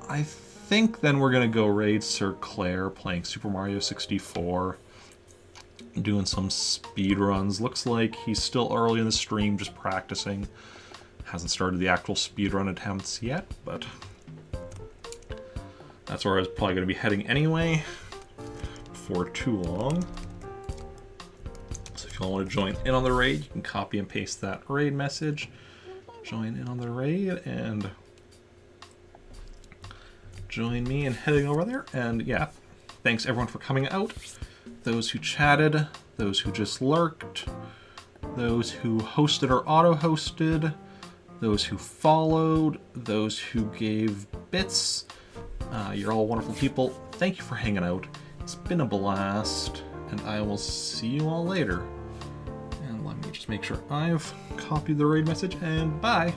I think then we're gonna go raid Sir Claire playing Super Mario 64, doing some speed runs. Looks like he's still early in the stream, just practicing. Hasn't started the actual speedrun attempts yet, but that's where I was probably going to be heading anyway, before too long. So if you all want to join in on the raid, you can copy and paste that raid message, join in on the raid, and join me in heading over there. And yeah, thanks everyone for coming out. Those who chatted, those who just lurked, those who hosted or auto-hosted, those who followed, those who gave bits. You're all wonderful people. Thank you for hanging out. It's been a blast, and I will see you all later. And let me just make sure I've copied the raid message, and bye!